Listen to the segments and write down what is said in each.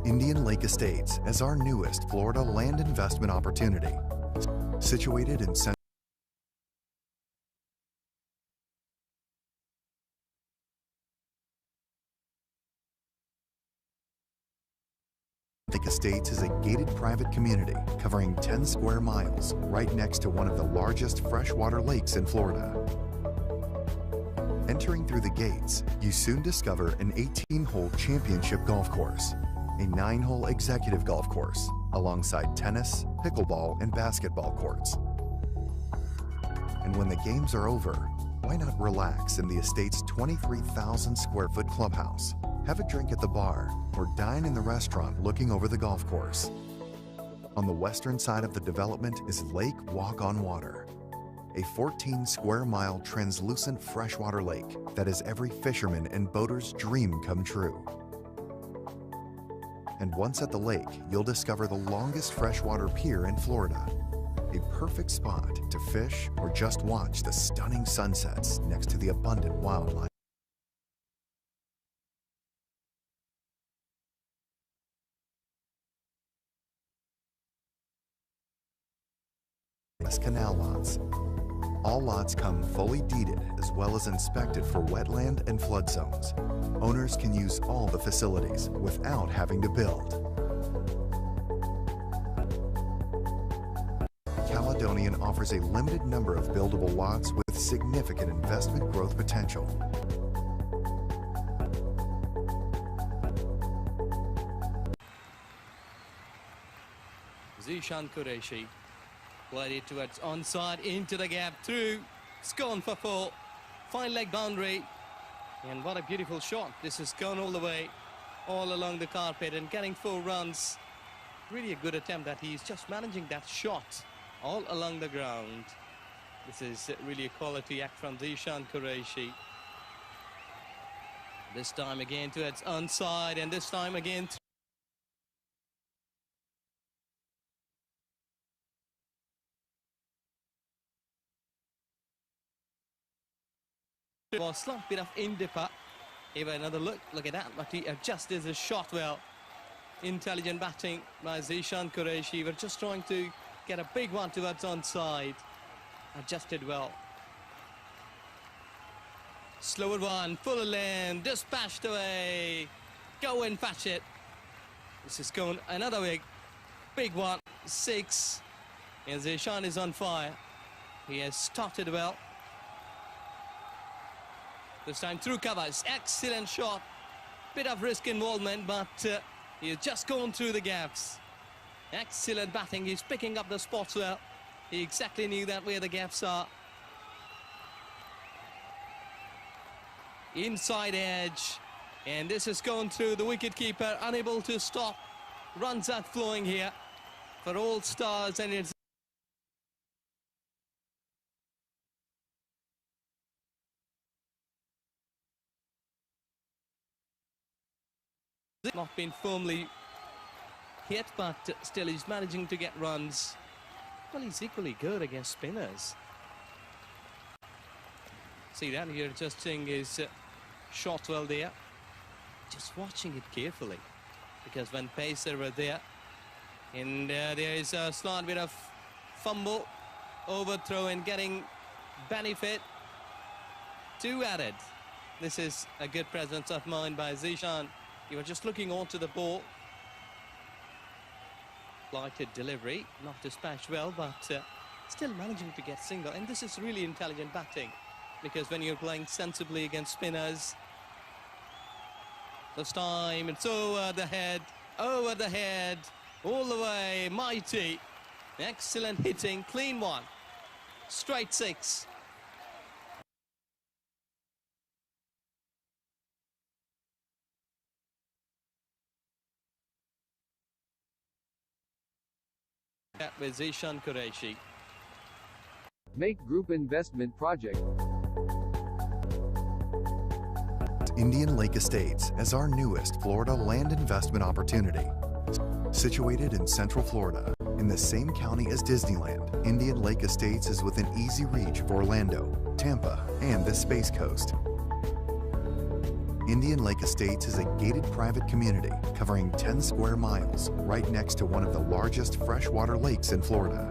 Indian Lake Estates as our newest Florida land investment opportunity. Situated in Central Lake Estates is a gated private community covering 10 square miles right next to one of the largest freshwater lakes in Florida. Entering through the gates, you soon discover an 18-hole championship golf course, a 9-hole executive golf course, alongside tennis, pickleball, and basketball courts. And when the games are over, why not relax in the estate's 23,000 square foot clubhouse, have a drink at the bar, or dine in the restaurant looking over the golf course. On the western side of the development is Lake Walk on Water, a 14 square mile translucent freshwater lake that is every fisherman and boater's dream come true. And once at the lake, you'll discover the longest freshwater pier in Florida, a perfect spot to fish or just watch the stunning sunsets next to the abundant wildlife. Canal lots. All lots come fully deeded as well as inspected for wetland and flood zones. Owners can use all the facilities without having to build. Caledonian offers a limited number of buildable lots with significant investment growth potential. Zishan Qureshi played it towards onside, into the gap, through, it's gone for 4, fine leg boundary, and what a beautiful shot. This has gone all the way, all along the carpet and getting 4 runs. Really a good attempt that he's just managing that shot all along the ground. This is really a quality act from Zishan Qureshi. This time again towards onside, and this time again was slight bit of in-dipper. Here another look at that, but he adjusted his shot well. Intelligent batting by Zishan Qureshi. We're just trying to get a big one towards onside. Adjusted well. Slower one, full length, dispatched away. Go and fetch it. This is going another big one, 6. And Zishan is on fire. He has started well. This time through covers, excellent shot. Bit of risk involvement, but he's just gone through the gaps. Excellent batting, he's picking up the spots well. He exactly knew that where the gaps are. Inside edge, and this has gone through the wicketkeeper, unable to stop. Runs are flowing here for all stars, and it's not been firmly hit, but still he's managing to get runs. Well, he's equally good against spinners. See that here, adjusting his shot well there. Just watching it carefully, because when pacer were there, and there is a slight bit of fumble, overthrow, and getting benefit. 2 added. This is a good presence of mind by Zishan. You were just looking onto the ball. Lighted delivery, not dispatched well, but still managing to get single. And this is really intelligent batting, because when you're playing sensibly against spinners, this time it's over the head, all the way, mighty. Excellent hitting, clean one. Straight 6. With Zishan Qureshi. Make Group Investment Project. Indian Lake Estates as our newest Florida land investment opportunity. Situated in Central Florida, in the same county as Disneyland, Indian Lake Estates is within easy reach of Orlando, Tampa, and the Space Coast. Indian Lake Estates is a gated private community covering 10 square miles right next to one of the largest freshwater lakes in Florida.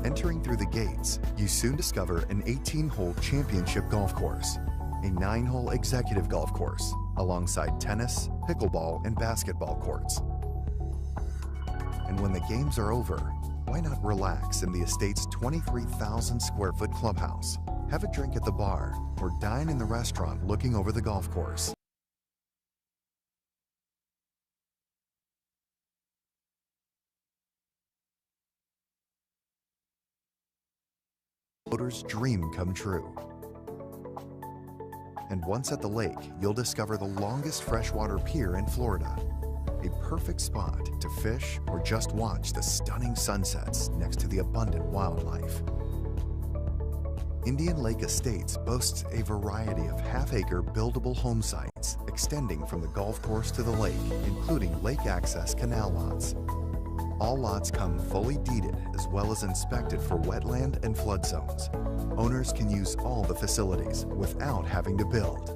Entering through the gates, you soon discover an 18-hole championship golf course, a 9-hole executive golf course, alongside tennis, pickleball, and basketball courts. And when the games are over, why not relax in the estate's 23,000 square foot clubhouse, have a drink at the bar, or dine in the restaurant looking over the golf course. Boater's dream come true. And once at the lake, you'll discover the longest freshwater pier in Florida. A perfect spot to fish or just watch the stunning sunsets next to the abundant wildlife. Indian Lake Estates boasts a variety of half-acre buildable home sites extending from the golf course to the lake, including lake access canal lots. All lots come fully deeded as well as inspected for wetland and flood zones. Owners can use all the facilities without having to build.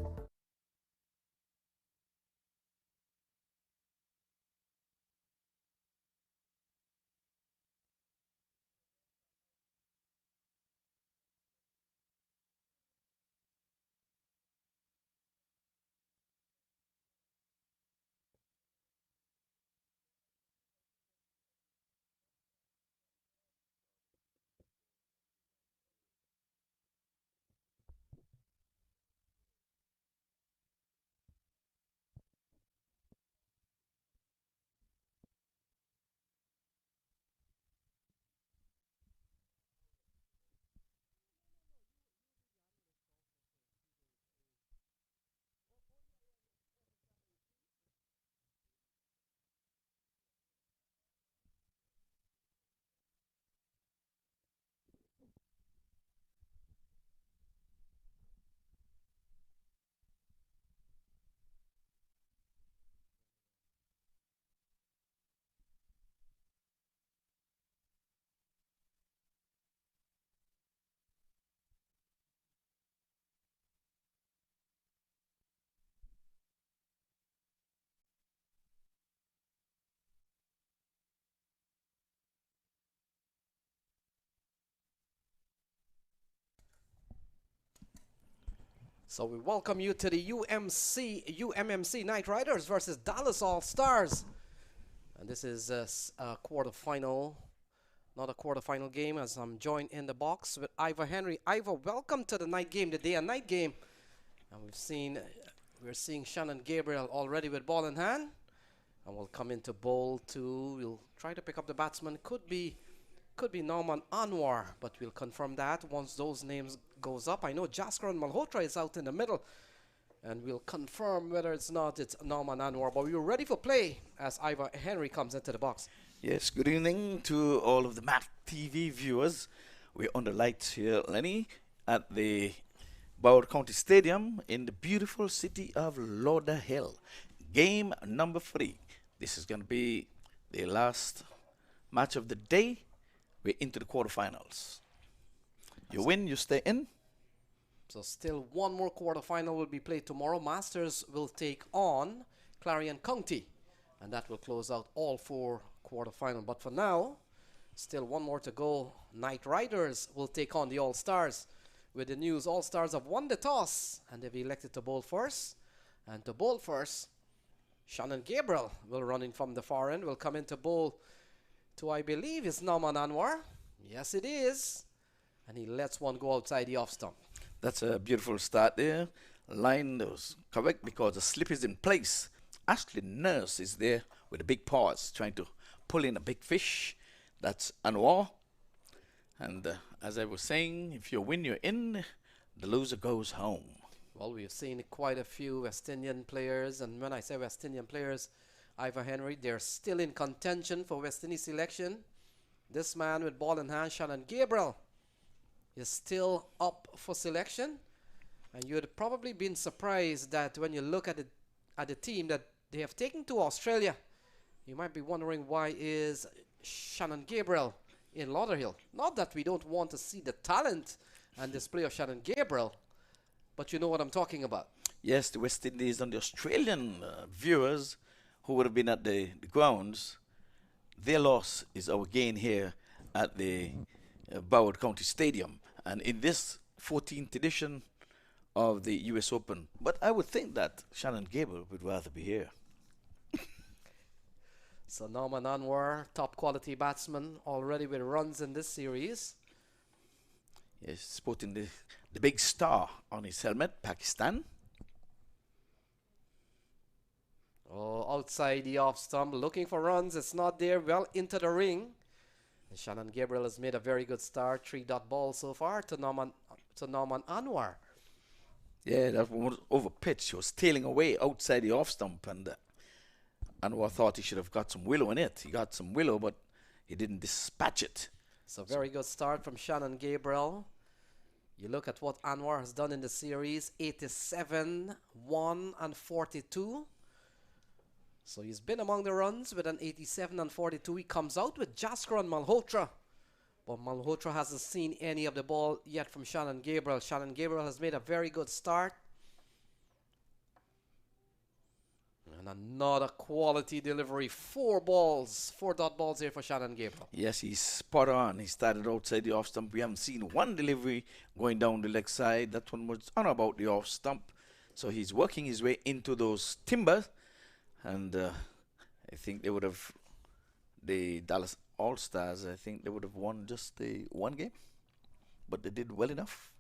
So we welcome you to the UMMC Knight Riders versus Dallas All-Stars. And this is a quarterfinal, not a quarterfinal game, as I'm joined in the box with Ivor Henry. Ivor, welcome to the night game, the day and night game. And we're seeing Shannon Gabriel already with ball in hand. And we'll come into bowl two. We'll try to pick up the batsman. Could be Norman Anwar, but we'll confirm that once those names goes up. I know Jaskaran Malhotra is out in the middle, and we'll confirm whether it's Norman Anwar. But we're ready for play as Ivor Henry comes into the box. Yes, good evening to all of the MAQ TV viewers. We're on the lights here, Lenny, at the Broward County Stadium in the beautiful city of Lauderhill. Game number 3. This is going to be the last match of the day. We're into the quarterfinals. You win, you stay in. So still one more quarterfinal will be played tomorrow. Masters will take on Clarion County, and that will close out all 4 quarterfinals. But for now, still one more to go. Knight Riders will take on the All-Stars. With the news, All-Stars have won the toss, and they've elected to bowl first. And to bowl first, Shannon Gabriel will run in from the far end, will come into bowl to, I believe, is Norman Anwar. Yes, it is. And he lets one go outside the off stump. That's a beautiful start there. Line was correct because the slip is in place. Ashley Nurse is there with a big paws trying to pull in a big fish. That's Anwar. And as I was saying, if you win, you're in. The loser goes home. Well, we've seen quite a few West Indian players. And when I say West Indian players, Ivor Henry, they're still in contention for West Indies selection. This man with ball in hand, Shannon Gabriel, is still up for selection. And you'd probably been surprised that when you look at the team that they have taken to Australia, you might be wondering why is Shannon Gabriel in Lauderhill. Not that we don't want to see the talent and display of Shannon Gabriel, but you know what I'm talking about. Yes, the West Indies and the Australian viewers who would have been at the grounds, their loss is our gain here at the Broward County Stadium. And in this 14th edition of the US Open. But I would think that Shannon Gabriel would rather be here. So Norman Anwar, top quality batsman, already with runs in this series. Yes, sporting the big star on his helmet, Pakistan. Oh, outside the off stump, looking for runs. It's not there. Well into the ring. And Shannon Gabriel has made a very good start. 3-dot ball so far to Norman Anwar. Yeah, that one was over pitch. He was tailing away outside the off stump, and Anwar thought he should have got some willow in it. He got some willow, but he didn't dispatch it. So very good start from Shannon Gabriel. You look at what Anwar has done in the series. 87, 1 and 42. So he's been among the runs with an 87 and 42. He comes out with Jasker and Malhotra. But Malhotra hasn't seen any of the ball yet from Shannon Gabriel. Shannon Gabriel has made a very good start. And another quality delivery. 4-dot balls here for Shannon Gabriel. Yes, he's spot on. He started outside the off stump. We haven't seen one delivery going down the leg side. That one was on about the off stump. So he's working his way into those timbers. And I think they would have, the Dallas All-Stars, I think they would have won just the one game. But they did well enough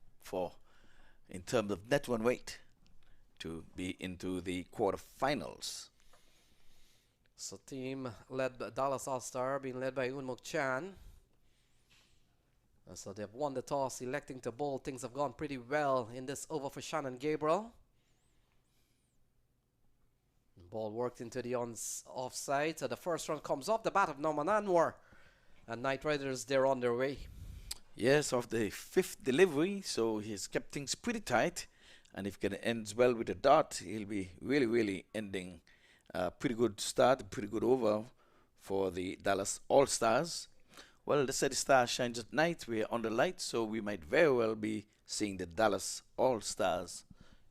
in terms of net run weight, to be into the quarterfinals. So team led by Dallas All-Star, being led by Unmuk Chan. And so they've won the toss, electing to bowl. Things have gone pretty well in this over for Shannon Gabriel. Ball worked into the offside. So the first run comes off the bat of Norman Anwar. And Knight Riders, they're on their way. Yes, off the 5th delivery, so he's kept things pretty tight. And if it ends well with a dot, he'll be really, really ending a pretty good start, a pretty good over for the Dallas All-Stars. Well, they said the star shines at night. We're under light, so we might very well be seeing the Dallas All-Stars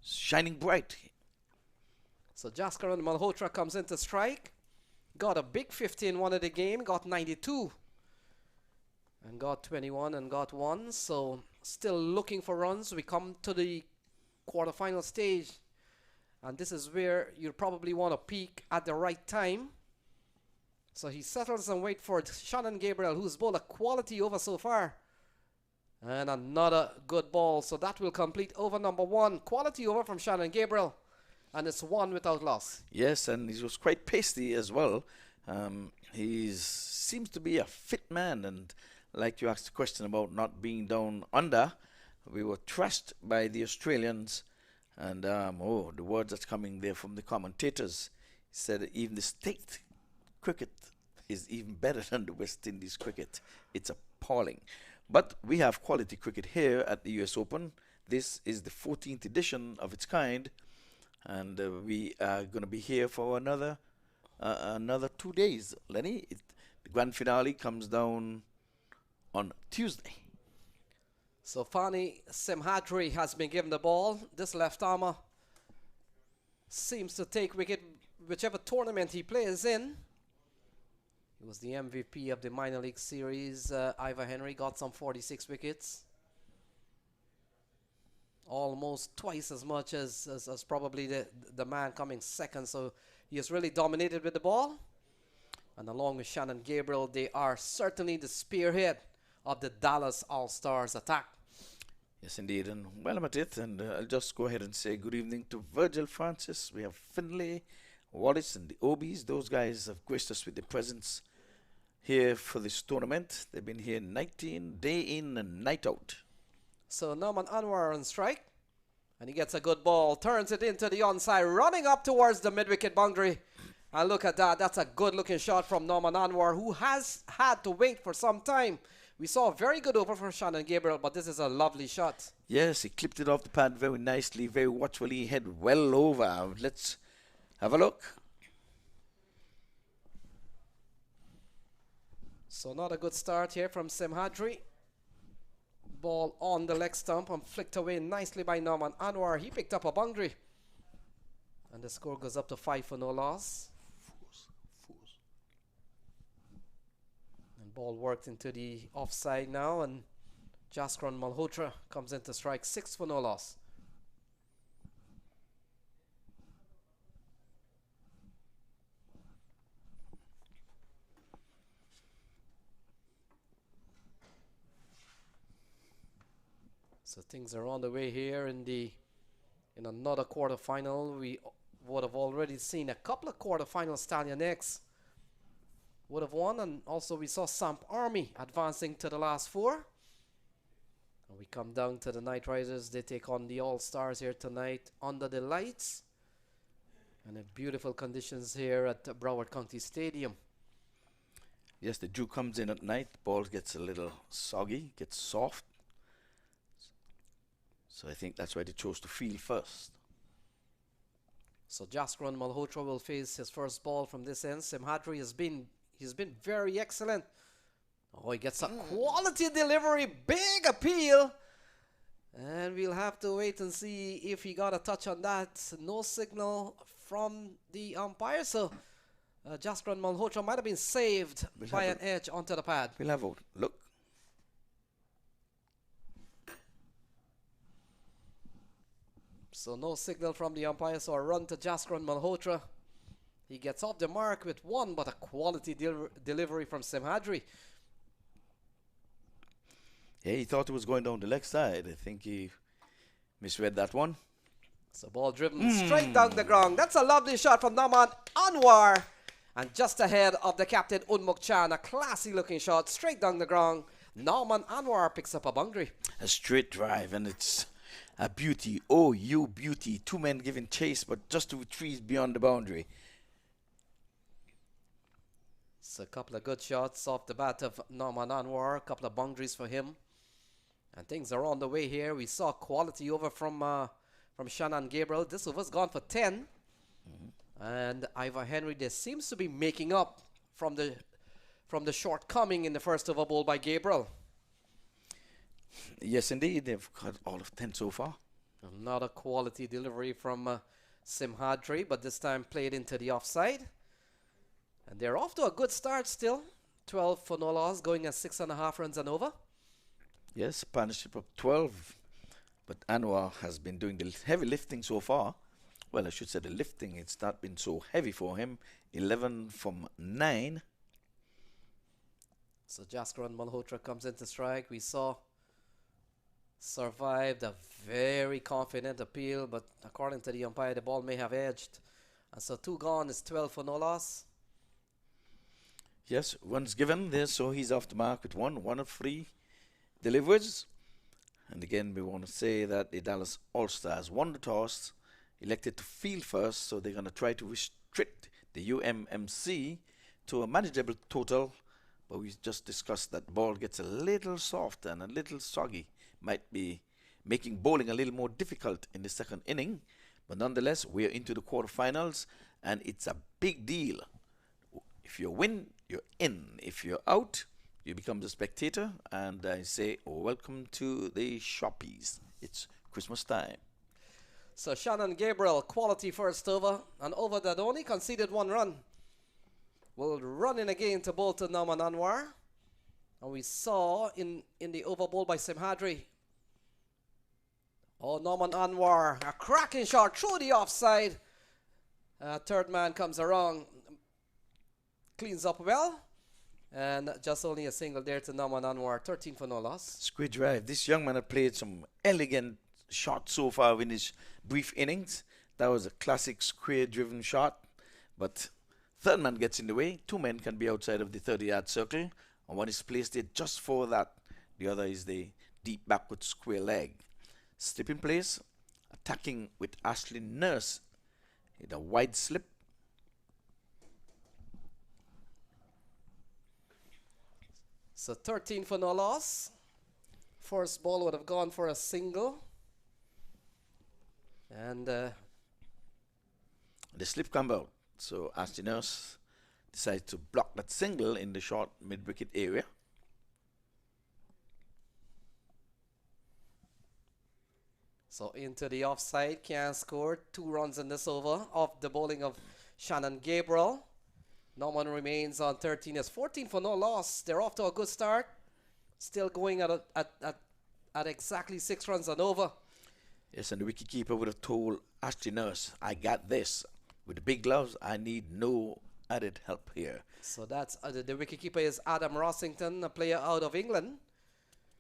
shining bright. So Jasker and Malhotra comes in to strike. Got a big 50 in one of the game. Got 92. And got 21 and got 1. So still looking for runs. We come to the quarterfinal stage. And this is where you probably want to peak at the right time. So he settles and waits for Shannon Gabriel, who's bowled a quality over so far. And another good ball. So that will complete over number 1. Quality over from Shannon Gabriel. And it's 1 without loss. Yes, and he was quite pasty as well. He seems to be a fit man. And like you asked the question about not being down under, we were trashed by the Australians. And, the words that's coming there from the commentators. He said even the state cricket is even better than the West Indies cricket. It's appalling. But we have quality cricket here at the US Open. This is the 14th edition of its kind. And we are going to be here for another 2 days, Lenny. The grand finale comes down on Tuesday. So Fani Simhadri has been given the ball. This left armer seems to take wicket whichever tournament he plays in. He was the MVP of the minor league series. Ivor Henry got some 46 wickets. Almost twice as much as probably the man coming second. So he has really dominated with the ball. And along with Shannon Gabriel, they are certainly the spearhead of the Dallas All-Stars attack. Yes, indeed. And well, I'm at it. And I'll just go ahead and say good evening to Virgil Francis. We have Finlay, Wallace, and the Obies. Those guys have graced us with their presence here for this tournament. They've been here night in, day in, and night out. So Norman Anwar on strike. And he gets a good ball. Turns it into the onside. Running up towards the mid-wicket boundary. And look at that. That's a good-looking shot from Norman Anwar, who has had to wait for some time. We saw a very good over from Shannon Gabriel, but this is a lovely shot. Yes, he clipped it off the pad very nicely, very watchfully. Head well over. Let's have a look. So not a good start here from Simhadri. Ball on the leg stump and flicked away nicely by Norman Anwar. He picked up a boundary. And the score goes up to 5 for no loss. And ball worked into the offside now, and Jaskran Malhotra comes in to strike 6 for no loss. So things are on the way here in another quarterfinal. We would have already seen a couple of quarterfinal Stallion X would have won, and also we saw Samp Army advancing to the last 4. And we come down to the Knight Riders. They take on the All Stars here tonight under the lights and in beautiful conditions here at Broward County Stadium. Yes, the dew comes in at night. Ball gets a little soggy, gets soft. So I think that's why they chose to field first. So Jaskran Malhotra will face his first ball from this end. Simhadri he's been very excellent. Oh, he gets a quality delivery, big appeal. And we'll have to wait and see if he got a touch on that. No signal from the umpire, so Jaskran Malhotra might have been saved by an edge onto the pad. We'll have a look. So no signal from the umpire, so a run to Jaskran Malhotra. He gets off the mark with 1, but a quality delivery from Simhadri. Yeah, he thought it was going down the leg side. I think he misread that one. So ball driven straight down the ground. That's a lovely shot from Naman Anwar. And just ahead of the captain Unmuk Chan, a classy looking shot straight down the ground. Naman Anwar picks up a boundary. A straight drive, and it's a beauty. Oh, you beauty. 2 men giving chase, but just 2 trees beyond the boundary. It's a couple of good shots off the bat of Naman Anwar. A couple of boundaries for him. And things are on the way here. We saw quality over from Shannon Gabriel. This over's gone for 10. And Ivor Henry, there seems to be making up from the shortcoming in the first over ball by Gabriel. Yes, indeed. They've got all of 10 so far. Another quality delivery from Simhadri, but this time played into the offside. And they're off to a good start still. 12 for no loss, going at 6.5 runs and over. Yes, partnership of 12. But Anwar has been doing the heavy lifting so far. Well, I should say the lifting, it's not been so heavy for him. 11 from 9. So Jaskran Malhotra comes into strike. We saw survived a very confident appeal, but according to the umpire, the ball may have edged. And so 2 gone is 12 for no loss. Yes, one's given there, so he's off the mark with 1 of 3 delivers. And again, we want to say that the Dallas All-Stars won the toss, elected to field first, so they're going to try to restrict the UMMC to a manageable total. But we just discussed that ball gets a little soft and a little soggy. Might be making bowling a little more difficult in the second inning. But nonetheless, we're into the quarterfinals, and it's a big deal. If you win, you're in. If you're out, you become the spectator. And I say, welcome to the shoppies. It's Christmas time. So Shannon Gabriel, quality first over. An over that only conceded 1 run. Will run in again to bowl to Naman Anwar. And we saw in the over ball by Simhadri. Oh, Naman Anwar, a cracking shot through the offside. Third man comes around, cleans up well. And just only a single there to Naman Anwar, 13 for no loss. Squid drive. This young man had played some elegant shots so far in his brief innings. That was a classic square-driven shot. But third man gets in the way. 2 men can be outside of the 30-yard circle. And one is placed there just for that. The other is the deep backward square leg. Slip in place. Attacking with Ashley Nurse in a wide slip. So 13 for no loss. First ball would have gone for a single. And the slip come out. So Ashley Nurse decides to block that single in the short mid-wicket area. So into the offside, can't score. 2 runs in this over off the bowling of Shannon Gabriel. Norman remains on 13 as 14 for no loss. They're off to a good start. Still going at exactly 6 runs and over. Yes, and the wicketkeeper would have told Ashley Nurse, I got this. With the big gloves, I need no added help here. So that's the wicketkeeper is Adam Rossington, a player out of England.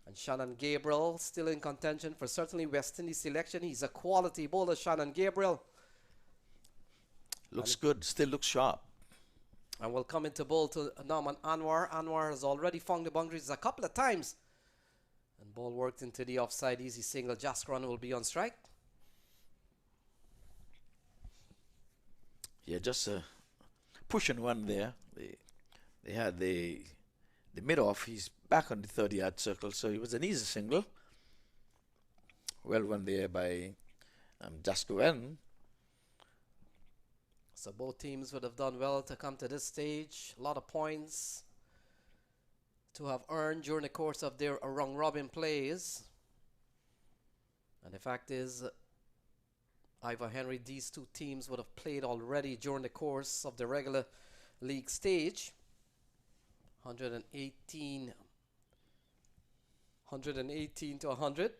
And Shannon Gabriel still in contention for certainly West Indies selection. He's a quality bowler, Shannon Gabriel. Looks good, still looks sharp. And we'll come into bowl to Norman Anwar. Anwar has already found the boundaries a couple of times. And ball worked into the offside, easy single. Jaskran will be on strike. Yeah, just pushing one there. They had the mid-off. He's back on the 30-yard circle, so it was an easy single. Well run there by Jaskran. So both teams would have done well to come to this stage. A lot of points to have earned during the course of their round-robin plays. And the fact is, Ivor Henry, these two teams would have played already during the course of the regular league stage. 118 to 100.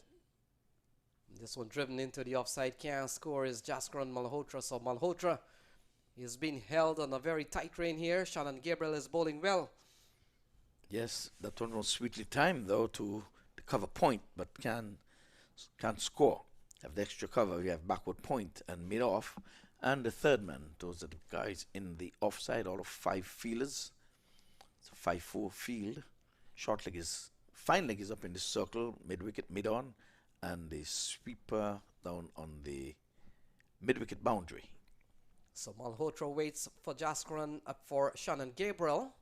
This one driven into the offside. Can't score is Jaskran Malhotra. So Malhotra is being held on a very tight rein here. Shannon Gabriel is bowling well. Yes, that one was sweetly timed though to cover point, but can't score. Have the extra cover. We have backward point and mid off, and the third man. Those are the guys in the offside. All of 5 fielders. It's a 5-4 field. Short leg is fine leg is up in the circle, mid wicket, mid on, and the sweeper down on the mid wicket boundary. So Malhotra waits for Jaskran for Shannon Gabriel.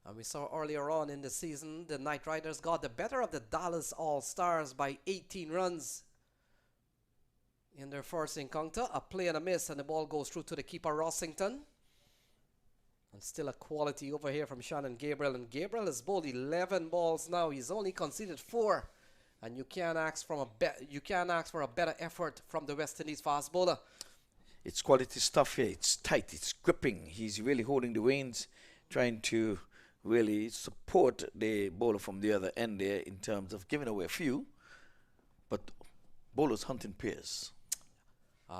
And we saw earlier on in the season, the Knight Riders got the better of the Dallas All-Stars by 18 runs in their first encounter. A play and a miss, and the ball goes through to the keeper, Rossington. And still a quality over here from Shannon Gabriel. And Gabriel has bowled 11 balls now. He's only conceded 4. And you can't ask for a better effort from the West Indies fast bowler. It's quality stuff here. It's tight. It's gripping. He's really holding the reins, trying to really support the bowler from the other end there in terms of giving away a few. But bowlers hunting pairs.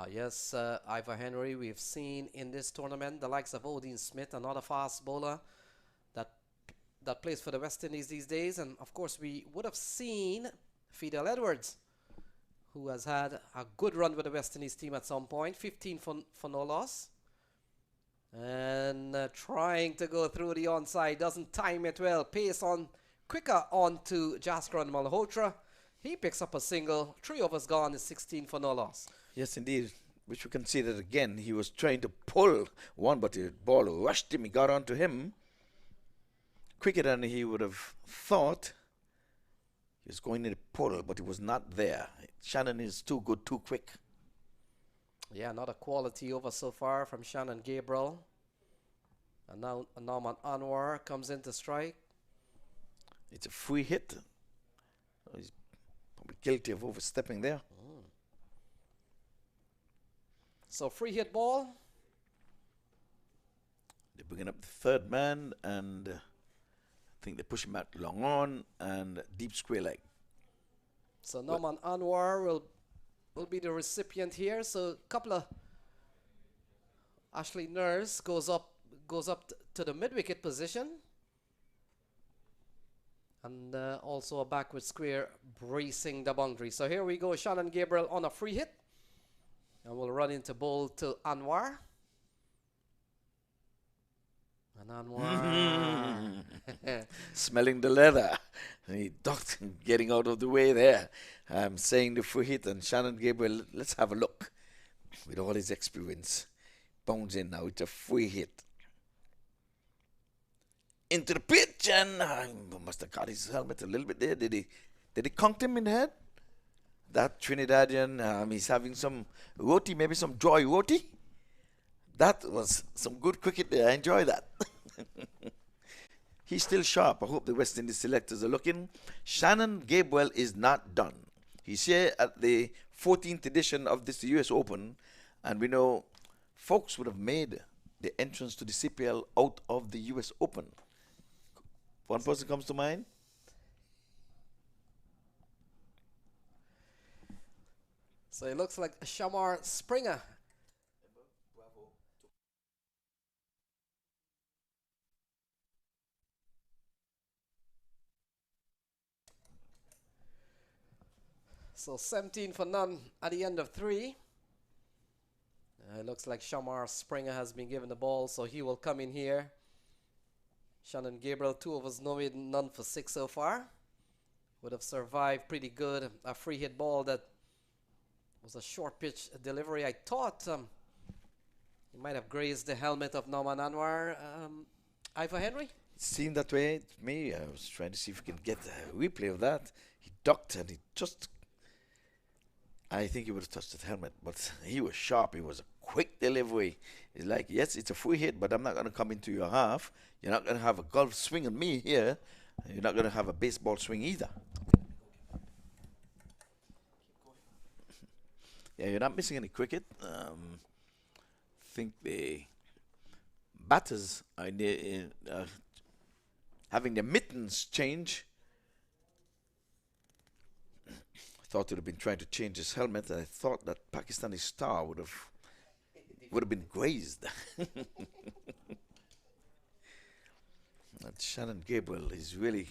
Yes, Ivor Henry, we've seen in this tournament the likes of Odin Smith, another fast bowler that plays for the West Indies these days. And of course, we would have seen Fidel Edwards, who has had a good run with the West Indies team at some point. 15 for no loss. And trying to go through the onside, doesn't time it well. Pace on quicker on to Jaskran Malhotra. He picks up a single. 3 overs gone is 16 for no loss. Yes, indeed. Which we can see that again. He was trying to pull one, but the ball rushed him. He got onto him quicker than he would have thought. He was going to pull, but it was not there. Shannon is too good, too quick. Yeah, not a quality over so far from Shannon Gabriel. And now Norman Anwar comes in to strike. It's a free hit. He's probably guilty of overstepping there. So free hit ball. They're bringing up the third man, and I think they push him out long on and deep square leg. So Norman Anwar will be the recipient here. So a couple of Ashley Nurse goes up to the mid wicket position, and also a backward square bracing the boundary. So here we go, Shannon Gabriel on a free hit, and we'll run into bowl to Anwar. And Anwar smelling the leather. He ducked, getting out of the way there. I'm saying the free hit, and Shannon Gabriel, let's have a look. With all his experience, bounds in now. It's a free hit. Into the pitch, and must have got his helmet a little bit there. Did he conk him in the head? That Trinidadian, he's having some roti, maybe some joy roti. That was some good cricket there. I enjoy that. He's still sharp. I hope the West Indies selectors are looking. Shannon Gabriel is not done. He's here at the 14th edition of this US Open, and we know folks would have made the entrance to the CPL out of the US Open. One person comes to mind? So it looks like Shamar Springer. So 17 for none at the end of 3. It looks like Shamar Springer has been given the ball, so he will come in here. Shannon Gabriel, 2 overs, none for 6 so far. Would have survived pretty good. A free hit ball that was a short pitch delivery. I thought he might have grazed the helmet of Norman Anwar. Ivor Henry? It seemed that way to me. I was trying to see if we can get a replay of that. He ducked and he just... I think he would have touched the helmet, but he was sharp. It was a quick delivery. It's like, yes, it's a free hit, but I'm not going to come into your half. You're not going to have a golf swing on me here. You're not going to have a baseball swing either. Yeah, you're not missing any cricket. I think the batters are having their mittens change. I thought would have been trying to change his helmet. I thought that Pakistani star would have been grazed. That Shannon Gabriel is really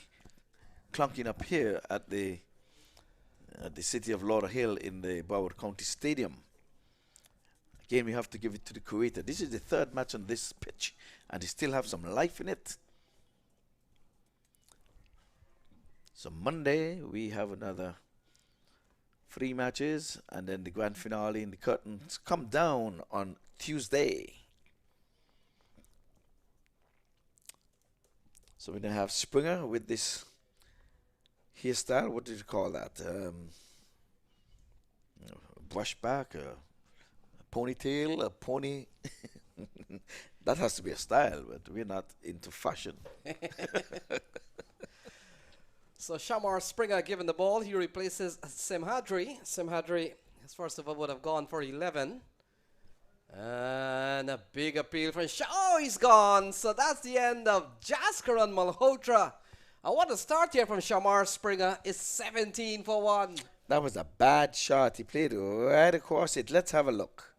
clunking up here at the city of Lauderhill in the Broward County Stadium. Again, we have to give it to the creator. This is the 3rd match on this pitch, and he still have some life in it. So Monday we have another 3 matches, and then the grand finale and the curtains come down on Tuesday. So we're going to have Springer with this hairstyle. What did you call that? Brush back, a ponytail, a pony. That has to be a style, but we're not into fashion. So Shamar Springer given the ball. He replaces Simhadri. Simhadri, his first over, would have gone for 11. And a big appeal from oh, he's gone. So that's the end of Jaskaran Malhotra. And what a start here from Shamar Springer is 17 for 1. That was a bad shot. He played right across it. Let's have a look.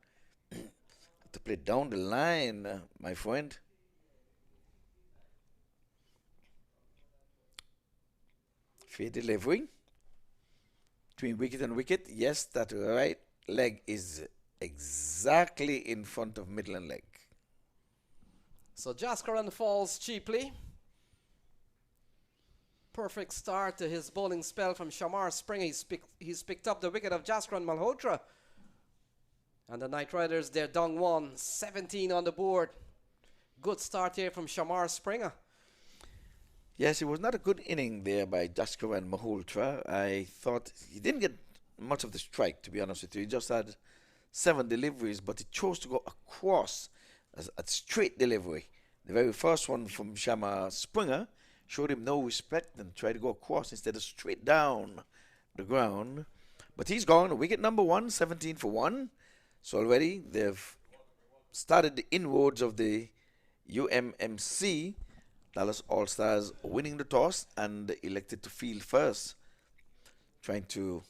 To play down the line, my friend. Fair delivery. Between wicket and wicket. Yes, that right leg is exactly in front of middle leg. So Jaskaran falls cheaply. Perfect start to his bowling spell from Shamar Springer. He's picked up the wicket of Jaskaran Malhotra. And the Knight Riders, they're down 1, 17 on the board. Good start here from Shamar Springer. Yes, it was not a good inning there by Jaskaran Malhotra. I thought he didn't get much of the strike, to be honest with you. He just had 7 deliveries, but he chose to go across as a straight delivery. The very first one from Shamar Springer showed him no respect and tried to go across instead of straight down the ground. But he's gone. Wicket number 1, 17 for 1. So already they've started the inroads of the UMMC. Dallas All-Stars winning the toss and elected to field first, trying to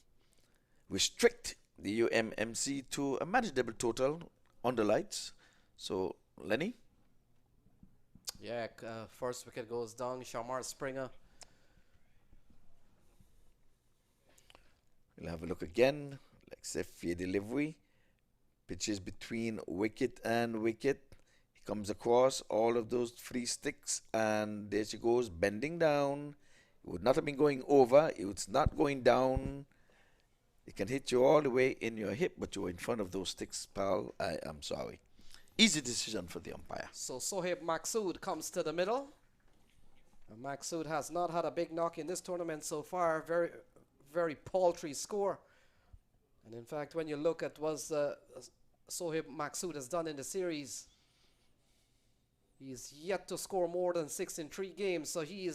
restrict the UMMC to a manageable total on the lights. So, Lenny? Yeah, first wicket goes down, Shamar Springer. We'll have a look again. Like say fair delivery. Pitches between wicket and wicket. He comes across all of those 3 sticks, and there she goes, bending down. It would not have been going over. It's not going down. It can hit you all the way in your hip, but you're in front of those sticks, pal. I am sorry. Easy decision for the umpire. So Sohaib Maqsood comes to the middle. And Maqsood has not had a big knock in this tournament so far. Very, very paltry score. And in fact, when you look at what Sohaib Maqsood has done in the series, he's yet to score more than 6 in 3 games. So he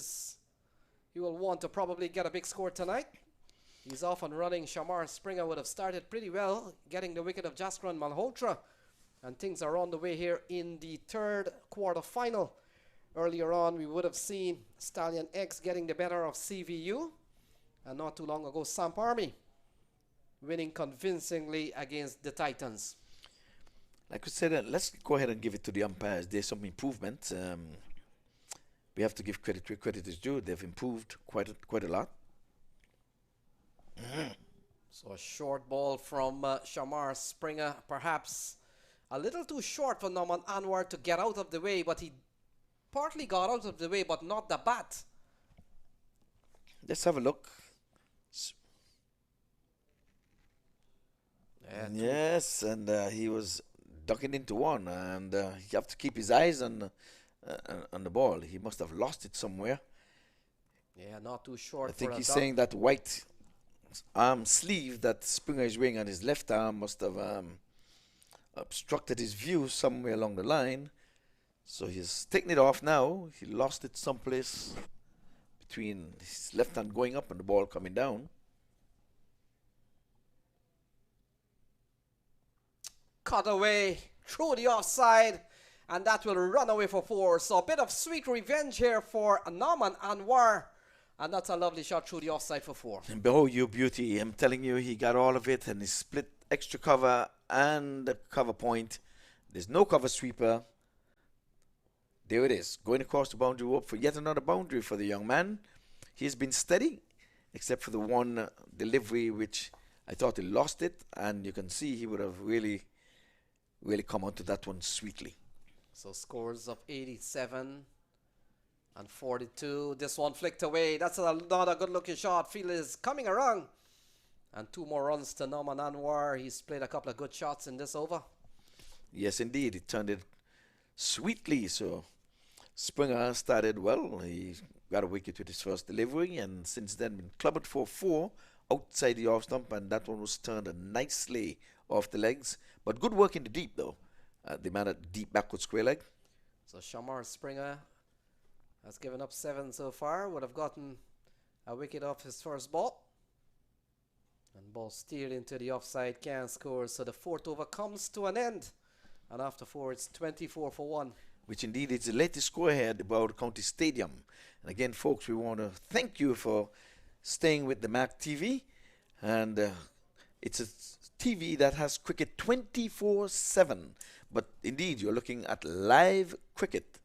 will want to probably get a big score tonight. He's off and running. Shamar Springer would have started pretty well, getting the wicket of Jaskran Malhotra. And things are on the way here in the third quarter final. Earlier on, we would have seen Stallion X getting the better of CVU. And not too long ago, Samp Army winning convincingly against the Titans. Like we said, let's go ahead and give it to the umpires. There's some improvement. We have to give credit where credit is due. They've improved quite a lot. So a short ball from Shamar Springer, perhaps a little too short for Norman Anwar to get out of the way, but he partly got out of the way, but not the bat. Let's have a look. Yes, and he was ducking into one, and you have to keep his eyes on the ball. He must have lost it somewhere. Yeah, not too short. I think he's saying that white arm sleeve that Springer is wearing on his left arm must have obstructed his view somewhere along the line. So he's taking it off now. He lost it someplace between his left hand going up and the ball coming down. Cut away through the offside, and that will run away for 4. So a bit of sweet revenge here for Norman Anwar, and that's a lovely shot through the offside for 4. And behold you beauty, I'm telling you, he got all of it, and he split extra cover and the cover point. There's no cover sweeper. There it is, going across the boundary rope for yet another boundary for the young man. He's been steady, except for the one delivery which I thought he lost it, and you can see he would have really come onto that one sweetly. So scores of 87 and 42. This one flicked away. That's another good looking shot. Field is coming around. And 2 more runs to Norman Anwar. He's played a couple of good shots in this over. Yes, indeed. He turned it sweetly. So Springer started well. He got a wicket with his first delivery, and since then been clubbed for 4 outside the off stump, and that one was turned nicely off the legs. But good work in the deep, though. The man at the deep backward square leg. So Shamar Springer has given up 7 so far. Would have gotten a wicket off his first ball. And ball steered into the offside, can't score. So the 4th over comes to an end. And after 4, it's 24 for 1. Which indeed is the latest score here at the Broward County Stadium. And again, folks, we want to thank you for staying with the MAQ TV. And it's a TV that has cricket 24/7. But indeed, you're looking at live cricket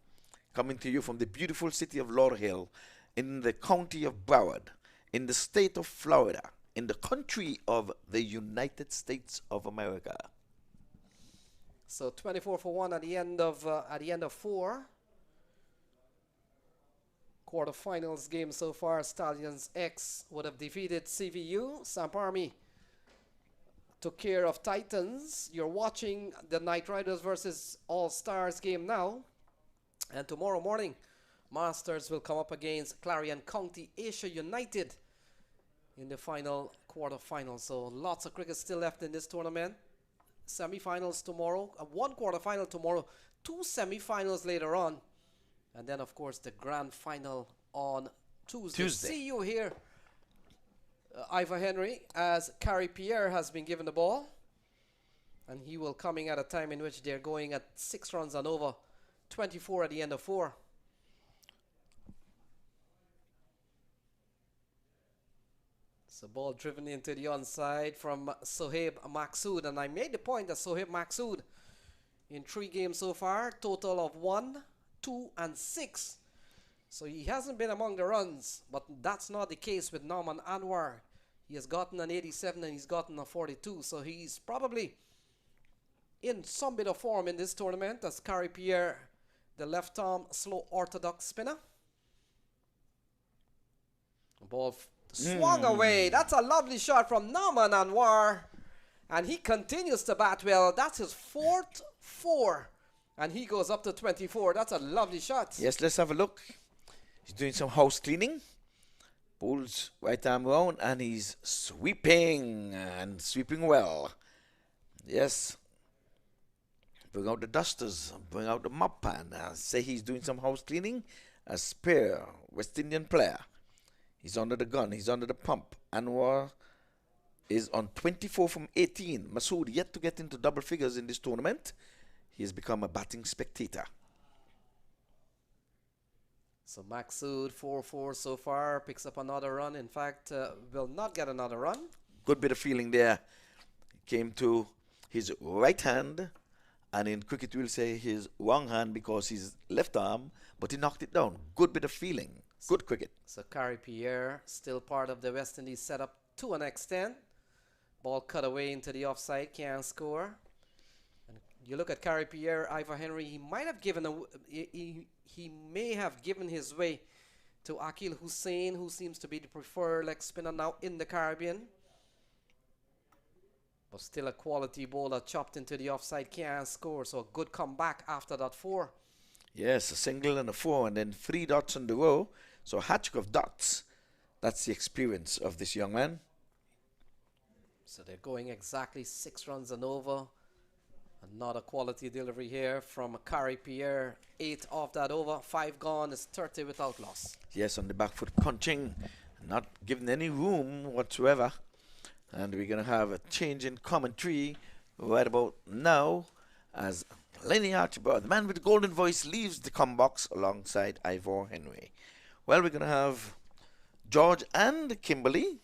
coming to you from the beautiful city of Lauderhill, in the county of Broward, in the state of Florida, in the country of the United States of America. So 24 for 1 at the end of 4. Quarterfinals game so far. Stallions X would have defeated CVU. Samp Army took care of Titans. You're watching the Knight Riders versus All Stars game now. And tomorrow morning, Masters will come up against Clarion County Asia United in the final quarterfinal. So lots of cricket still left in this tournament. Semi-finals tomorrow, 1 quarterfinal tomorrow, 2 semi-finals later on. And then, of course, the grand final on Tuesday. See you here, Ivor Henry, as Carrie Pierre has been given the ball. And he will coming at a time in which they're going at 6 runs and over, 24 at the end of 4. So ball driven into the onside from Sohaib Maqsood. And I made the point that Sohaib Maqsood in 3 games so far, total of 1, 2, and 6. So he hasn't been among the runs, but that's not the case with Norman Anwar. He has gotten an 87 and he's gotten a 42. So he's probably in some bit of form in this tournament as Carrie Pierre, the left arm slow orthodox spinner. Ball swung away. That's a lovely shot from Norman Anwar. And he continues to bat well. That's his 4th 4. And he goes up to 24. That's a lovely shot. Yes, let's have a look. He's doing some house cleaning. Pulls right arm round and he's sweeping, and sweeping well. Yes. Bring out the dusters, bring out the mop pan. Say he's doing some house cleaning. A spare West Indian player. He's under the gun. He's under the pump. Anwar is on 24 from 18. Masood yet to get into double figures in this tournament. He has become a batting spectator. So Masood 4-4 so far, picks up another run. In fact, will not get another run. Good bit of feeling there. Came to his right hand, and in cricket we'll say his wrong hand because his left arm, but he knocked it down. Good bit of feeling. Good cricket. So Kari Pierre still part of the West Indies setup to an extent. Ball cut away into the offside, can't score. And you look at Kari Pierre, Ivor Henry, he might have given he may have given his way to Akil Hussain, who seems to be the preferred leg spinner now in the Caribbean. But still a quality bowler chopped into the offside, can't score. So a good comeback after that 4. Yes, a single and a 4, and then 3 dots on the row. So a hat-trick of dots. That's the experience of this young man. So they're going exactly 6 runs and over. Another quality delivery here from Kari Pierre. 8 off that over, 5 gone, is 30 without loss. Yes, on the back foot punching, not giving any room whatsoever. And we're going to have a change in commentary right about now as Lenny Archibald, the man with the golden voice, leaves the box alongside Ivor Henry. Well, we're going to have George and Kimberly.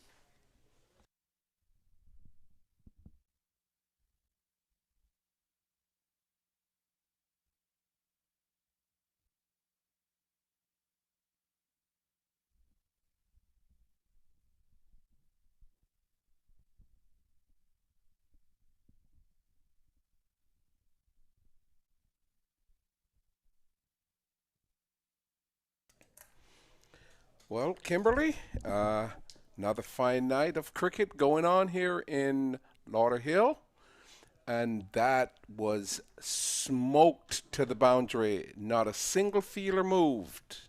Well, Kimberly, another fine night of cricket going on here in Lauderhill, and that was smoked to the boundary. Not a single fielder moved.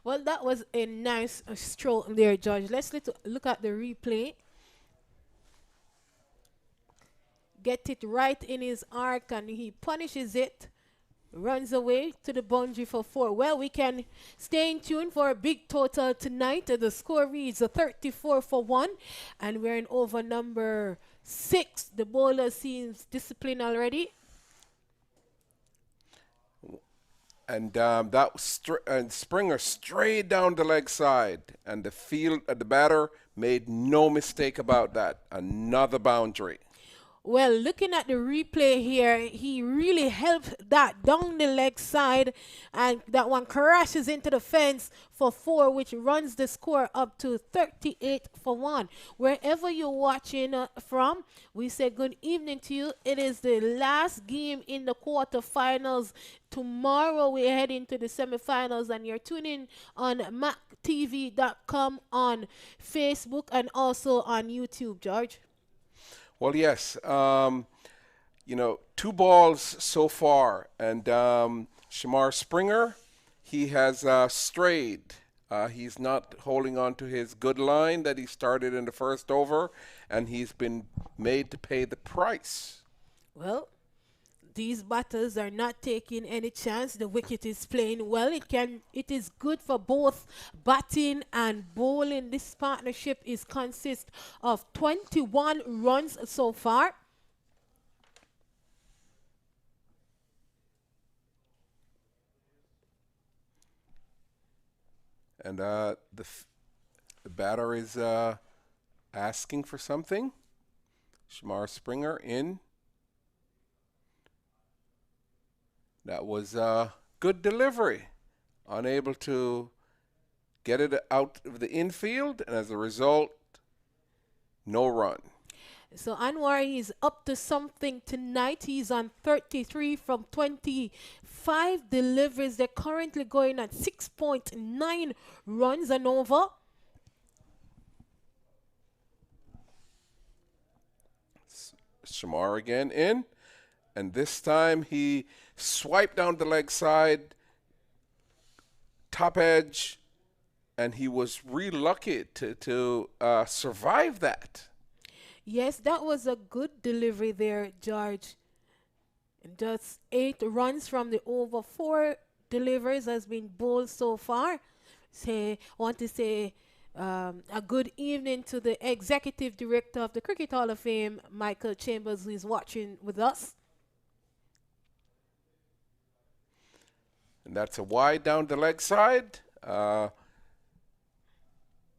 Well, that was a nice stroke there, George. Let's look at the replay. Get it right in his arc, and he punishes it. Runs away to the boundary for 4. Well, we can stay in tune for a big total tonight. The score reads 34 for 1, and we're in over number 6. The bowler seems disciplined already. And that was Springer straight down the leg side, and the batter made no mistake about that. Another boundary. Well, looking at the replay here, he really helped that down the leg side, and that one crashes into the fence for 4, which runs the score up to 38 for 1. Wherever you're watching from, we say good evening to you. It is the last game in the quarterfinals. Tomorrow we head into the semifinals, and you're tuning on maqtv.com on Facebook and also on YouTube, George. Well, yes. 2 balls so far, and Shamar Springer, he has strayed. He's not holding on to his good line that he started in the first over, and he's been made to pay the price. Well, these batters are not taking any chance. The wicket is playing well. It is good for both batting and bowling. This partnership consists of 21 runs so far. And the batter is asking for something. Shamar Springer in. That was a good delivery. Unable to get it out of the infield, and as a result, no run. So Anwar is up to something tonight. He's on 33 from 25 deliveries. They're currently going at 6.9 runs and over. Shamar again in, and this time he swiped down the leg side, top edge, and he was really lucky to survive that. Yes, that was a good delivery there, George. And just 8 runs from the over 4 deliveries has been bowled so far. I want to say A good evening to the Executive Director of the Cricket Hall of Fame, Michael Chambers, who is watching with us. And that's a wide down the leg side.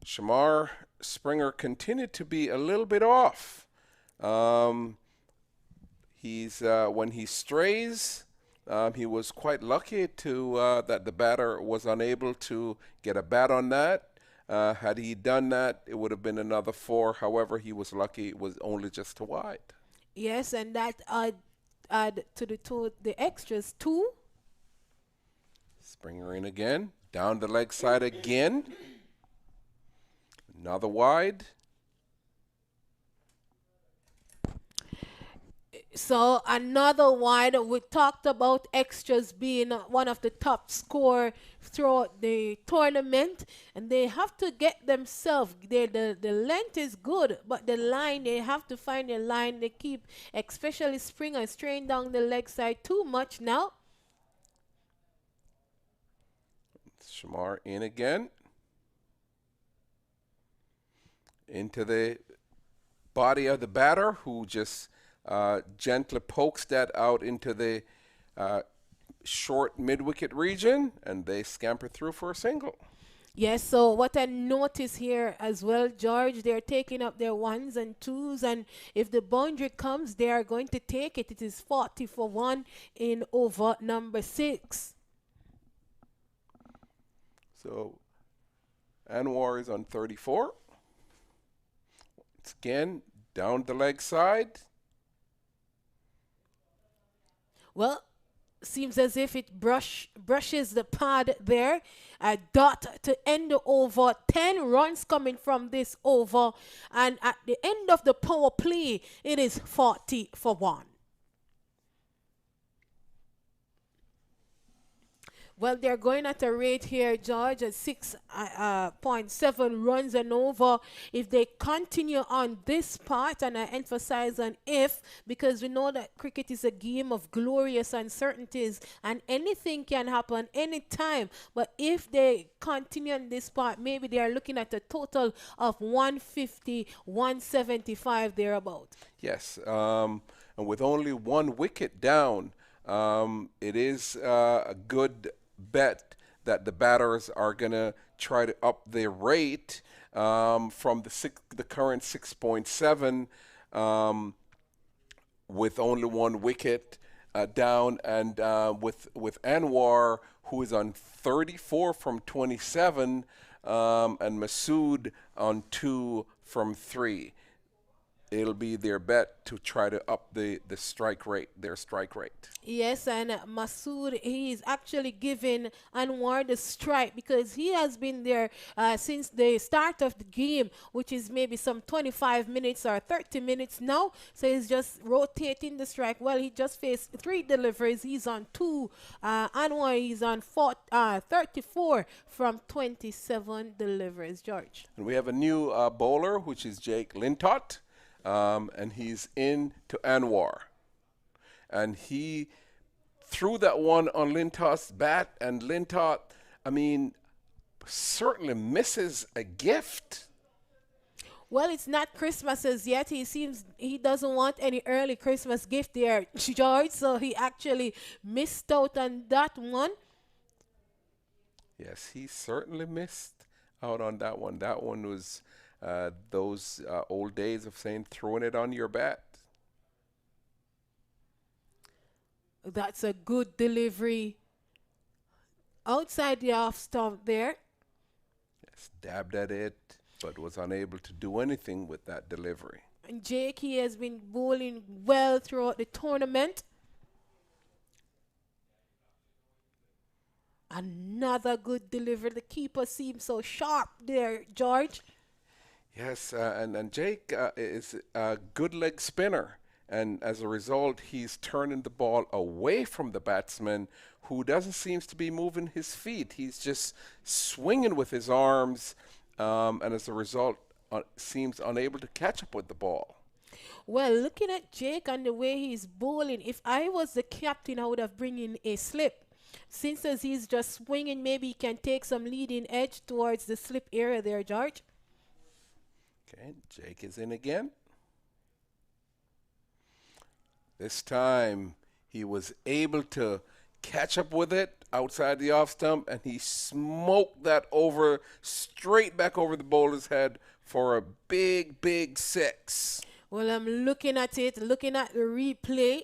Shamar Springer continued to be a little bit off. He's when he strays, he was quite lucky to that the batter was unable to get a bat on that. Had he done that, it would have been another 4. However, he was lucky; it was only just to wide. Yes, and that add to the extras 2. Springer in again, down the leg side again. Another wide. So another wide. We talked about extras being one of the top score throughout the tournament, and they have to get themselves. The length is good, but the line, they have to find a line. They keep, especially Springer, straying down the leg side too much now. Shamar in again. Into the body of the batter, who just gently pokes that out into the short mid-wicket region, and they scamper through for a single. Yes, so what I notice here as well, George, they're taking up their 1s and 2s, and if the boundary comes, they are going to take it. It is 40 for 1 in over number 6. So Anwar is on 34. Once again, down the leg side. Well, seems as if it brushes the pad there. A dot to end the over. 10 runs coming from this over. And at the end of the power play, it is 40 for 1. Well, they're going at a rate here, George, at 6.7 runs and over. If they continue on this part, and I emphasize on if, because we know that cricket is a game of glorious uncertainties, and anything can happen anytime. But if they continue on this part, maybe they are looking at a total of 150, 175 thereabout. Yes, and with only 1 wicket down, it is a good bet that the batters are going to try to up their rate from the current 6.7 with only 1 wicket down, and with Anwar, who is on 34 from 27, and Masood on 2 from 3. It'll be their bet to try to up the strike rate, their strike rate. Yes, and Masood, he is actually giving Anwar the strike, because he has been there since the start of the game, which is maybe some 25 minutes or 30 minutes now. So he's just rotating the strike. Well, he just faced 3 deliveries. He's on 2. Anwar, he's on 34 from 27 deliveries, George. And we have a new bowler, which is Jake Lintott. And he's in to Anwar. And he threw that one on Lintott's bat, and Lintott, I mean, certainly misses a gift. Well, it's not Christmas as yet. He seems he doesn't want any early Christmas gift there, George, so he actually missed out on that one. Yes, he certainly missed out on that one. That one was those old days of saying throwing it on your bat. That's a good delivery outside the off stump there. Yes, dabbed at it, but was unable to do anything with that delivery. And Jake, he has been bowling well throughout the tournament. Another good delivery. The keeper seems so sharp there, George. Yes, and Jake is a good leg spinner, and as a result, he's turning the ball away from the batsman, who doesn't seem to be moving his feet. He's just swinging with his arms, and as a result, seems unable to catch up with the ball. Well, looking at Jake and the way he's bowling, if I was the captain, I would have bring in a slip. Since as he's just swinging, maybe he can take some leading edge towards the slip area there, George. Okay, Jake is in again. This time he was able to catch up with it outside the off stump, and he smoked that over, straight back over the bowler's head for a big, big 6. Well, I'm looking at it, looking at the replay.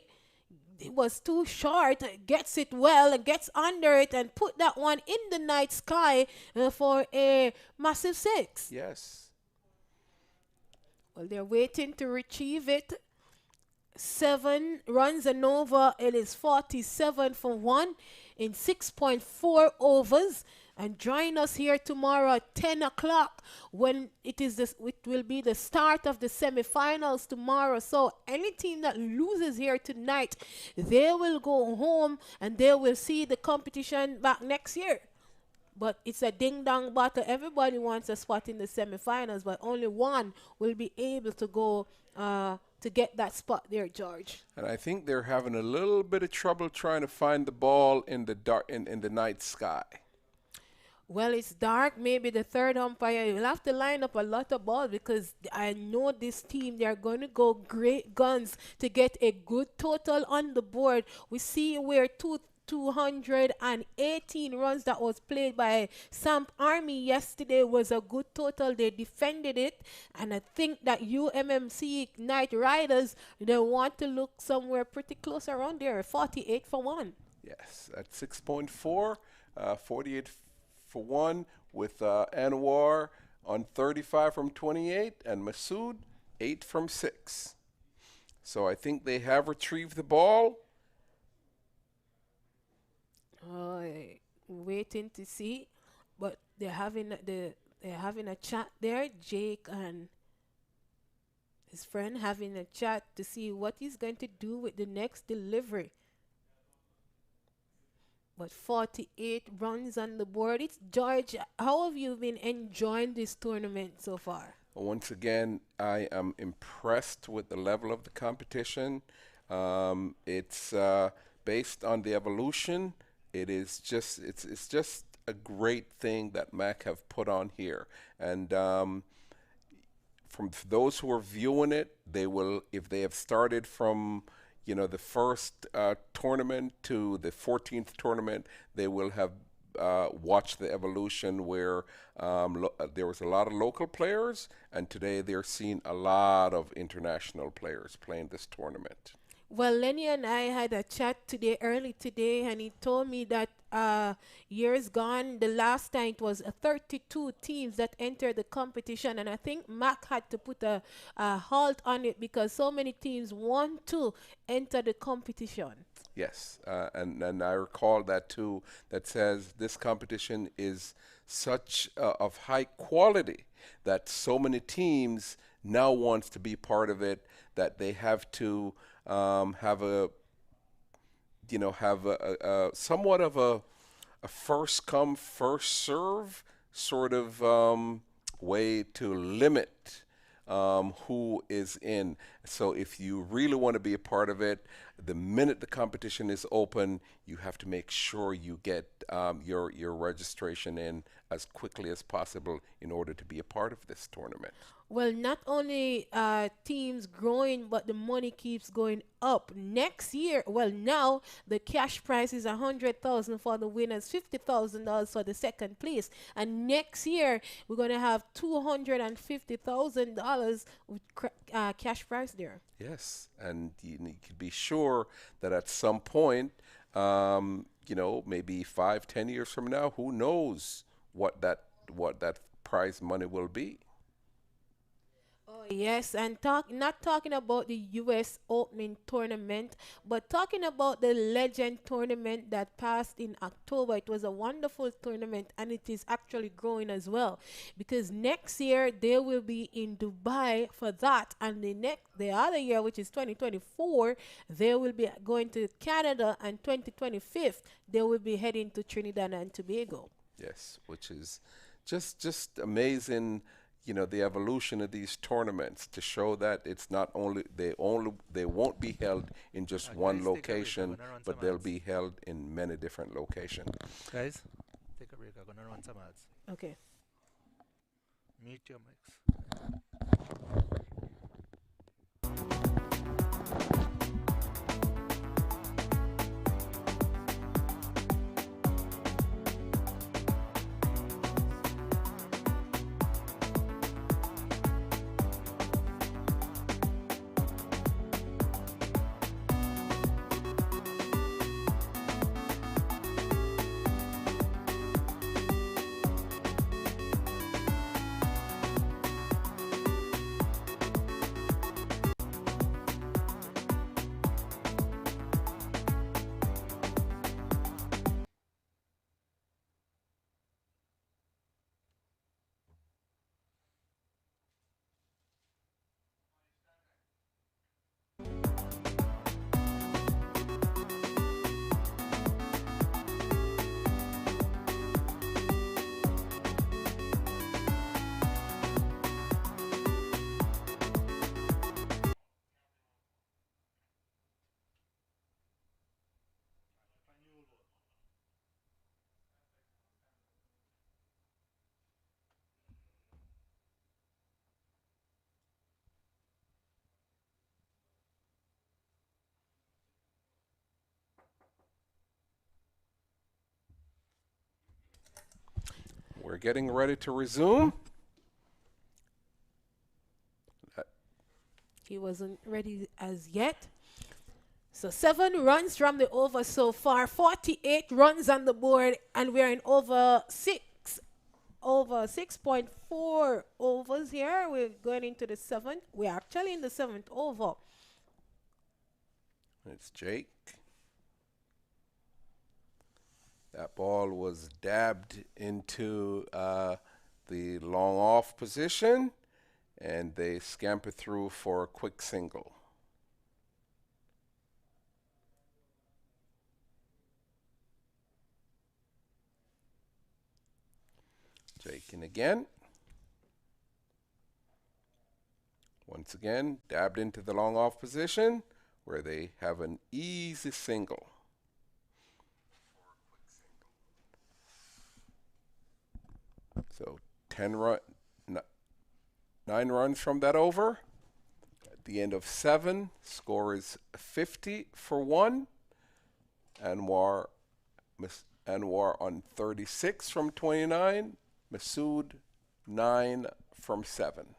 It was too short, gets it well, and gets under it, and put that one in the night sky for a massive 6. Yes. Well, they're waiting to retrieve it. 7 runs and over. It is 47 for 1 in 6.4 overs. And join us here tomorrow at 10 o'clock when it will be the start of the semifinals tomorrow. So any team that loses here tonight, they will go home and they will see the competition back next year. But it's a ding-dong battle. Everybody wants a spot in the semifinals, but only one will be able to go to get that spot there, George. And I think they're having a little bit of trouble trying to find the ball in the dark in the night sky. Well, it's dark. Maybe the third umpire will have to line up a lot of balls, because I know this team, they're going to go great guns to get a good total on the board. We see where 218 runs that was played by Samp Army yesterday was a good total. They defended it, and I think that UMMC Knight Riders, they want to look somewhere pretty close around there. 48 for 1. Yes, at 6.4, 48 for 1 with Anwar on 35 from 28 and Masood 8 from 6. So I think they have retrieved the ball. Waiting to see, but they're having a chat there. Jake and his friend having a chat to see what he's going to do with the next delivery. But 48 runs on the board. It's George. How have you been enjoying this tournament so far? Once again, I am impressed with the level of the competition. It's based on the evolution. It's just a great thing that MAQ have put on here. And from those who are viewing it, they will, if they have started from the first tournament to the 14th tournament, they will have watched the evolution where there was a lot of local players, and today they're seeing a lot of international players playing this tournament. Well, Lenny and I had a chat early today, and he told me that years gone, the last time it was 32 teams that entered the competition, and I think MAQ had to put a halt on it because so many teams want to enter the competition. Yes, and I recall that too, that says this competition is such of high quality that so many teams now wants to be part of it, that they have to have a somewhat of a first come first serve sort of way to limit who is in. So if you really want to be a part of it, the minute the competition is open, you have to make sure you get your registration in as quickly as possible in order to be a part of this tournament. Well, not only teams growing, but the money keeps going up. Next year, well, now the cash prize is $100,000 for the winners, $50,000 for the second place, and next year we're going to have $250,000 with cash prize there. Yes, and you can be sure that at some point, maybe 5-10 years from now, who knows what that prize money will be. Yes, and not talking about the U.S. Opening tournament, but talking about the Legend tournament that passed in October. It was a wonderful tournament, and it is actually growing as well, because next year they will be in Dubai for that, and the other year, which is 2024, they will be going to Canada, and 2025 they will be heading to Trinidad and Tobago. Yes, which is just amazing. The evolution of these tournaments to show that it's not only they won't be held in just one location, but they'll be held in many different locations. Guys, take a break. I'm gonna run some ads. Okay. Mute your mics. We're getting ready to resume. He wasn't ready as yet. So 7 runs from the over so far, 48 runs on the board, and we're in over 6.4 overs here. We're going into the 7th. We're actually in the 7th over. It's Jake. That ball was dabbed into the long off position, and they scamper through for a quick single. Jake in again. Once again, dabbed into the long off position where they have an easy single. So 9 runs from that over. At the end of 7, score is 50 for 1. Anwar on 36 from 29. Masood 9 from 7.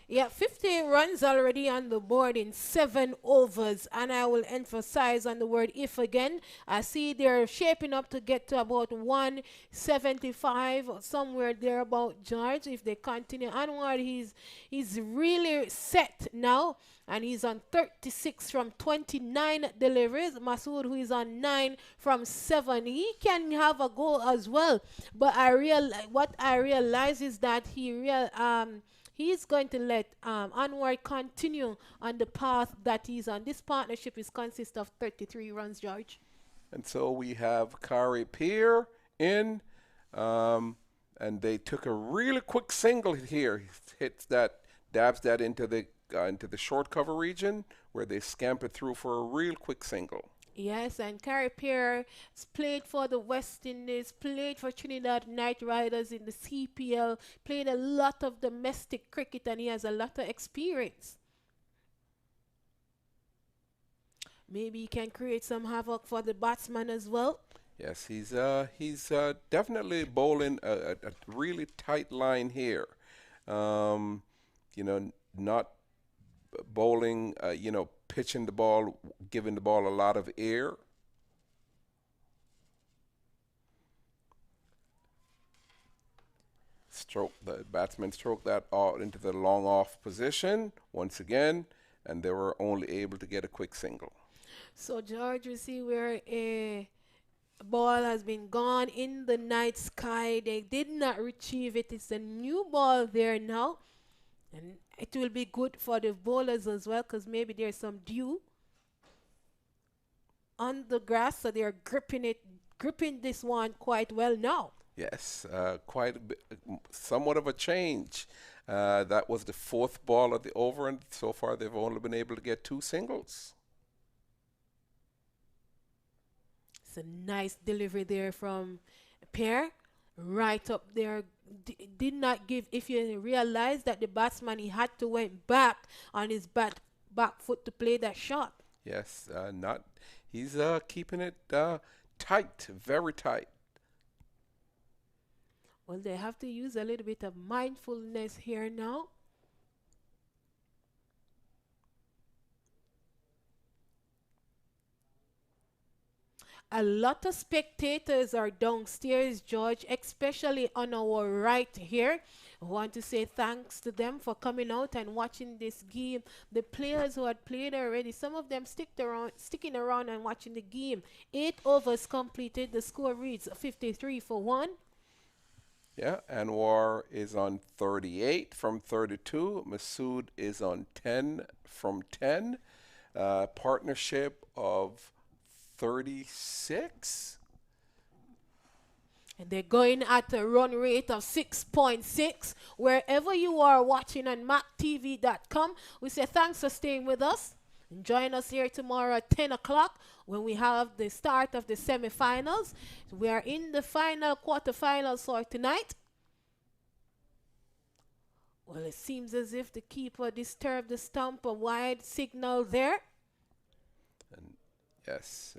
Yeah, 50 runs already on the board in 7 overs, and I will emphasize on the word if again. I see they're shaping up to get to about 175 or somewhere there about George. If they continue onward, he's really set now, and he's on 36 from 29 deliveries. Masood, who is on 9 from 7, he can have a goal as well. But what I realize is that he's going to let Anwar continue on the path that he's on. This partnership consists of 33 runs, George. And so we have Kari Peer in, and they took a really quick single here. Hits that, dabs that into the short cover region where they scamper through for a real quick single. Yes, and Carrie Pierre played for the West Indies, played for Trinidad Knight Riders in the CPL, played a lot of domestic cricket, and he has a lot of experience. Maybe he can create some havoc for the batsman as well. Yes, he's definitely bowling a really tight line here. Not bowling, pitching the ball, giving the ball a lot of air. The batsman stroked that out into the long off position once again, and they were only able to get a quick single. So George, you see where a ball has been gone in the night sky. They did not retrieve it. It's a new ball there now. And it will be good for the bowlers as well, because maybe there's some dew on the grass, so they're gripping this one quite well now. Yes, quite a bit, somewhat of a change. That was the 4th ball of the over, and so far they've only been able to get 2 singles. It's a nice delivery there from Pierre. right up there. Did not give, if you realize that the batsman, he had to went back on his back foot to play that shot. Yes, not. He's keeping it tight, very tight. Well, they have to use a little bit of mindfulness here now. A lot of spectators are downstairs, George, especially on our right here. I want to say thanks to them for coming out and watching this game. The players who had played already, some of them sticking around and watching the game. 8 overs completed. The score reads 53 for 1. Yeah, Anwar is on 38 from 32. Masood is on 10 from 10. Partnership of 36. And they're going at a run rate of 6.6. Wherever you are watching on maqtv.com, we say thanks for staying with us. And join us here tomorrow at 10 o'clock when we have the start of the semifinals. We are in the final quarterfinals for tonight. Well, it seems as if the keeper disturbed the stump, a wide signal there. And yes,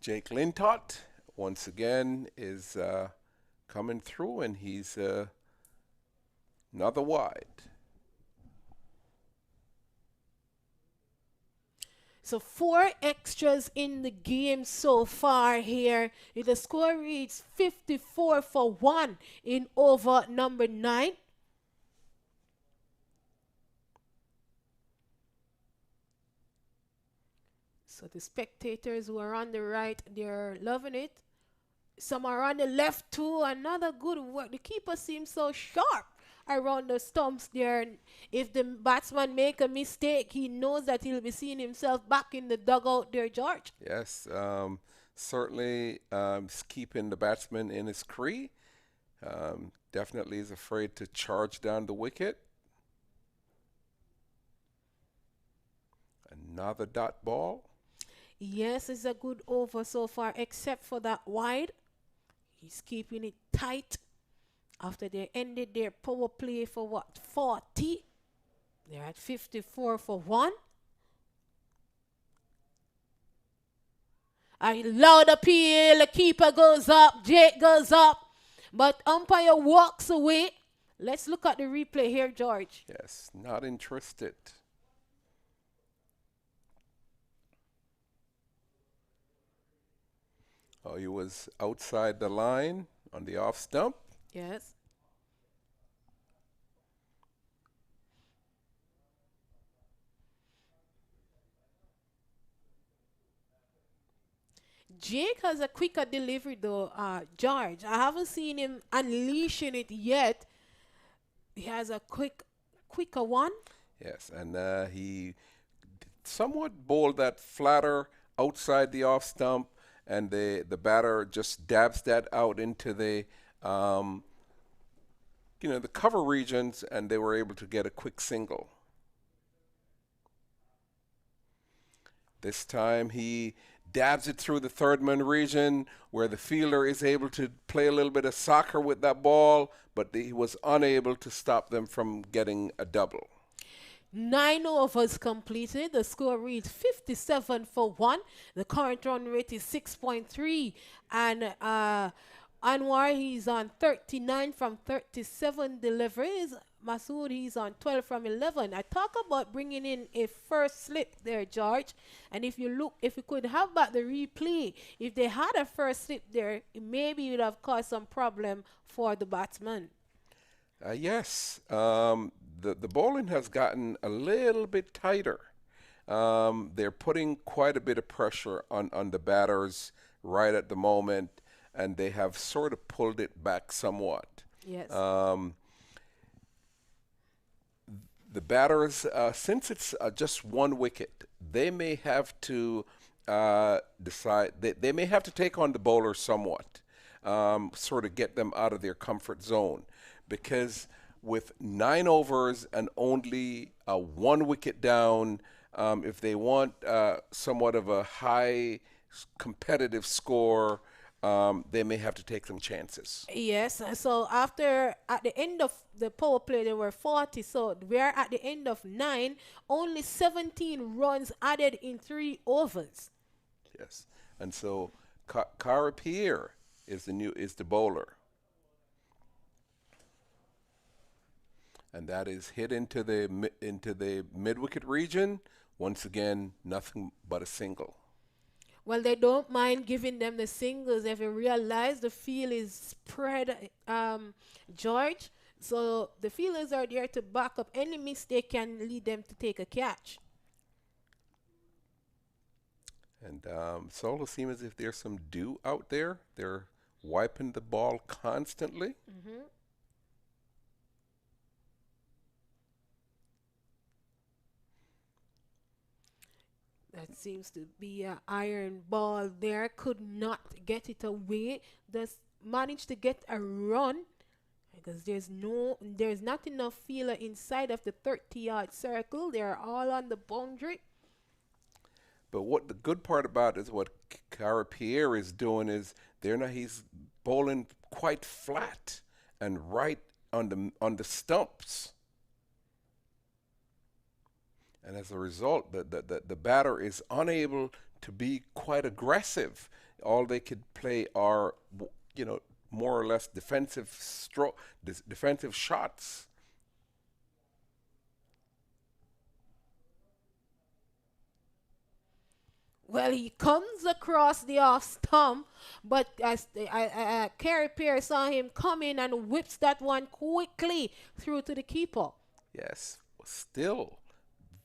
Jake Lintott once again is coming through, and he's another wide. So 4 extras in the game so far here. The score reads 54 for 1 in over number 9. So the spectators who are on the right, they're loving it. Some are on the left too. Another good work. The keeper seems so sharp around the stumps there. If the batsman make a mistake, he knows that he'll be seeing himself back in the dugout there, George. Yes, certainly keeping the batsman in his crease. Definitely is afraid to charge down the wicket. Another dot ball. Yes, it's a good over so far, except for that wide. He's keeping it tight. After they ended their power play for what, 40? They're at 54 for 1. A loud appeal. The keeper goes up. Jake goes up. But umpire walks away. Let's look at the replay here, George. Yes, not interested. Oh, he was outside the line on the off stump. Yes. Jake has a quicker delivery though, George. I haven't seen him unleashing it yet. He has a quicker one. Yes, and he somewhat bowled that flatter outside the off stump, and the batter just dabs that out into the the cover regions, and they were able to get a quick single. This time he dabs it through the third man region where the fielder is able to play a little bit of soccer with that ball, but he was unable to stop them from getting a double. 9 overs completed. The score reads 57 for 1. The current run rate is 6.3. And Anwar, he's on 39 from 37 deliveries. Masood, he's on 12 from 11. I talk about bringing in a first slip there, George. And if you look, if you could have back the replay, if they had a first slip there, maybe it would have caused some problem for the batsman. Yes. The bowling has gotten a little bit tighter. They're putting quite a bit of pressure on the batters right at the moment, and they have sort of pulled it back somewhat. Yes. The batters, since it's just one wicket, they may have to decide, they may have to take on the bowler somewhat, sort of get them out of their comfort zone, because with 9 overs and only 1 wicket down, if they want somewhat of a high competitive score, they may have to take some chances. Yes, so at the end of the power play, there were 40. So we're at the end of 9, only 17 runs added in 3 overs. Yes, and so Cara Pierre is the bowler, and that is hit into the mid wicket region. Once again, nothing but a single. Well, they don't mind giving them the singles if you realize the field is spread, George. So the fielders are there to back up. Any mistake can lead them to take a catch. And Solo seems as if there's some dew out there. They're wiping the ball constantly. That seems to be an iron ball there. Could not get it away. Does manage to get a run because there's not enough fielder inside of the 30-yard circle. They're all on the boundary. But what the good part about is what Cara Pierre is doing is he's bowling quite flat and right on the stumps. And as a result, the batter is unable to be quite aggressive. All they could play are, more or less defensive shots. Well, he comes across the off stump, but as Cara Pierre saw him coming and whips that one quickly through to the keeper. Yes, still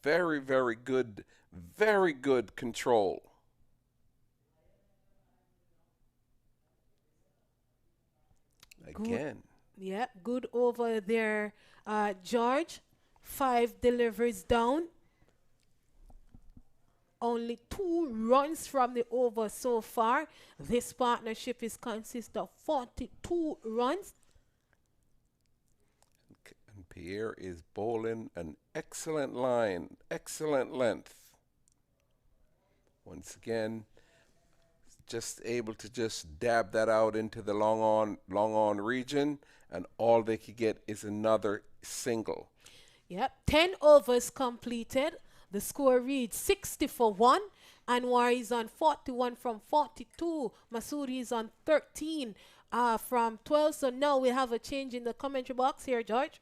very, very good control. Again. Yeah, good over there, George. 5 deliveries down. Only 2 runs from the over so far. This partnership consists of 42 runs. And Pierre is bowling an excellent line, excellent length. Once again, just able to just dab that out into the long on region, and all they could get is another single. Yep, 10 overs completed. The score reads 60 for 1. Anwar is on 41 from 42. Masoodi is on 13 from 12. So now we have a change in the commentary box here, George.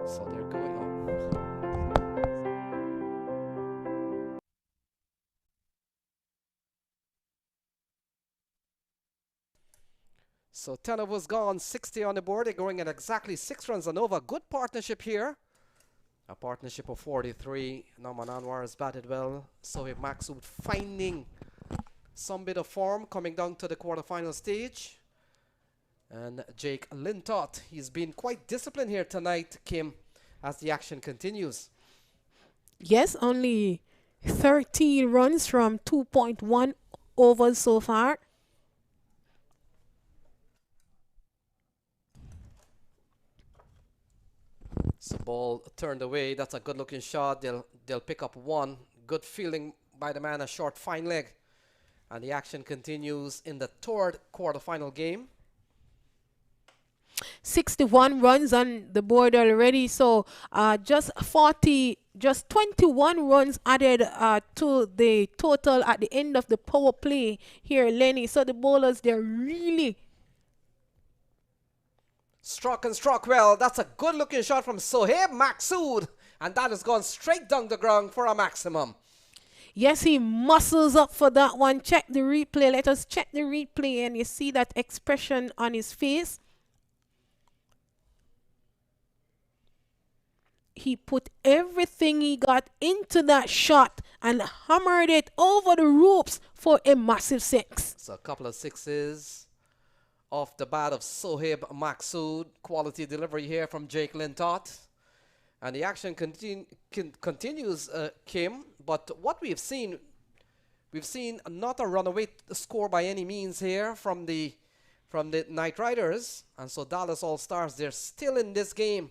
So they're going on. So 10 overs gone, 60 on the board. They're going at exactly 6 runs and over. Good partnership here. A partnership of 43. Norman Anwar has batted well. Sohaib Maksud finding some bit of form coming down to the quarterfinal stage. And Jake Lintott, he's been quite disciplined here tonight, Kim, as the action continues. Yes, only 13 runs from 2.1 overs so far. So ball turned away. That's a good looking shot. They'll pick up 1. Good fielding by the man, a short fine leg. And the action continues in the 3rd quarterfinal game. 61 runs on the board already. So just 21 runs added to the total at the end of the power play here, Lenny. So the bowlers, they're really struck well. That's a good looking shot from Sohaib Maksud. And that has gone straight down the ground for a maximum. Yes, he muscles up for that one. Check the replay. Let us check the replay, and you see that expression on his face. He put everything he got into that shot and hammered it over the ropes for a massive 6. So a couple of 6s off the bat of Sohaib Maksud. Quality delivery here from Jake Lintott. And the action continues, Kim. But what we've seen not a runaway score by any means here from the Knight Riders. And so Dallas All-Stars, they're still in this game,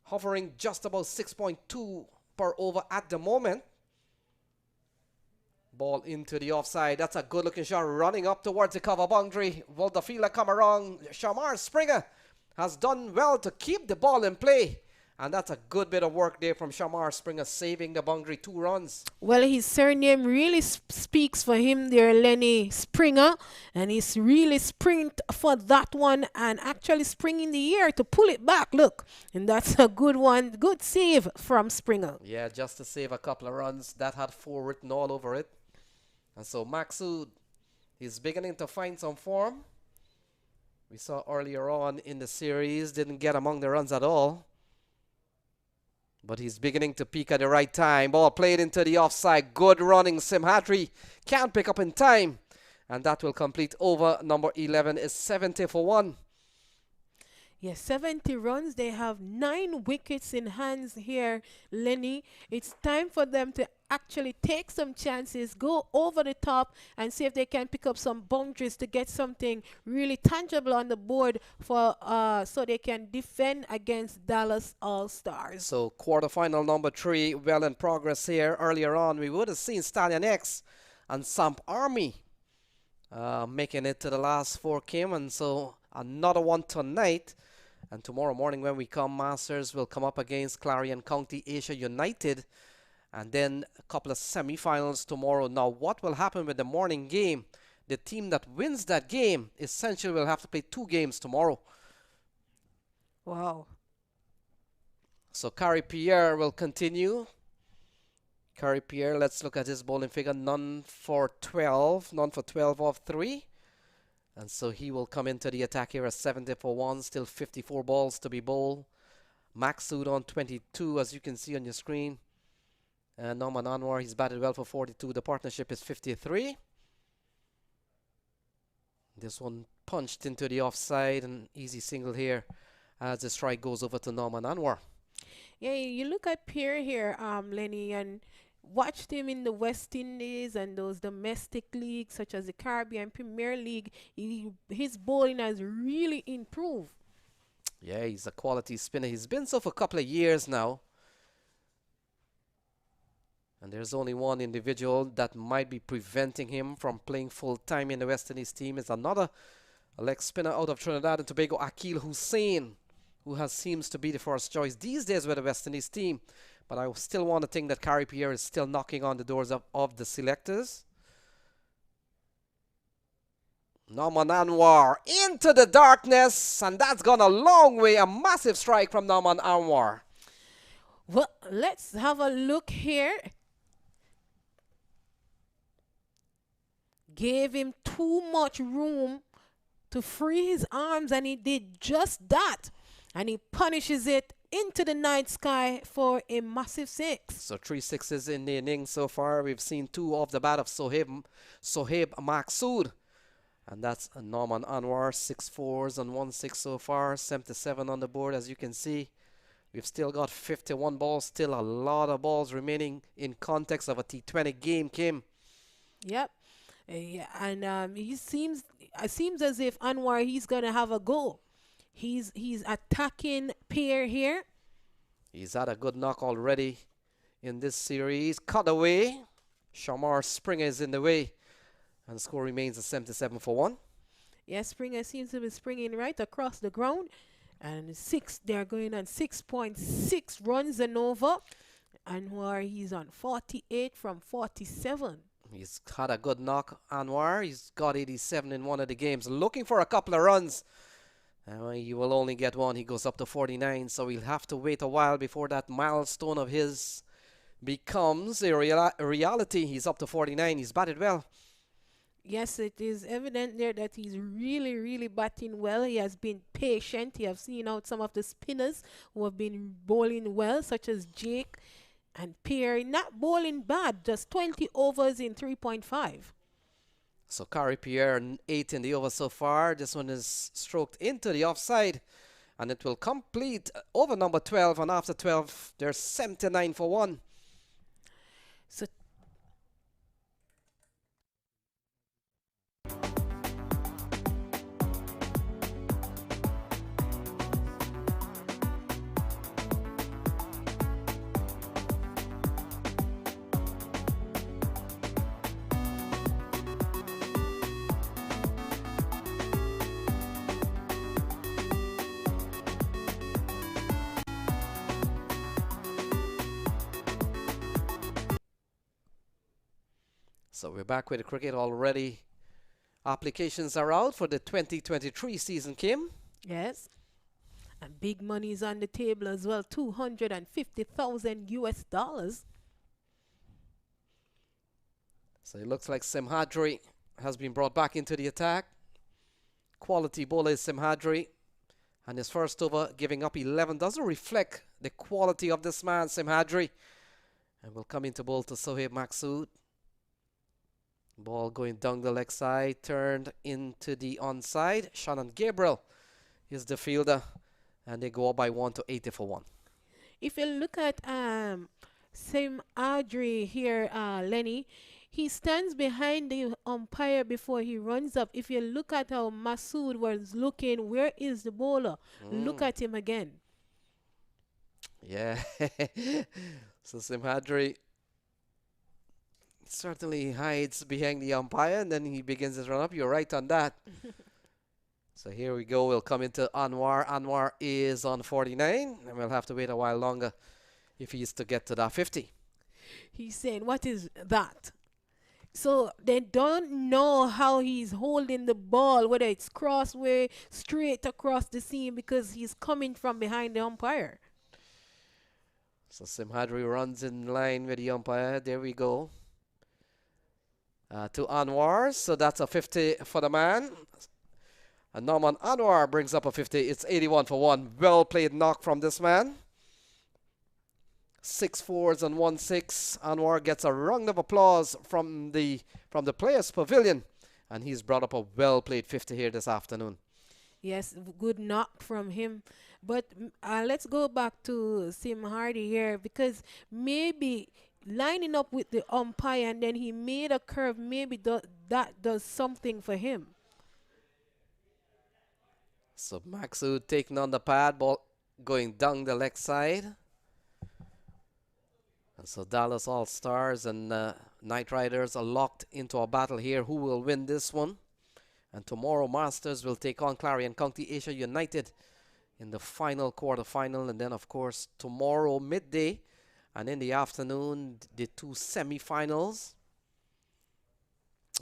hovering just about 6.2 per over at the moment. Ball into the offside. That's a good looking shot running up towards the cover boundary. Will the fielder come around? Shamar Springer has done well to keep the ball in play. And that's a good bit of work there from Shamar Springer, saving the boundary, 2 runs. Well, his surname really speaks for him there, Lenny Springer. And he's really springed for that one and actually spring in the air to pull it back. Look, and that's a good one. Good save from Springer. Yeah, just to save a couple of runs. That had 4 written all over it. And so Maksud, he's beginning to find some form. We saw earlier on in the series, didn't get among the runs at all. But he's beginning to peak at the right time. Ball played into the offside. Good running. Simhatri can't pick up in time. And that will complete over. Number 11 is 70 for 1. Yes, 70 runs. They have 9 wickets in hands here, Lenny. It's time for them to actually take some chances, go over the top, and see if they can pick up some boundaries to get something really tangible on the board for so they can defend against Dallas All-Stars. So quarterfinal number 3, well in progress here. Earlier on, we would have seen Stallion X and Samp Army making it to the last 4 Kim, and so another one tonight. And tomorrow morning when we come, Masters will come up against Clarion County Asia United. And then a couple of semi-finals tomorrow. Now, what will happen with the morning game? The team that wins that game essentially will have to play 2 games tomorrow. Wow. So Carrie Pierre will continue. Carrie Pierre, let's look at his bowling figure. None for 12 off 3. And so he will come into the attack here at 70 for 1. Still 54 balls to be bowled. Maksud on 22, as you can see on your screen. And Norman Anwar, he's batted well for 42. The partnership is 53. This one punched into the offside. An easy single here as the strike goes over to Norman Anwar. Yeah, you look at Pierre here, Lenny, and watched him in the West Indies and those domestic leagues such as the Caribbean Premier League. His bowling has really improved. Yeah, he's a quality spinner. He's been so for a couple of years now. And there's only one individual that might be preventing him from playing full-time in the West Indies team. Is another leg spinner out of Trinidad and Tobago, Akil Hussain, who seems to be the first choice these days with the West Indies team. But I still want to think that Carrie Pierre is still knocking on the doors of the selectors. Norman Anwar into the darkness, and that's gone a long way. A massive strike from Norman Anwar. Well, let's have a look here. Gave him too much room to free his arms, and he did just that. And he punishes it into the night sky for a massive 6. So 3 sixes in the innings so far. We've seen 2 off the bat of Sohaib Maksud. And that's Norman Anwar, 6 4s and 1 6 so far. 77 on the board, as you can see. We've still got 51 balls, still a lot of balls remaining in context of a T20 game, Kim. Yep. Yeah, and it seems as if Anwar, he's gonna have a go. He's attacking Pierre here. He's had a good knock already in this series. Cut away. Shamar Springer is in the way. And the score remains at 77 for 1. Yes, Springer seems to be springing right across the ground. And they're going on 6.6 runs and over. Anwar, he's on 48 from 47. He's had a good knock, Anwar. He's got 87 in one of the games. Looking for a couple of runs. He will only get 1. He goes up to 49, so he'll have to wait a while before that milestone of his becomes a reality. He's up to 49. He's batted well. Yes, it is evident there that he's really, really batting well. He has been patient. You have seen out some of the spinners who have been bowling well, such as Jake and Pierre. Not bowling bad, just 20 overs in 3.5. So Kari Pierre, 8 in the over so far. This one is stroked into the offside. And it will complete over number 12. And after 12, there's 79 for 1. So So we're back with the cricket already. Applications are out for the 2023 season, Kim. yes. And big money is on the table as well. 250,000 US dollars. So it looks like Simhadri has been brought back into the attack. Quality bowler is Simhadri. And his first over, giving up 11, doesn't reflect the quality of this man, Simhadri. And will come into bowl to Sohaib Maksud. Ball going down the leg side, turned into the onside. Shannon Gabriel is the fielder. And they go up by 1 to 80 for 1. If you look at Sim Audrey here, Lenny, he stands behind the umpire before he runs up. If you look at how Masood was looking, where is the bowler? Look at him again. Yeah. So Simhadri certainly hides behind the umpire and then he begins his run up. You're right on that. So here we go. We'll come into Anwar. Anwar is on 49 and we'll have to wait a while longer if he is to get to that 50. He's saying, what is that? So they don't know how he's holding the ball, whether it's crossway, straight across the seam, because he's coming from behind the umpire. So Simhadri runs in line with the umpire. There we go. To Anwar. So that's a 50 for the man. And Norman Anwar brings up a 50. It's 81 for 1. Well played knock from this man. 6 fours and 1 6. Anwar gets a round of applause from the players' pavilion. And he's brought up a well played 50 here this afternoon. Yes, good knock from him. But let's go back to Sim Hardy here, because maybe lining up with the umpire and then he made a curve, maybe that does something for him. So Maksud taking on the pad, ball going down the leg side. And so Dallas All-Stars and Knight Riders are locked into a battle here. Who will win this one? And tomorrow Masters will take on Clarion County Asia United in the final quarterfinal. And then, of course, tomorrow midday and in the afternoon, the 2 semi-finals.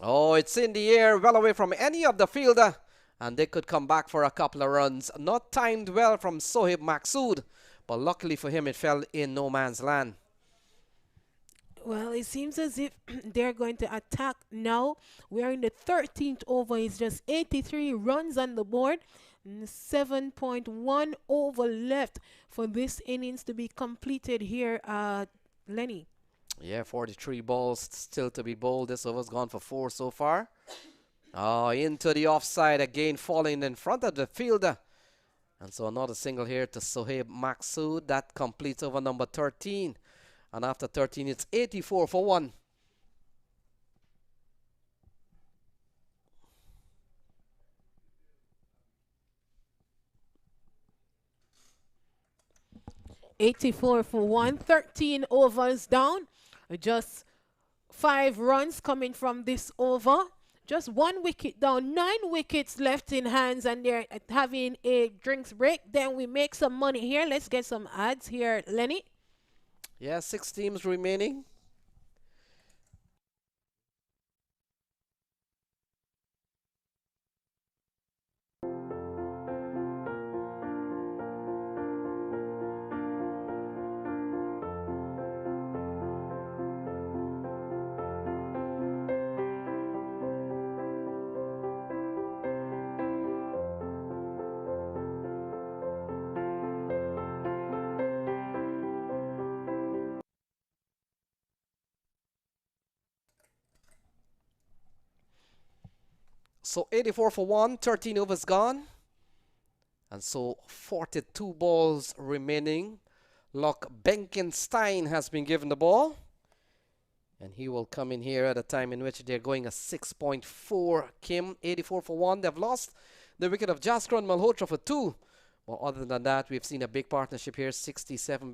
Oh, it's in the air, well away from any of the fielder. And they could come back for a couple of runs. Not timed well from Sohaib Maksud, but luckily for him, it fell in no man's land. Well, it seems as if they're going to attack now. We're in the 13th over. It's just 83 runs on the board. 7.1 over left for this innings to be completed here, Lenny. Yeah, 43 balls still to be bowled. This over's gone for 4 so far. Oh, into the offside again, falling in front of the fielder. And so another single here to Sohaib Maksud. That completes over number 13. And after 13, it's 84 for 1. $84 for 1. 13 overs down. Just 5 runs coming from this over. Just 1 wicket down. 9 wickets left in hands, and they're having a drinks break. Then we make some money here. Let's get some ads here, Lenny. Yeah, 6 teams remaining. So 84 for 1, 13 overs gone. And so 42 balls remaining. Lock Benkenstein has been given the ball. And he will come in here at a time in which they're going a 6.4. Kim, 84 for 1. They've lost the wicket of Jaskron Malhotra for 2. Well, other than that, we've seen a big partnership here. 67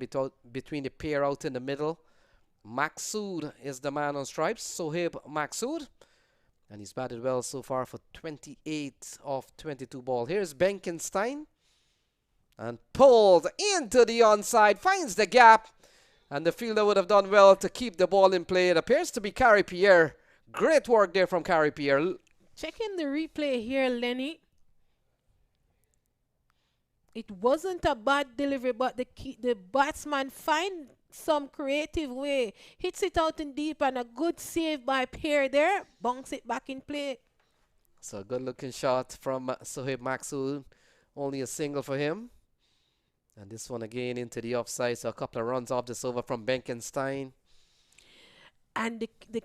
between the pair out in the middle. Maqsood is the man on stripes. Sohaib Maqsood. And he's batted well so far for 28 of 22 ball. Here's Benkenstein. And pulled into the onside. Finds the gap. And the fielder would have done well to keep the ball in play. It appears to be Carrie Pierre. Great work there from Carrie Pierre. Checking the replay here, Lenny. It wasn't a bad delivery, but the batsman find some creative way. Hits it out in deep and a good save by Pierre there. Bounce it back in play. So a good looking shot from Sohaib Maqsood. Only a single for him. And this one again into the offside. So a couple of runs off this over from Benkenstein. And the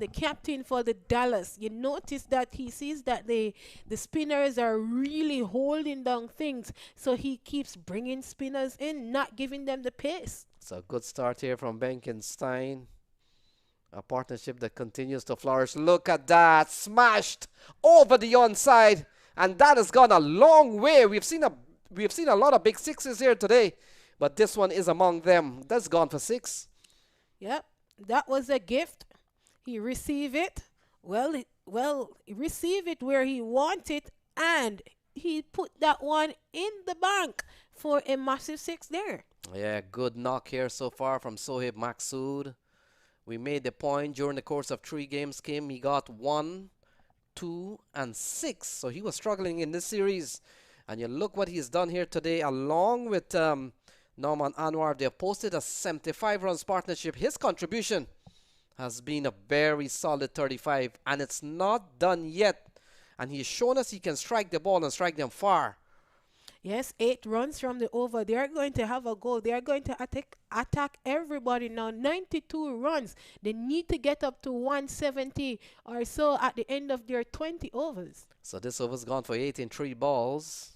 captain for the Dallas, you notice that he sees that the spinners are really holding down things. So he keeps bringing spinners in, not giving them the pace. So a good start here from Benkenstein. A partnership that continues to flourish. Look at that. Smashed over the onside. And that has gone a long way. We've seen a lot of big sixes here today. But this one is among them. That's gone for 6. Yep. That was a gift. He received it. He received it where he wanted, and he put that one in the bank for a massive 6 there. Yeah, good knock here so far from Sohaib Maqsood. We made the point during the course of 3 games. He got 1, 2, and 6. So he was struggling in this series. And you look what he's done here today, along with Norman Anwar. They have posted a 75 runs partnership. His contribution has been a very solid 35, and it's not done yet. And he's shown us he can strike the ball and strike them far. Yes, 8 runs from the over. They are going to have a goal. They are going to attack everybody now. 92 runs. They need to get up to 170 or so at the end of their 20 overs. So this over's gone for 8 in 3 balls.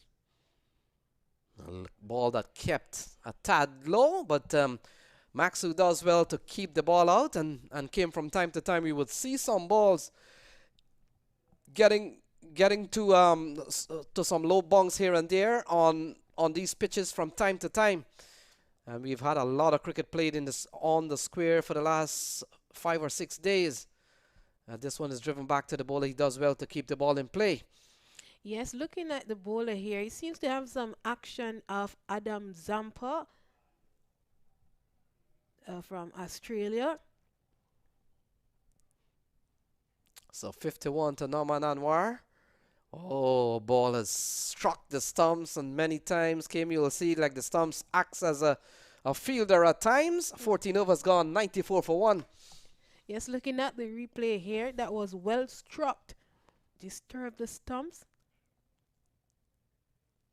A ball that kept a tad low, but Maqsood does well to keep the ball out, and came from time to time. We would see some balls getting to some low bunks here and there on these pitches from time to time. And we've had a lot of cricket played on the square for the last 5 or 6 days. This one is driven back to the bowler. He does well to keep the ball in play. Yes, looking at the bowler here, he seems to have some action of Adam Zampa from Australia. So 51 to Norman Anwar. Oh, ball has struck the stumps, and many times, Kim, you'll see like the stumps acts as a fielder at times. 14 overs gone, 94 for 1. Yes, looking at the replay here, that was well struck. Disturbed the stumps.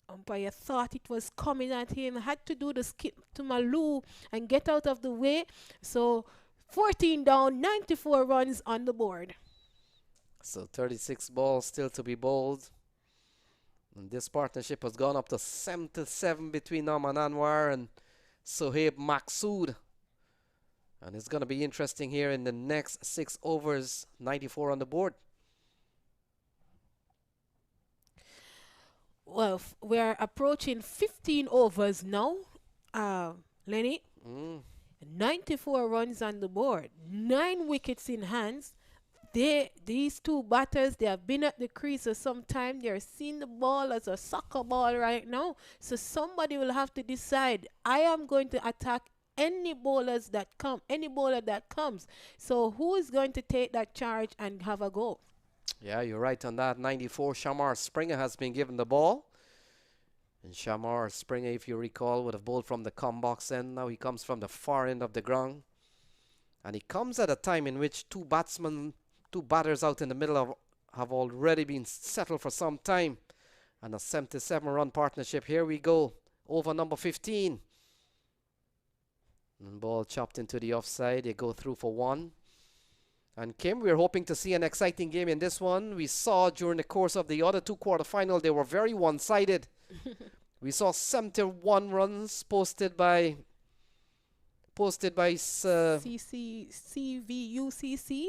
Umpire thought it was coming at him, had to do the skip to Malu and get out of the way. So 14 down, 94 runs on the board. So 36 balls still to be bowled. And this partnership has gone up to 77 between Norman Anwar and Sohaib Maqsood. And it's going to be interesting here in the next 6 overs, 94 on the board. Well, we're approaching 15 overs now, Lenny. 94 runs on the board, 9 wickets in hands. These 2 batters, they have been at the crease for some time. They're seeing the ball as a soccer ball right now. So somebody will have to decide, I am going to attack any bowler that comes. So who is going to take that charge and have a go? Yeah, you're right on that. 94, Shamar Springer has been given the ball. And Shamar Springer, if you recall, would have bowled from the come box end. Now he comes from the far end of the ground. And he comes at a time in which 2 batters out in the middle have already been settled for some time. And a 77-run partnership. Here we go. Over number 15. And ball chopped into the offside. They go through for 1. And Kim, we're hoping to see an exciting game in this one. We saw during the course of the other two quarterfinals, they were very one-sided. We saw 71 runs posted by CVUCC.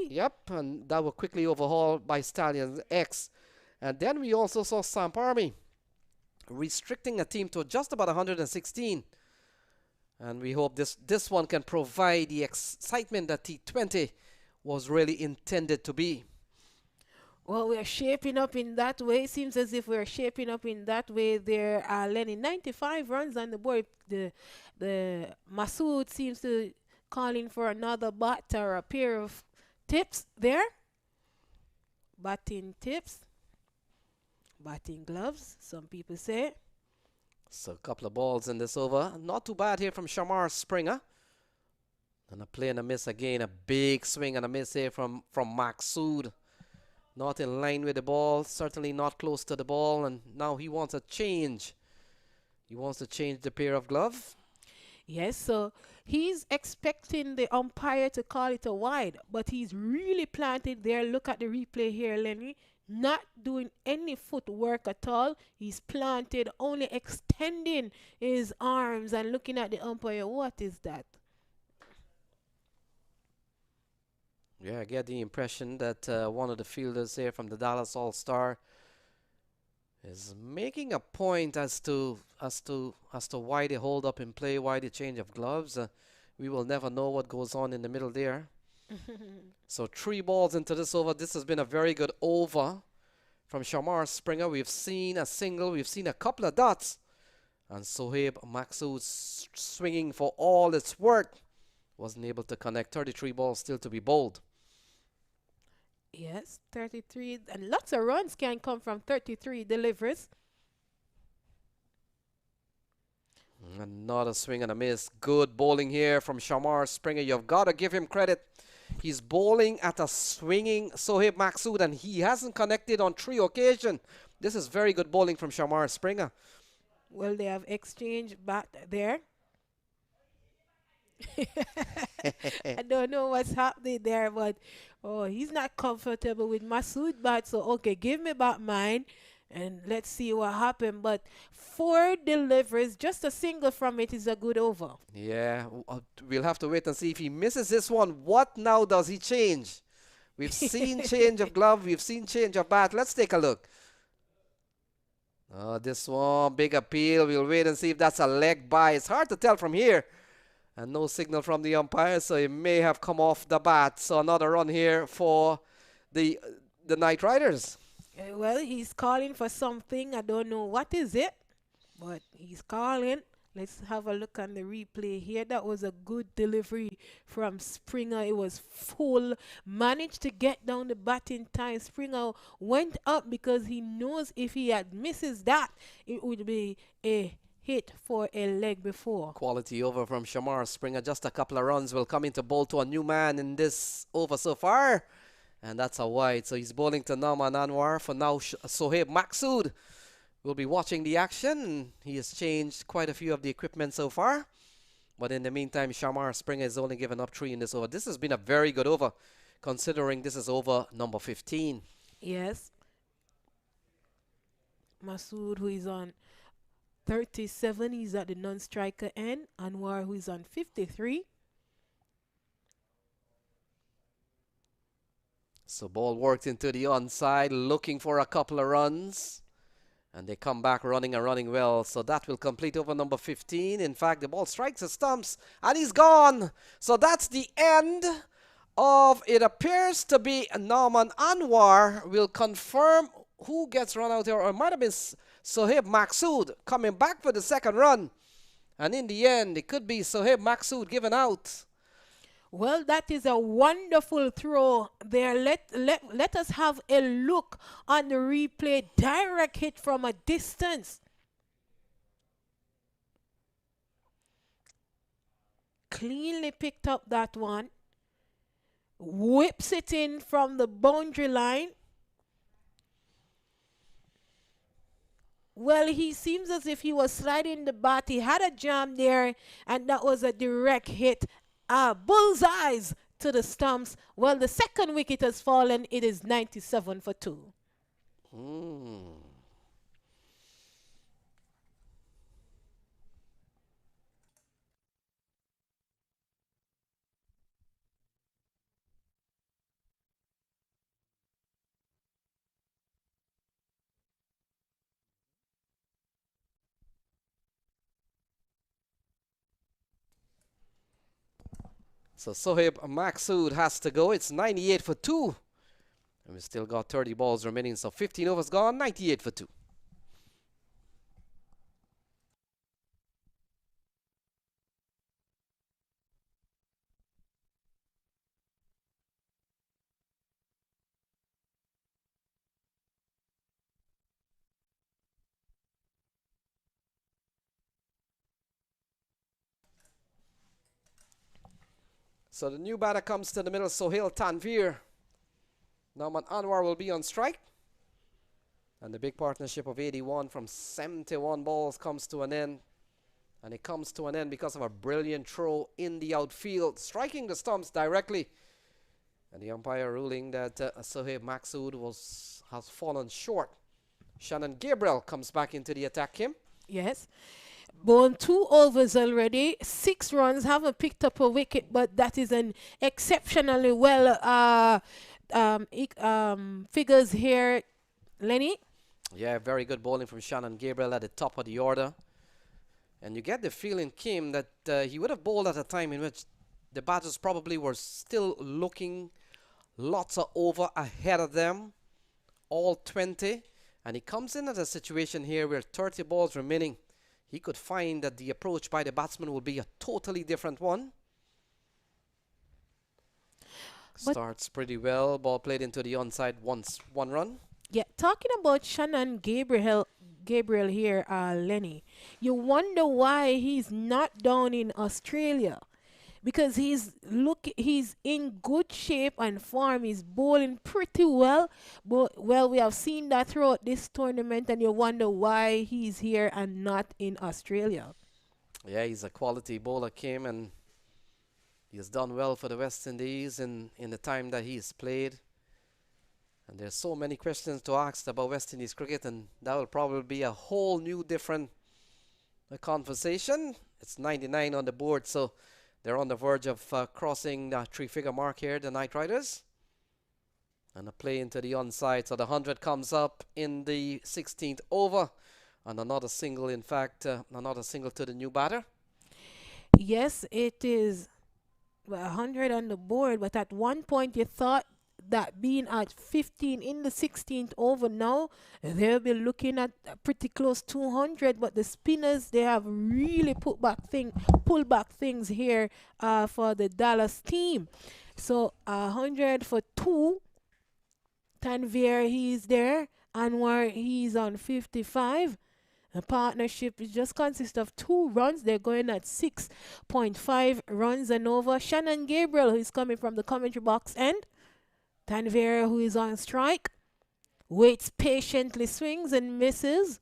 Yep, and that were quickly overhauled by Stallions X. And then we also saw Samp Army restricting a team to just about 116. And we hope this one can provide the excitement that T20 was really intended to be. Well, we're shaping up in that way. Seems as if we're shaping up in that way. There are Lenny 95 runs on the board. The Masood seems to calling for another bat or a pair of tips there. Batting tips. Batting gloves, some people say. So a couple of balls in this over. Not too bad here from Shamar Springer. And a play and a miss again. A big swing and a miss here from Masood. Not in line with the ball. Certainly not close to the ball. And now he wants a change. He wants to change the pair of glove. Yes, so he's expecting the umpire to call it a wide. But he's really planted there. Look at the replay here, Lenny. Not doing any footwork at all. He's planted, only extending his arms and looking at the umpire. What is that? Yeah, I get the impression that one of the fielders here from the Dallas All-Star is making a point as to why they hold up in play, why they change of gloves. We will never know what goes on in the middle there. So 3 balls into this over. This has been a very good over from Shamar Springer. We've seen a single. We've seen a couple of dots. And Sohaib Masood swinging for all it's worth. Wasn't able to connect. 33 balls still to be bowled. Yes, 33. And lots of runs can come from 33 deliveries. Another swing and a miss. Good bowling here from Shamar Springer. You've got to give him credit. He's bowling at a swinging Sohaib Masood, and he hasn't connected on 3 occasions. This is very good bowling from Shamar Springer. Well, they have exchanged bat there. I don't know what's happening there, but he's not comfortable with Masood bat. So, okay, give me back mine. And let's see what happened. But 4 deliveries, just a single from it is a good over. Yeah, we'll have to wait and see if he misses this one. What now does he change? We've seen change of glove. We've seen change of bat. Let's take a look. This one, big appeal. We'll wait and see if that's a leg by. It's hard to tell from here. And no signal from the umpire, so he may have come off the bat. So another run here for the Knight Riders. Well, he's calling for something. I don't know what is it, but he's calling. Let's have a look on the replay here. That was a good delivery from Springer. It was full. Managed to get down the batting time. Springer went up because he knows if he had misses that, it would be a hit for a leg before. Quality over from Shamar Springer. Just a couple of runs will come into bowl to a new man in this over so far. And that's a wide. So he's bowling to Nauman Anwar. For now, Sohaib Masood will be watching the action. He has changed quite a few of the equipment so far. But in the meantime, Shamar Springer has only given up 3 in this over. This has been a very good over, considering this is over number 15. Yes. Masood, who is on 37, he's at the non-striker end. Anwar, who is on 53. So ball worked into the onside, looking for a couple of runs. And they come back running and running well. So that will complete over number 15. In fact, the ball strikes the stumps and he's gone. So that's the end of, it appears to be Nauman Anwar. Will confirm who gets run out here. Or it might have been Sohaib Masood coming back for the second run. And in the end, it could be Sohaib Masood given out. Well, that is a wonderful throw there. Let us have a look on the replay. Direct hit from a distance. Cleanly picked up that one. Whips it in from the boundary line. Well, he seems as if he was sliding the bat. He had a jam there, and that was a direct hit. Bullseyes to the stumps. Well, the second wicket has fallen. It is 97 for 2. So Sohaib Maksud has to go. It's 98 for 2. And we still got 30 balls remaining. So 15 overs gone, 98 for 2. So the new batter comes to the middle, Sohail Tanvir. Nauman Anwar will be on strike. And the big partnership of 81 from 71 balls comes to an end. And it comes to an end because of a brilliant throw in the outfield, striking the stumps directly. And the umpire ruling that Sohaib Maksud has fallen short. Shannon Gabriel comes back into the attack, Kim. Yes. Bowled 2 overs already, 6 runs, haven't picked up a wicket, but that is an exceptionally well figures here, Lenny. Yeah, very good bowling from Shannon Gabriel at the top of the order. And you get the feeling, Kim, that he would have bowled at a time in which the batters probably were still looking lots of over ahead of them, all 20. And he comes in at a situation here where 30 balls remaining. He could find that the approach by the batsman will be a totally different one. But starts pretty well. Ball played into the onside, one run. Yeah, talking about Shannon Gabriel here, Lenny, you wonder why he's not down in Australia. Because he's in good shape and form. He's bowling pretty well. But well, we have seen that throughout this tournament, and you wonder why he's here and not in Australia. Yeah, he's a quality bowler, Kim, and he's done well for the West Indies in the time that he's played. And there's so many questions to ask about West Indies cricket, and that will probably be a whole new different conversation. It's 99 on the board, so they're on the verge of crossing the 3-figure mark here, the Knight Riders. And a play into the onside. So the 100 comes up in the 16th over. And another single, in fact, another single to the new batter. Yes, it is 100 on the board. But at one point you thought that being at 15 in the 16th over now, they'll be looking at pretty close 200. But the spinners, they have really pulled back things here for the Dallas team. So 100 for 2. Tanvir, he's there. Anwar, he's on 55. The partnership just consists of 2 runs. They're going at 6.5 runs and over. Shannon Gabriel, who is coming from the commentary box end. Tanvir, who is on strike, waits patiently, swings and misses.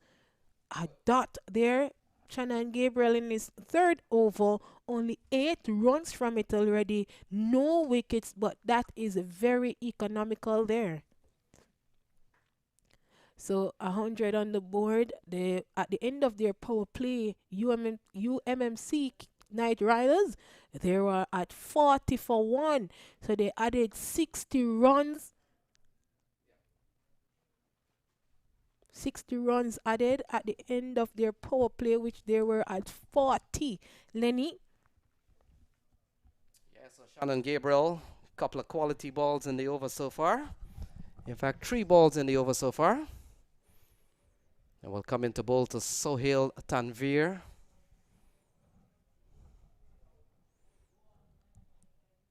A dot there. Shannon Gabriel in his 3rd over, only 8 runs from it already. No wickets, but that is very economical there. So 100 on the board. At the end of their power play, UMMC Knight Riders, they were at 40 for 1. So they added 60 runs. 60 runs added at the end of their power play, which they were at 40. Lenny? Yeah, so Shannon Gabriel, a couple of quality balls in the over so far. In fact, 3 balls in the over so far. And we'll come into bowl to Sohail Tanvir.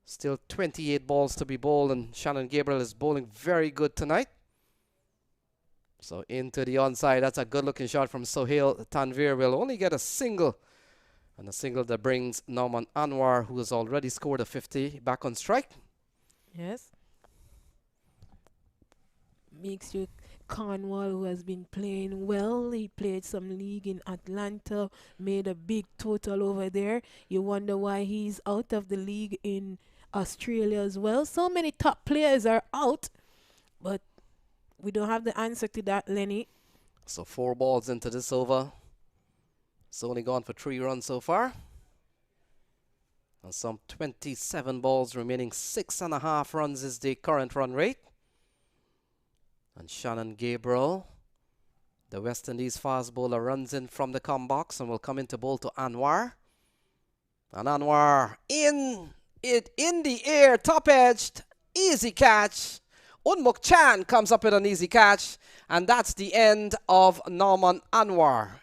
Still 28 balls to be bowled, and Shannon Gabriel is bowling very good tonight. So into the onside. That's a good looking shot from Sohail Tanvir. Will only get a single. And a single that brings Nauman Anwar, who has already scored a 50, back on strike. Yes. Makes you Cornwall, who has been playing well. He played some league in Atlanta, made a big total over there. You wonder why he's out of the league in Australia as well. So many top players are out, but we don't have the answer to that, Lenny. So 4 balls into this over. It's only gone for 3 runs so far. And some 27 balls remaining. 6.5 runs is the current run rate. And Shannon Gabriel, the West Indies fast bowler, runs in from the come box and will come into bowl to Anwar. And Anwar in the air, top edged, easy catch. Unmuk Chan comes up with an easy catch, and that's the end of Norman Anwar.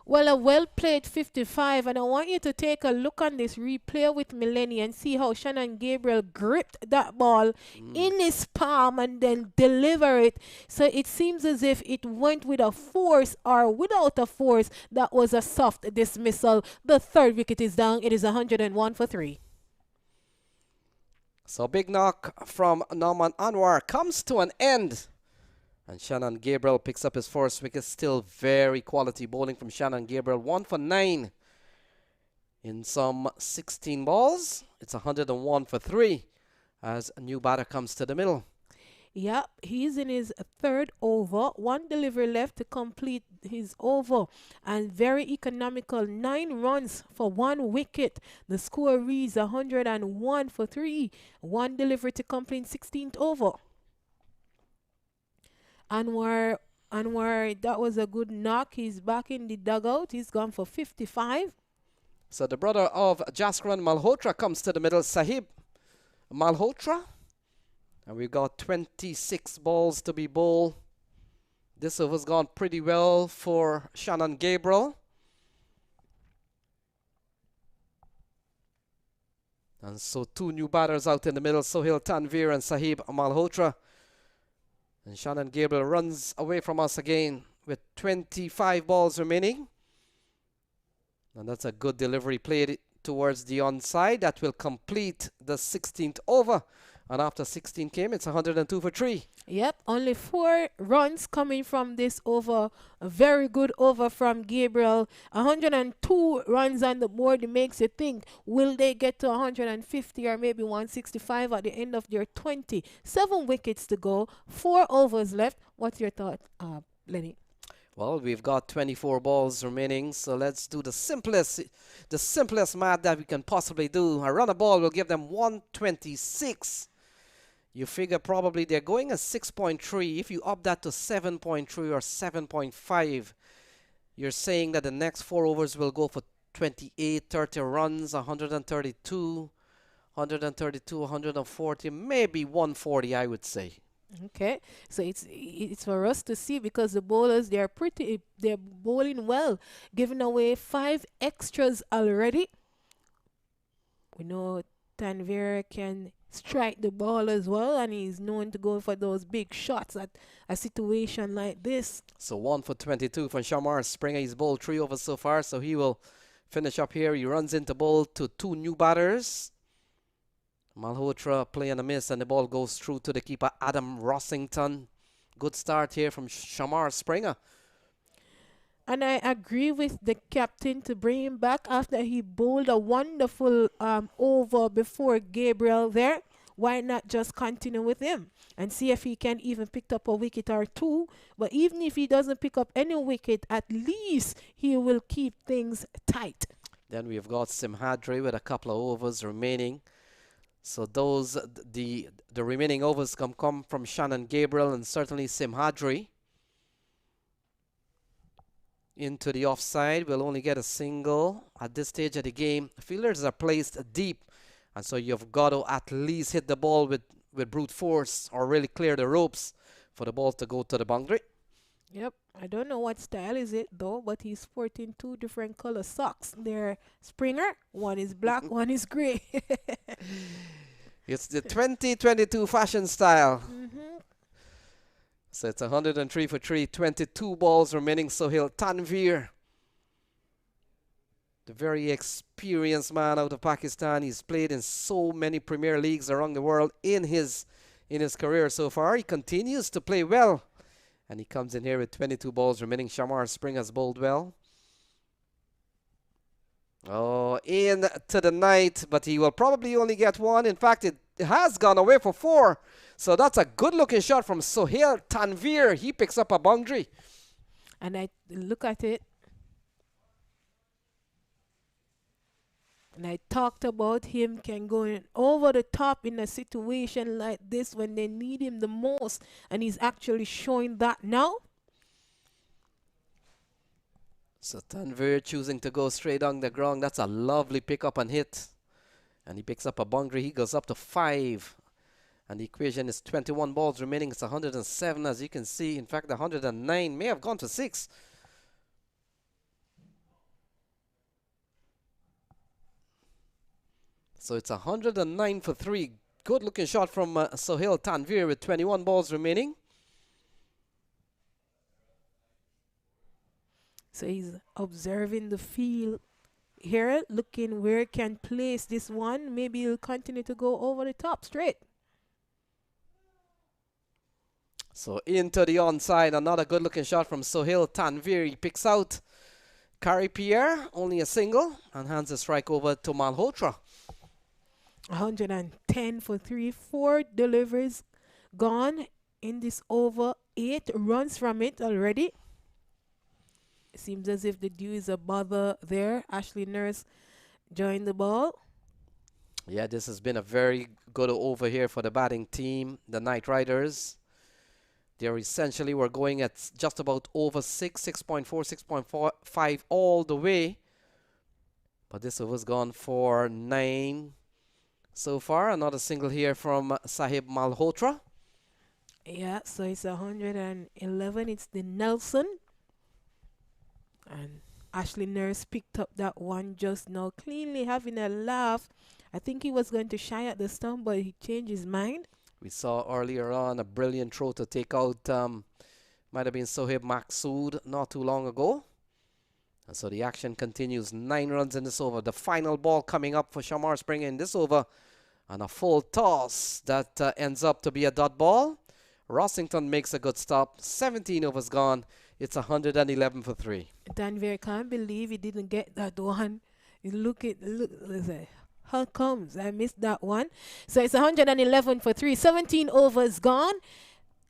Well, a well-played 55, and I want you to take a look on this replay with Melanie and see how Shannon Gabriel gripped that ball in his palm and then deliver it. So it seems as if it went with a force or without a force. That was a soft dismissal. The 3rd wicket is down. It is 101 for 3. So big knock from Norman Anwar comes to an end. And Shannon Gabriel picks up his first wicket. Still very quality bowling from Shannon Gabriel. 1 for 9 in some 16 balls. It's 101 for 3 as a new batter comes to the middle. Yep, he's in his 3rd over. 1 delivery left to complete his over. And very economical. 9 runs for 1 wicket. The score reads 101 for 3. 1 delivery to complete 16th over. Anwar, that was a good knock. He's back in the dugout. He's gone for 55. So the brother of Jaskran Malhotra comes to the middle, Sahib Malhotra. And we've got 26 balls to be bowled. This over's gone pretty well for Shannon Gabriel. And so 2 new batters out in the middle, Sohail Tanvir and Sahib Malhotra. And Shannon Gabriel runs away from us again with 25 balls remaining. And that's a good delivery played towards the onside. That will complete the 16th over. And after 16 came, it's 102 for 3. Yep, only 4 runs coming from this over. A very good over from Gabriel. 102 runs on the board. It makes you think, will they get to 150 or maybe 165 at the end of their 20? 7 wickets to go, 4 overs left. What's your thought, Lenny? Well, we've got 24 balls remaining, so let's do the simplest math that we can possibly do. A run a ball will give them 126. You figure probably they're going at 6.3. If you up that to 7.3 or 7.5, you're saying that the next 4 overs will go for 28, 30 runs, 132, 140, maybe 140, I would say. Okay, so it's for us to see, because the bowlers, they're bowling well, giving away 5 extras already. We know Tanvir can strike the ball as well, and he's known to go for those big shots at a situation like this. So 1 for 22 from Shamar Springer. He's bowled 3 overs so far, so he will finish up here. He runs into bowl to 2 new batters. Malhotra playing a miss, and the ball goes through to the keeper, Adam Rossington. Good start here from Shamar Springer. And I agree with the captain to bring him back after he bowled a wonderful over before Gabriel there. Why not just continue with him and see if he can even pick up a wicket or 2? But even if he doesn't pick up any wicket, at least he will keep things tight. Then we've got Simhadri with a couple of overs remaining. So those, the remaining overs come from Shannon Gabriel and certainly Simhadri. Into the offside, we'll only get a single at this stage of the game. Fielders are placed deep, and so you've got to at least hit the ball with brute force or really clear the ropes for the ball to go to the boundary. Yep, I don't know what style is it though, but he's sporting 2 different color socks. They're Springer, one is black, one is gray. It's the 2022 fashion style. So it's 103 for 3, 22 balls remaining. Sohail Tanvir, the very experienced man out of Pakistan. He's played in so many Premier Leagues around the world in his career so far. He continues to play well, and he comes in here with 22 balls remaining. Shamar Spring has bowled well. Oh, in to the night, but he will probably only get one. In fact, it has gone away for 4. So that's a good-looking shot from Sohail Tanvir. He picks up a boundary. And I look at it. And I talked about him can go in over the top in a situation like this when they need him the most. And he's actually showing that now. So Tanvir choosing to go straight on the ground. That's a lovely pick-up and hit. And he picks up a boundary. He goes up to 5. And the equation is 21 balls remaining. It's 107, as you can see. In fact, 109 may have gone to 6. So it's 109 for 3. Good looking shot from Sohail Tanvir with 21 balls remaining. So he's observing the field here, looking where he can place this one. Maybe he'll continue to go over the top straight. So into the onside, another good looking shot from Sohail Tanvir. He picks out Kari Pierre, only a single, and hands the strike over to Malhotra. 110 for 3. 4 deliveries gone in this over. 8 runs from it already. It seems as if the dew is a bother there. Ashley Nurse joined the ball. Yeah, this has been a very good over here for the batting team, the Knight Riders. They're essentially, we're going at just about over 6, 6.4, 6.45 all the way. But this over's gone for 9 so far. Another single here from Sahib Malhotra. Yeah, so it's 111. It's the Nelson. And Ashley Nurse picked up that one just now, cleanly having a laugh. I think he was going to shy at the stump, but he changed his mind. We saw earlier on a brilliant throw to take out, might have been Sohaib Maqsood not too long ago. And so the action continues. 9 runs in this over. The final ball coming up for Shamar Springer in this over. And a full toss that ends up to be a dot ball. Rossington makes a good stop. 17 overs gone. It's 111 for 3. Tanvir can't believe he didn't get that one. Look, how comes I missed that one? So it's 111 for 3. 17 overs gone.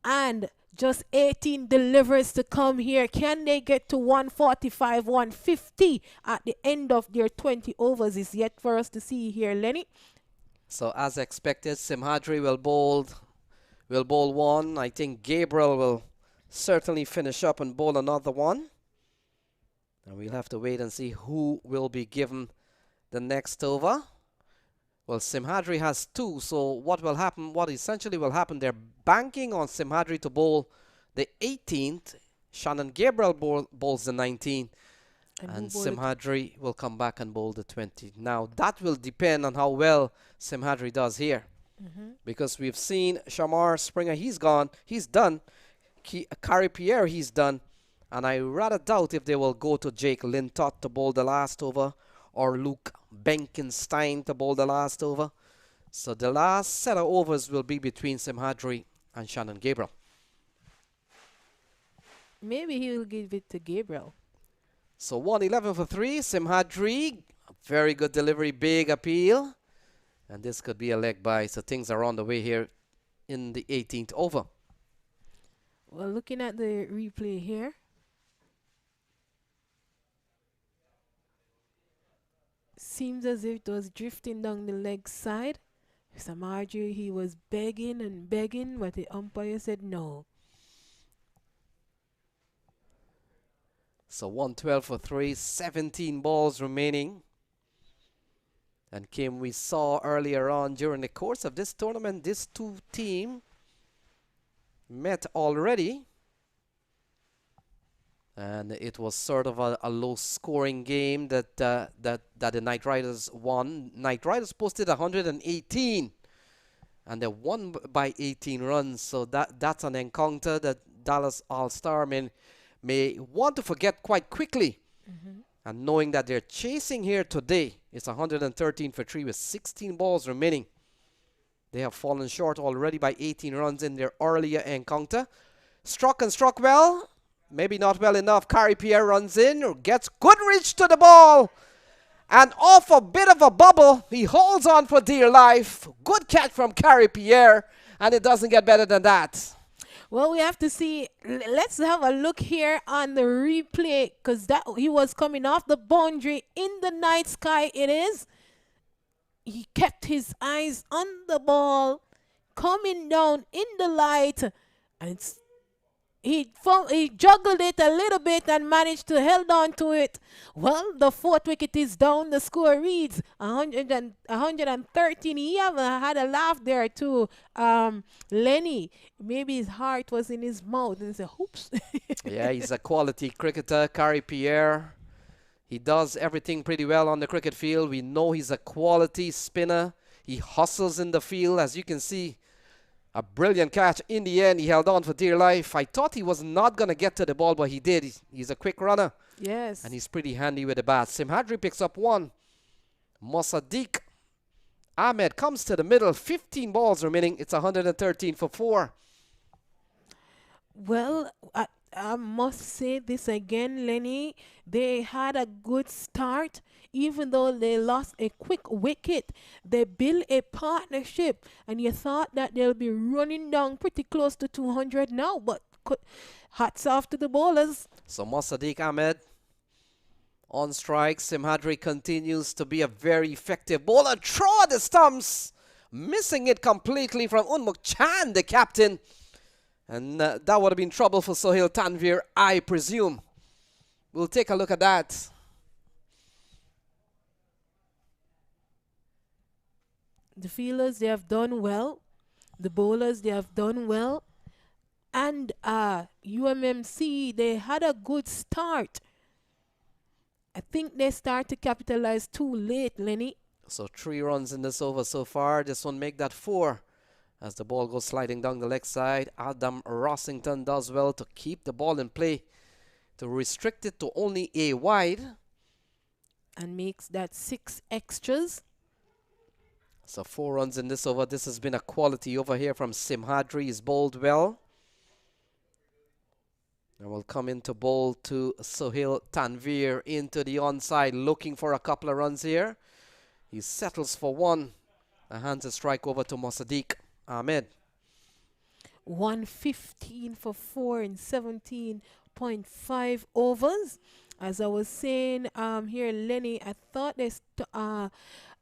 And just 18 delivers to come here. Can they get to 145, 150 at the end of their 20 overs? Is yet for us to see here, Lenny. So as expected, Simhadri will bowl 1. I think Gabriel will certainly finish up and bowl another one. And we'll have to wait and see who will be given the next over. Well, Simhadri has 2, so what will happen, what essentially will happen, they're banking on Simhadri to bowl the 18th. Shannon Gabriel bowls the 19th. And Simhadri will come back and bowl the 20. Now, that will depend on how well Simhadri does here. Because we've seen Shamar Springer, he's gone, he's done. Kari Pierre, he's done. And I rather doubt if they will go to Jake Lintott to bowl the last over or Luke Benkenstein to bowl the last over. So the last set of overs will be between Simhadri and Shannon Gabriel. Maybe he will give it to Gabriel. So 111 for 3. Simhadri, very good delivery, big appeal. And this could be a leg bye. So things are on the way here in the 18th over. Well, looking at the replay here. Seems as if it was drifting down the leg side. Samardji, he was begging and begging, but the umpire said no. So 112 for 3, 17 balls remaining. And Kim, we saw earlier on during the course of this tournament, these two teams met already. And it was sort of a low-scoring game that the Knight Riders won. Knight Riders posted 118, and they won by 18 runs. So that's an encounter that Dallas All-Star may want to forget quite quickly. And knowing that they're chasing here today, it's 113 for 3 with 16 balls remaining. They have fallen short already by 18 runs in their earlier encounter. Struck and struck well. Maybe not well enough. Kari Pierre runs in or gets good reach to the ball. And off a bit of a bubble, he holds on for dear life. Good catch from Carrie Pierre, and it doesn't get better than that. Well, we have to see. Let's have a look here on the replay, because that he was coming off the boundary in the night sky. It is. He kept his eyes on the ball, coming down in the light, and he juggled it a little bit and managed to hold on to it. Well, the fourth wicket is down. The score reads 113. He even had a laugh there too. Lenny, maybe his heart was in his mouth and he said, "Oops." Yeah, he's a quality cricketer, Carrie Pierre. He does everything pretty well on the cricket field. We know he's a quality spinner. He hustles in the field, as you can see. A brilliant catch. In the end, he held on for dear life. I thought he was not going to get to the ball, but he did. He's a quick runner. Yes. And he's pretty handy with the bat. Simhadri picks up one. Mossadegh Ahmed comes to the middle. 15 balls remaining. It's 113 for 4. Well, I must say this again, Lenny. They had a good start. Even though they lost a quick wicket, they built a partnership, and you thought that they'll be running down pretty close to 200 now, but hats off to the bowlers. So Mossadegh Ahmed on strike. Simhadri continues to be a very effective bowler. Throw at the stumps, missing it completely from Unmuk Chan, the captain. And that would have been trouble for Sohail Tanvir, I presume. We'll take a look at that. The fielders, they have done well. The bowlers, they have done well. And UMMC, they had a good start. I think they start to capitalize too late, Lenny. So 3 runs in this over so far. This one make that 4. As the ball goes sliding down the leg side, Adam Rossington does well to keep the ball in play, to restrict it to only a wide. And makes that 6 extras. So 4 runs in this over. This has been a quality over here from Simhadri. He's bowled well. And we'll come into bowl to Sohail Tanvir into the onside, looking for a couple of runs here. He settles for 1 and hands a strike over to Mossadegh Ahmed. 115 for 4 in 17.5 overs. As I was saying here, Lenny, I thought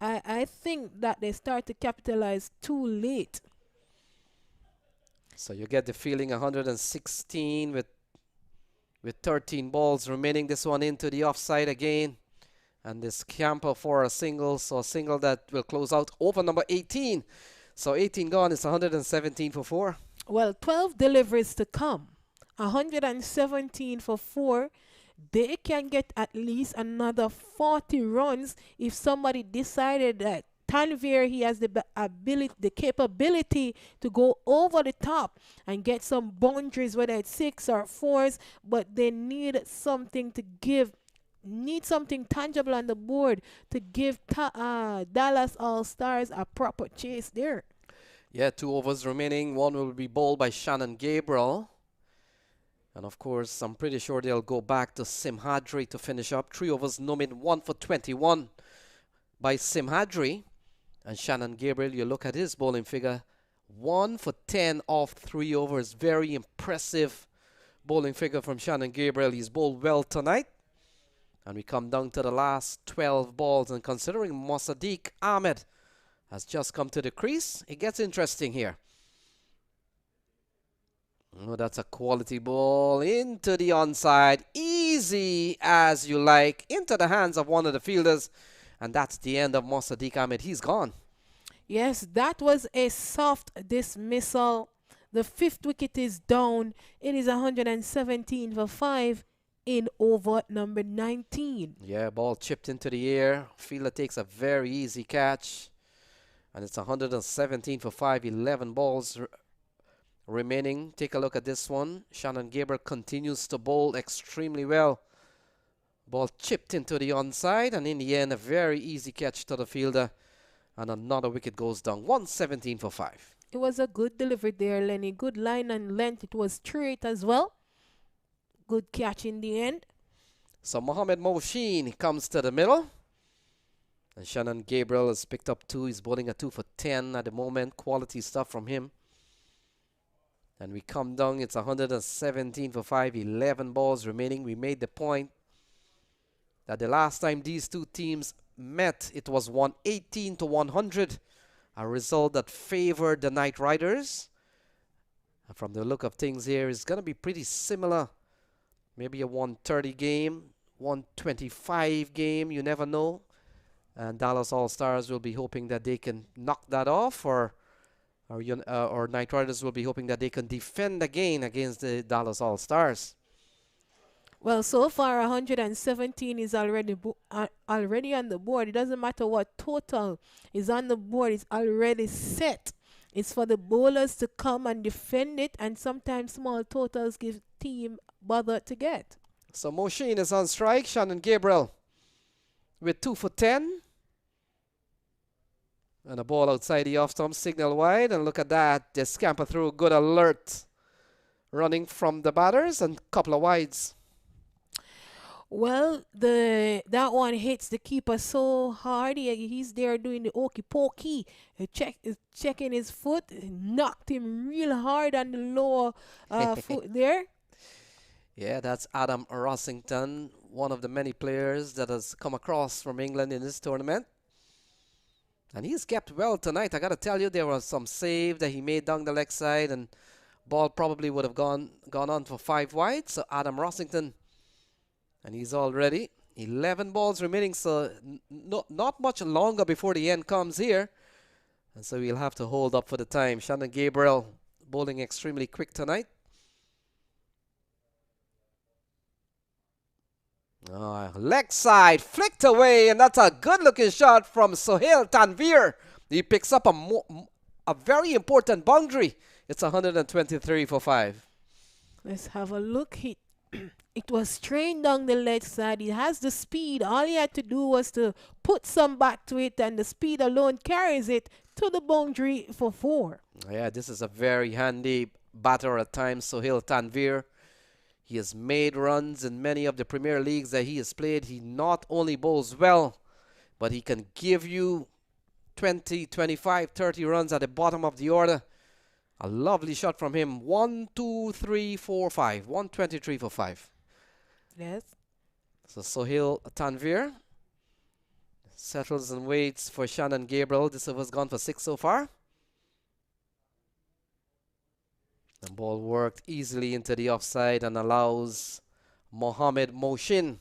I think that they start to capitalize too late. So you get the feeling 116 with 13 balls remaining. This one into the offside again. And this camper for a single. So a single that will close out over number 18. So 18 gone. It's 117 for 4. Well, 12 deliveries to come. 117 for 4. They can get at least another 40 runs if somebody decided that Tanvir, he has the ability, the capability to go over the top and get some boundaries, whether it's 6 or 4s, but they need something to give, need something tangible on the board to give Dallas All-Stars a proper chase there. Yeah, 2 overs remaining. 1 will be bowled by Shannon Gabriel. And of course, I'm pretty sure they'll go back to Simhadri to finish up. 3 overs, no min, 1 for 21 by Simhadri. And Shannon Gabriel, you look at his bowling figure, 1 for 10 off 3 overs. Very impressive bowling figure from Shannon Gabriel. He's bowled well tonight. And we come down to the last 12 balls. And considering Mossadegh Ahmed has just come to the crease, it gets interesting here. Oh, that's a quality ball into the onside. Easy as you like. Into the hands of one of the fielders. And that's the end of Mossadegh Ahmed. He's gone. Yes, that was a soft dismissal. The 5th wicket is down. It is 117 for 5 in over number 19. Yeah, ball chipped into the air. Fielder takes a very easy catch. And it's 117 for 5. 11 balls remaining. Take a look at this one. Shannon Gabriel continues to bowl extremely well. Ball chipped into the onside, and in the end, a very easy catch to the fielder. And another wicket goes down. 117 for 5. It was a good delivery there, Lenny. Good line and length. It was straight as well. Good catch in the end. So Mohamed Mohsin comes to the middle. And Shannon Gabriel has picked up 2. He's bowling a 2 for 10 at the moment. Quality stuff from him. And we come down. It's 117 for 5. 11 balls remaining. We made the point that the last time these two teams met, it was 118 to 100. A result that favored the Knight Riders. And from the look of things here, it's going to be pretty similar. Maybe a 130 game, 125 game, you never know. And Dallas All-Stars will be hoping that they can knock that off, or Knight Riders will be hoping that they can defend again against the Dallas All-Stars. Well, so far 117 is already on the board. It doesn't matter what total is on the board. It's already set. It's for the bowlers to come and defend it, and sometimes small totals give team bother to get. So Moshin is on strike. Shannon Gabriel with 2 for 10. And a ball outside the off stump, signal wide. And look at that. They scamper through. Good alert. Running from the batters and couple of wides. Well, that one hits the keeper so hard. He's there doing the okey pokey. Checking his foot. Knocked him real hard on the lower foot there. Yeah, that's Adam Rossington, one of the many players that has come across from England in this tournament. And he's kept well tonight. I got to tell you, there was some save that he made down the leg side, and ball probably would have gone on for 5 wide. So Adam Rossington, and he's all ready. 11 balls remaining, so not much longer before the end comes here. And so we'll have to hold up for the time. Shannon Gabriel bowling extremely quick tonight. Leg side, flicked away, and that's a good-looking shot from Sohail Tanvir. He picks up a very important boundary. It's 123 for 5. Let's have a look. It was straight down the leg side. It has the speed. All he had to do was to put some back to it, and the speed alone carries it to the boundary for 4. Yeah, this is a very handy batter at times, Sohail Tanvir. He has made runs in many of the Premier Leagues that he has played. He not only bowls well, but he can give you 20, 25, 30 runs at the bottom of the order. A lovely shot from him. 1, 2, 3, 4, 5. 123 for 5. Yes. So Sohail Tanvir settles and waits for Shannon Gabriel. This over's gone for 6 so far. The ball worked easily into the offside and allows Mohammed Moshin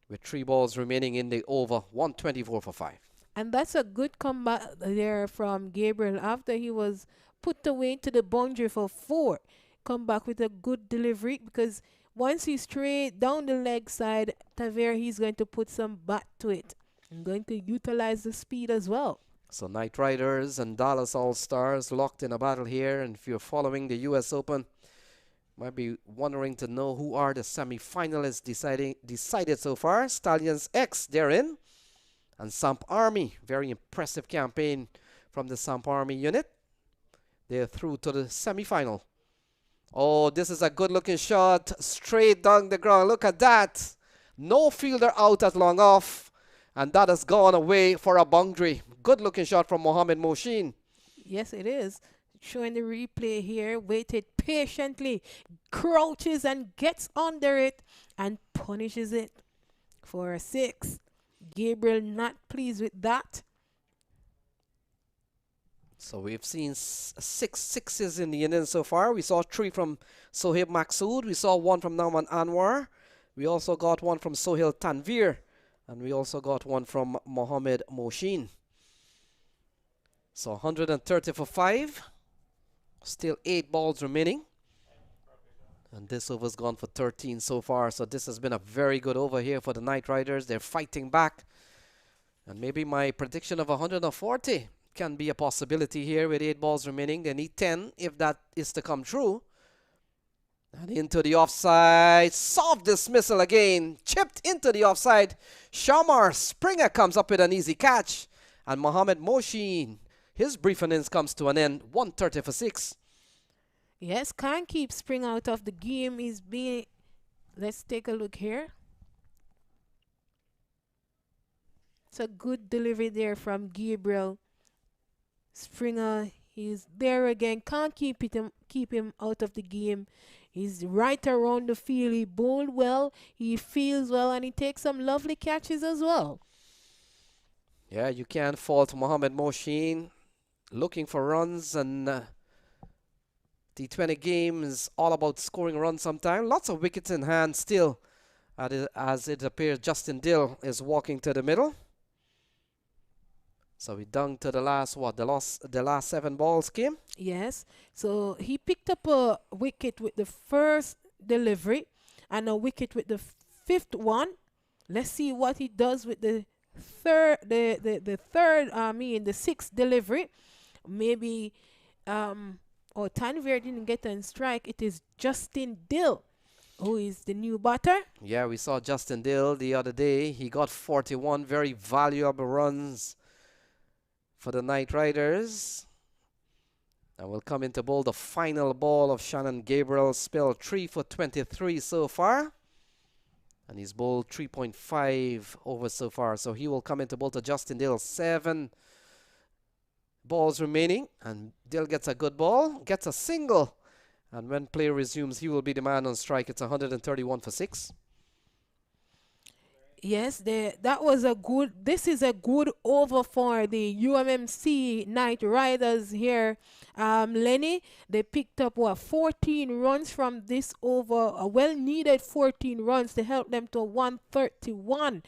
with 3 balls remaining in the over. 124 for 5. And that's a good comeback there from Gabriel after he was put away to the boundary for 4. Come back with a good delivery, because once he's straight down the leg side, Tanvir, he's going to put some bat to it and going to utilize the speed as well. So Knight Riders and Dallas All-Stars locked in a battle here. And if you're following the US Open, you might be wondering to know who are the semi-finalists decided so far. Stallions X, they're in. And Samp Army, very impressive campaign from the Samp Army unit. They're through to the semi-final. Oh, this is a good-looking shot. Straight down the ground. Look at that. No fielder out at long off. And that has gone away for a boundary. Good-looking shot from Mohammed Moshin. Yes, it is. Showing the replay here. Waited patiently. Crouches and gets under it. And punishes it for a 6. Gabriel not pleased with that. So we've seen 6 sixes in the innings so far. We saw 3 from Sohaib Maksud. We saw 1 from Nauman Anwar. We also got 1 from Sohail Tanvir. And we also got 1 from Mohammed Moshin. So 130 for 5. Still 8 balls remaining. And this over's gone for 13 so far. So this has been a very good over here for the Knight Riders. They're fighting back. And maybe my prediction of 140 can be a possibility here with 8 balls remaining. They need 10 if that is to come true. And into the offside. Soft dismissal again. Chipped into the offside. Shamar Springer comes up with an easy catch. And Mohammed Moshin, his brief innings comes to an end. 130 for 6. Yes, can't keep Spring out of the game. He's being... Let's take a look here. It's a good delivery there from Gabriel. Springer, he's there again. Can't keep him out of the game. He's right around the field. He bowled well. He feels well, and he takes some lovely catches as well. Yeah, you can't fault Mohammed Mohsin. Looking for runs, and T20 game is all about scoring runs sometimes. Lots of wickets in hand still. As it appears, Justin Dill is walking to the middle. So we down to the last, the last 7 balls came? Yes. So he picked up a wicket with the first delivery and a wicket with the 5th one. Let's see what he does with the third, the 6th delivery. Maybe, Tanvir didn't get on strike. It is Justin Dill, who is the new batter. Yeah, we saw Justin Dill the other day. He got 41 very valuable runs for the Knight Riders. And we'll come into bowl the final ball of Shannon Gabriel. Spell 3 for 23 so far. And he's bowled 3.5 over so far. So he will come into bowl to Justin Dill. 7 balls remaining. And Dill gets a good ball. Gets a single. And when play resumes, he will be the man on strike. It's 131 for 6. Yes, that was a good. This is a good over for the UMMC Knight Riders here. Lenny, they picked up 14 runs from this over, a well-needed 14 runs to help them to 131.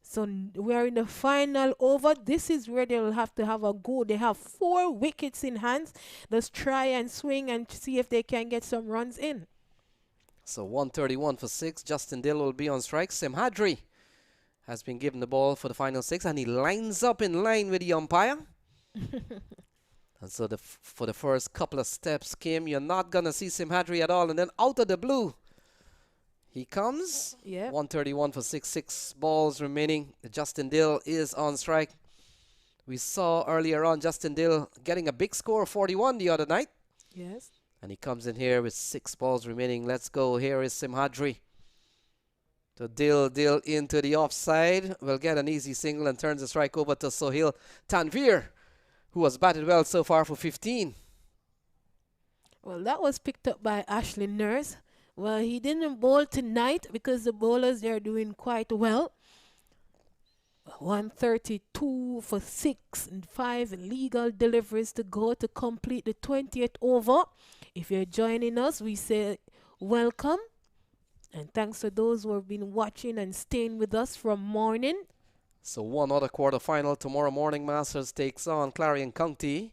So we're in the final over. This is where they'll have to have a go. They have 4 wickets in hands. Let's try and swing and see if they can get some runs in. So 131 for 6. Justin Dill will be on strike. Simhadri has been given the ball for the final 6, and he lines up in line with the umpire. And so for the first couple of steps came, you're not going to see Simhadri at all. And then out of the blue, he comes. Yeah. 131 for 6 balls remaining. Justin Dill is on strike. We saw earlier on Justin Dill getting a big score, 41 the other night. Yes. And he comes in here with 6 balls remaining. Let's go. Here is Simhadri. So Dill into the offside. Will get an easy single and turns the strike over to Sohail Tanvir, who has batted well so far for 15. Well, that was picked up by Ashley Nurse. Well, he didn't bowl tonight because the bowlers, they're doing quite well. 132 for 6 and 5 legal deliveries to go to complete the 20th over. If you're joining us, we say welcome. And thanks to those who have been watching and staying with us from morning. So one other quarterfinal tomorrow morning. Masters takes on Clarion County.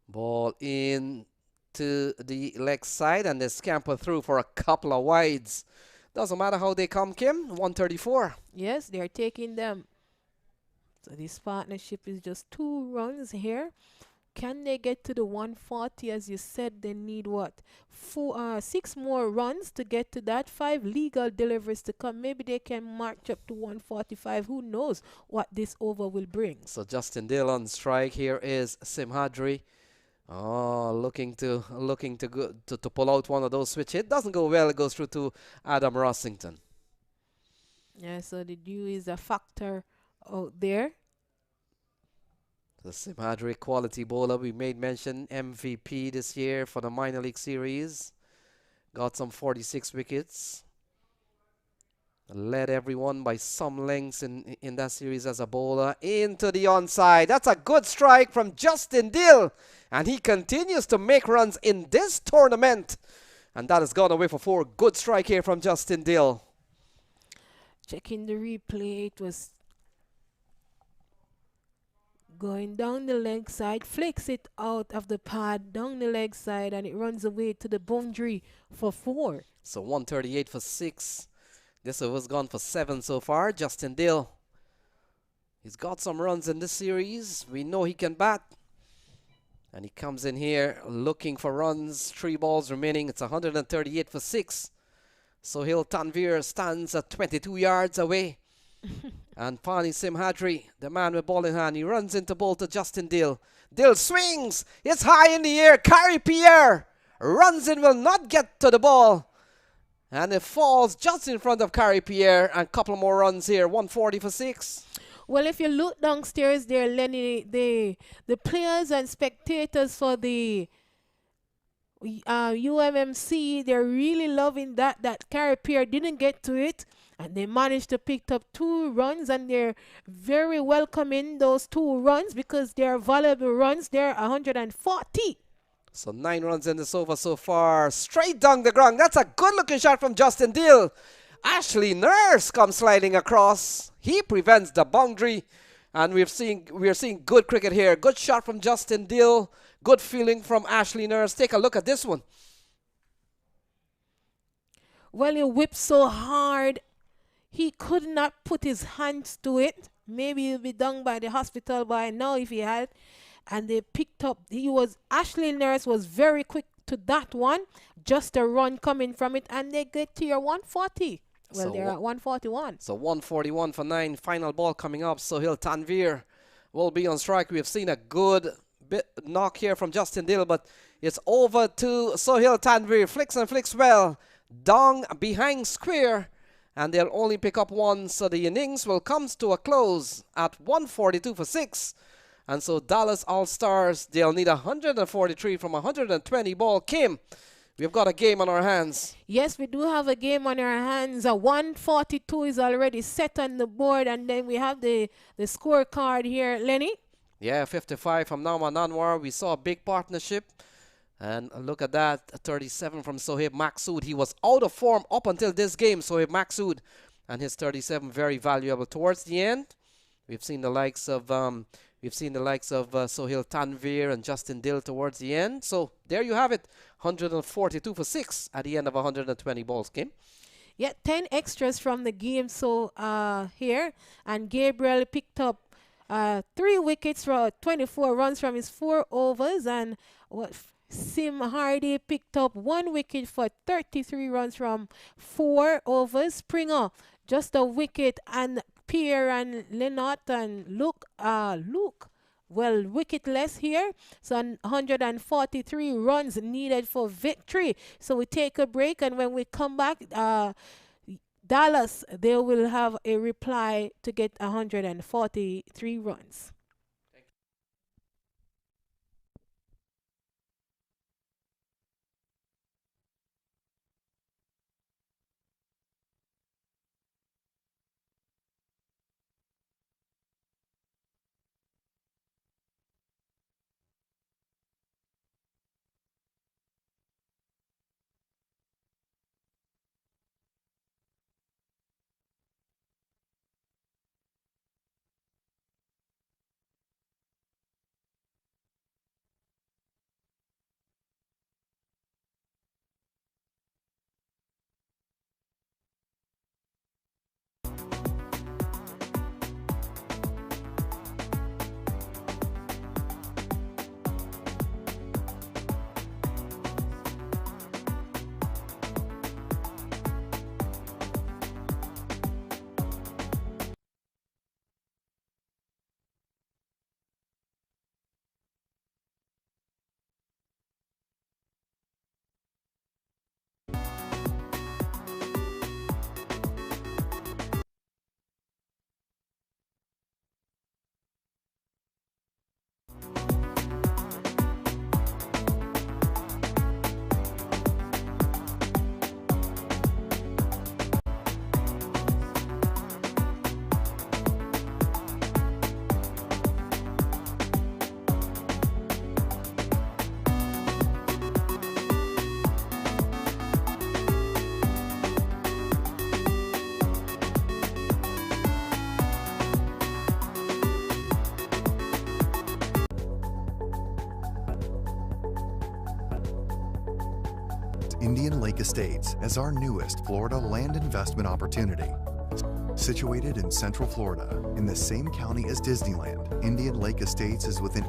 Ball in to the leg side, and they scamper through for a couple of wides. Doesn't matter how they come, Kim. 134. Yes, they're taking them. So this partnership is just 2 runs here. Can they get to the 140? As you said, they need what? 6 more runs to get to that. 5 legal deliveries to come. Maybe they can march up to 145. Who knows what this over will bring? So Justin Dill on strike. Here is Simhadri. Oh, looking to pull out one of those switch hit. Doesn't go well. It goes through to Adam Rossington. Yeah, so the dew is a factor out there. The Simhadri quality bowler. We made mention MVP this year for the minor league series. Got some 46 wickets. Led everyone by some lengths in that series as a bowler. Into the onside. That's a good strike from Justin Dill. And he continues to make runs in this tournament. And that has gone away for 4. Good strike here from Justin Dill. Checking the replay. It was going down the leg side. Flicks it out of the pad down the leg side. And it runs away to the boundary for 4. So 138 for 6. This over's gone for 7 so far. Justin Dill. He's got some runs in this series. We know he can bat. And he comes in here looking for runs. 3 balls remaining. It's 138 for 6. Sohail Tanvir stands at 22 yards away. And Pani Simhadri, the man with ball in hand, he runs into ball to Justin Dill. Dill swings. It's high in the air. Carrie Pierre runs in, will not get to the ball. And it falls just in front of Carrie Pierre. And a couple more runs here. 140 for 6. Well, if you look downstairs there, Lenny, the players and spectators for the UMMC, they're really loving that Carrier didn't get to it, and they managed to pick up 2 runs, and they're very welcoming those 2 runs because they're valuable runs. They're 140. So 9 runs in this over so far. Straight down the ground. That's a good looking shot from Justin Deal. Ashley Nurse comes sliding across. He prevents the boundary. And we are seeing good cricket here. Good shot from Justin Deal. Good feeling from Ashley Nurse. Take a look at this one. Well, he whipped so hard, he could not put his hands to it. Maybe he'll be done by the hospital by now if he had. And they picked up, Ashley Nurse was very quick to that one. Just a run coming from it, and they get to your 140. Well, so they're at 141. So 141 for 9. Final ball coming up. Sohail Tanvir will be on strike. We have seen a good bit knock here from Justin Dill, but it's over to Sohail Tanvir. Flicks and flicks well. Down behind square, and they'll only pick up 1. So the innings will come to a close at 142 for 6. And so Dallas All-Stars, they'll need 143 from 120 ball. Kim, we've got a game on our hands. Yes, we do have a game on our hands. 142 is already set on the board, and then we have the scorecard here. Lenny? Yeah, 55 from Nauman Anwar. We saw a big partnership. And look at that, 37 from Sohaib Maksud. He was out of form up until this game, Sohaib Maksud. And his 37 very valuable. Towards the end, we've seen the likes of Sohail Tanvir and Justin Dill towards the end. So there you have it, 142 for 6 at the end of 120 balls game. Yeah, 10 extras from the game so here. And Gabriel picked up 3 wickets for 24 runs from his 4 overs. And Sim Hardy picked up 1 wicket for 33 runs from 4 overs. Springer, just a wicket, and Pierre and Lennart and Luke, well, wicketless here. So 143 runs needed for victory. So we take a break, and when we come back, Dallas, they will have a reply to get 143 runs. Indian Lake Estates as our newest Florida land investment opportunity. Situated in Central Florida, in the same county as Disneyland, Indian Lake Estates is within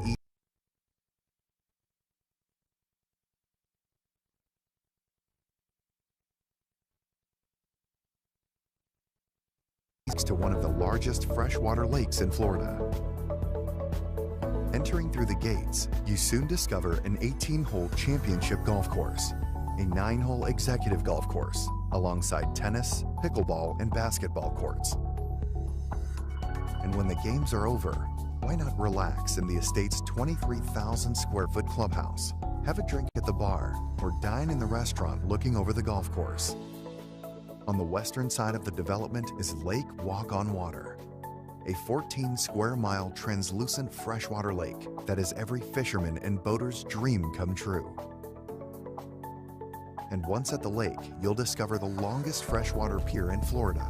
east to one of the largest freshwater lakes in Florida. Entering through the gates, you soon discover an 18-hole championship golf course, a 9-hole executive golf course, alongside tennis, pickleball, and basketball courts. And when the games are over, why not relax in the estate's 23,000 square foot clubhouse? Have a drink at the bar or dine in the restaurant looking over the golf course. On the western side of the development is Lake Walk on Water, a 14 square mile translucent freshwater lake that is every fisherman and boater's dream come true. And once at the lake, you'll discover the longest freshwater pier in Florida,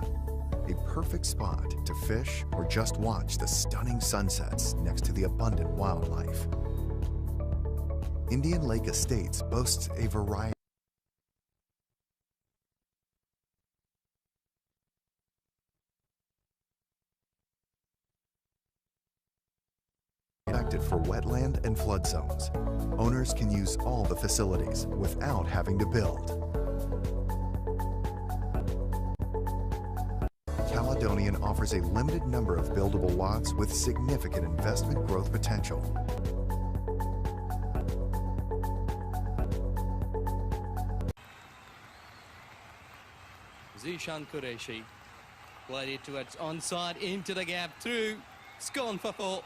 a perfect spot to fish or just watch the stunning sunsets next to the abundant wildlife. Indian Lake Estates boasts a variety protected for wetland and flood zones. Owners can use all the facilities without having to build. Caledonian offers a limited number of buildable lots with significant investment growth potential. Zishan Qureshi played it towards onside, into the gap, through. It's gone for 4.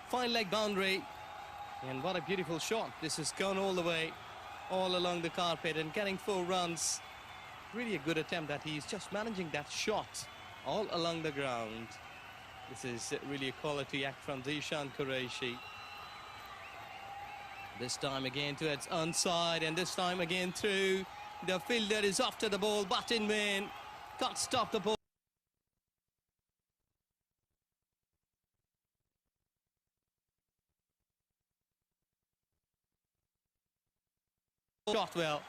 Fine leg boundary. And what a beautiful shot. This has gone all the way, all along the carpet and getting 4 runs. Really a good attempt that he's just managing that shot all along the ground. This is really a quality act from Zishan Qureshi. This time again towards onside, and this time again through. The fielder is after the ball, but in vain. Can't stop the ball. Shot well.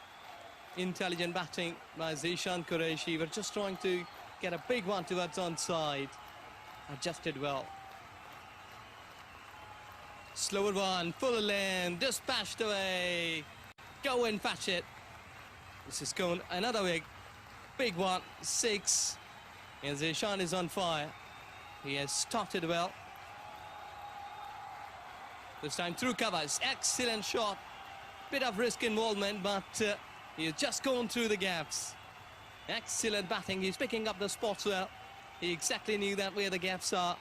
Intelligent batting by Zishan Qureshi. We're just trying to get a big one towards onside. Adjusted well. Slower one, full length, dispatched away. Go and fetch it. This is going another big one, 6. And Zishan is on fire. He has started well. This time through covers. Excellent shot. Bit of risk involvement, but he has just gone through the gaps. Excellent batting. He's picking up the spots well. He exactly knew that where the gaps are.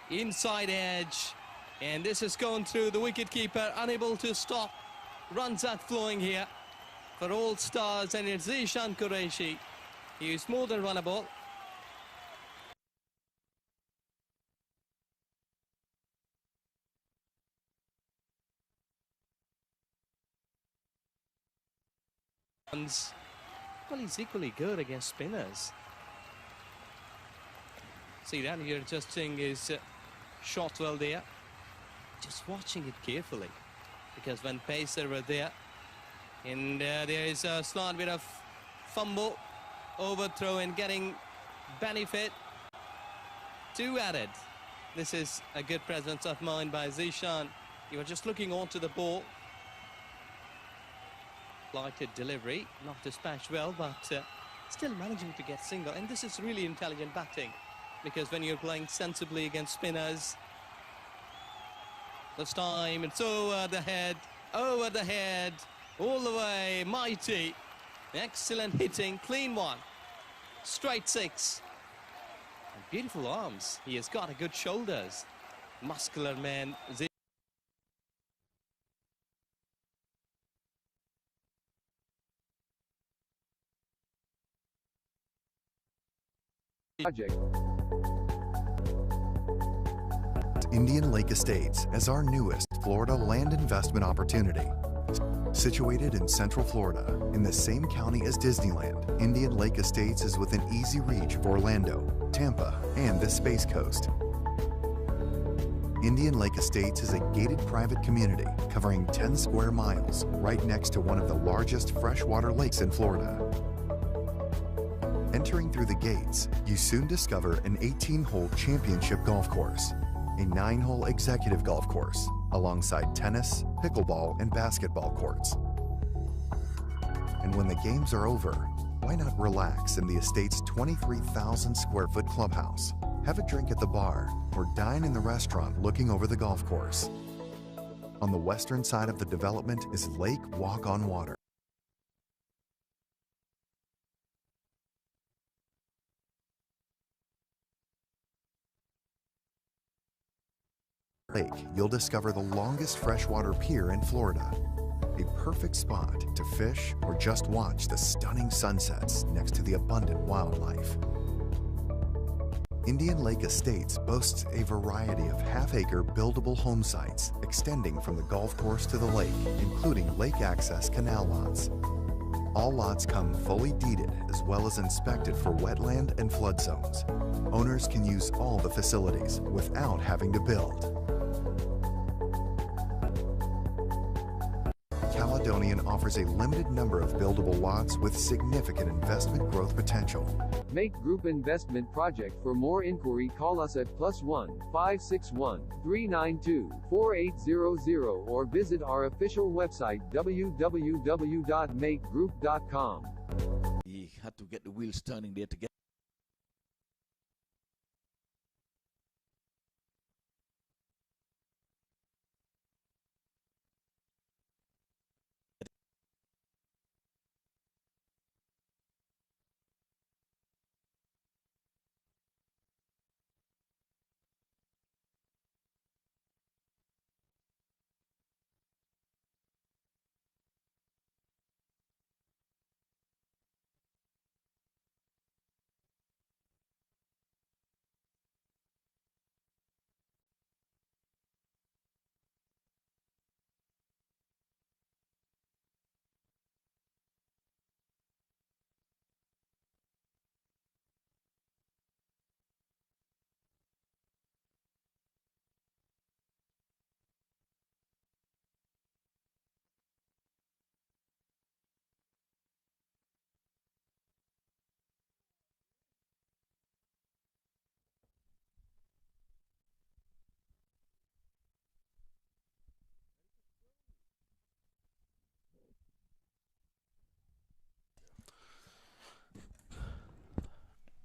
Inside edge. And this has gone through the wicket-keeper, unable to stop. Runs are flowing here for all stars, and it's Zishan Qureshi. He is more than runnable. Well, he's equally good against spinners. See that here, just seeing his shot well there. Just watching it carefully, because when pacer were there, and there is a slight bit of fumble, overthrow, and getting benefit. 2 added. This is a good presence of mind by Zishan. You were just looking onto the ball. Lighted delivery, not dispatched well, but still managing to get single. And this is really intelligent batting, because when you're playing sensibly against spinners, this time it's over the head, all the way, mighty. Excellent hitting, clean one. Straight 6. And beautiful arms. He has got a good shoulders. Muscular man. Project. Indian Lake Estates as our newest Florida land investment opportunity. Situated in Central Florida, in the same county as Disneyland, Indian Lake Estates is within easy reach of Orlando, Tampa, and the Space Coast. Indian Lake Estates is a gated private community covering 10 square miles right next to one of the largest freshwater lakes in Florida. Entering through the gates, you soon discover an 18-hole championship golf course, a 9-hole executive golf course, alongside tennis, pickleball, and basketball courts. And when the games are over, why not relax in the estate's 23,000 square foot clubhouse? Have a drink at the bar or dine in the restaurant looking over the golf course. On the western side of the development is Lake Walk on Water, Lake, you'll discover the longest freshwater pier in Florida. A perfect spot to fish or just watch the stunning sunsets next to the abundant wildlife. Indian Lake Estates boasts a variety of half-acre buildable home sites extending from the golf course to the lake, including lake access canal lots. All lots come fully deeded as well as inspected for wetland and flood zones. Owners can use all the facilities without having to build. Caledonian offers a limited number of buildable lots with significant investment growth potential. Make Group Investment Project. For more inquiry, call us at +1 561 392 4800 or visit our official website www.makegroup.com. You had to get the wheels turning there to get.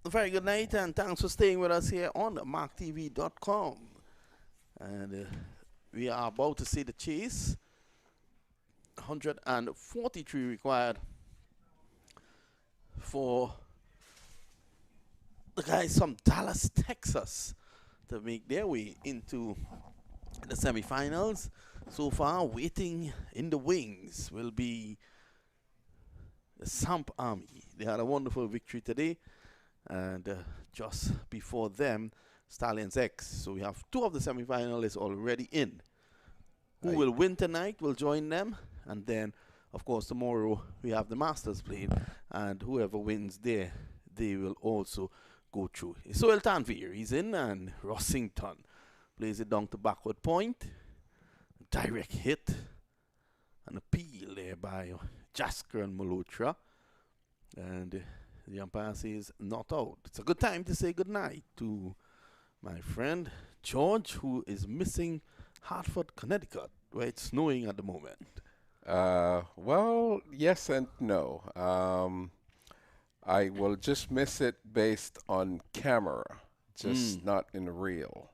Very good night, and thanks for staying with us here on maqtv.com. And we are about to see the chase. 143 required for the guys from Dallas, Texas, to make their way into the semifinals. So far, waiting in the wings will be the Samp Army. They had a wonderful victory today. And just before them, Stallions X. So we have two of the semifinalists already in. Who will win tonight will join them. And then, of course, tomorrow we have the Masters playing. And whoever wins there, they will also go through. So El Tanvir, he's in. And Rossington plays it down to backward point. Direct hit. An appeal there by Jasker and Malhotra. And the umpire says not out. It's a good time to say goodnight to my friend George, who is missing Hartford, Connecticut, where it's snowing at the moment. Well, yes and no. I will just miss it based on camera, just not in real.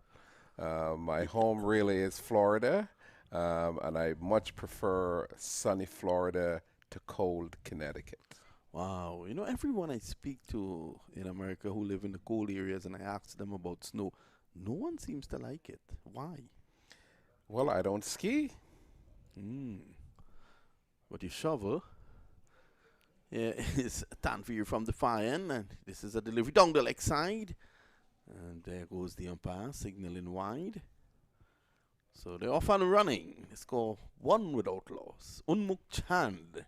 My home really is Florida, and I much prefer sunny Florida to cold Connecticut. Wow, you know, everyone I speak to in America who live in the cold areas and I ask them about snow, no one seems to like it. Why? Well, I don't ski. But you shovel. Yeah, it's Tanvir from the far end, and this is a delivery down the leg side. And there goes the umpire, signaling wide. So they're off and running. They score one without loss. Unmuk Chand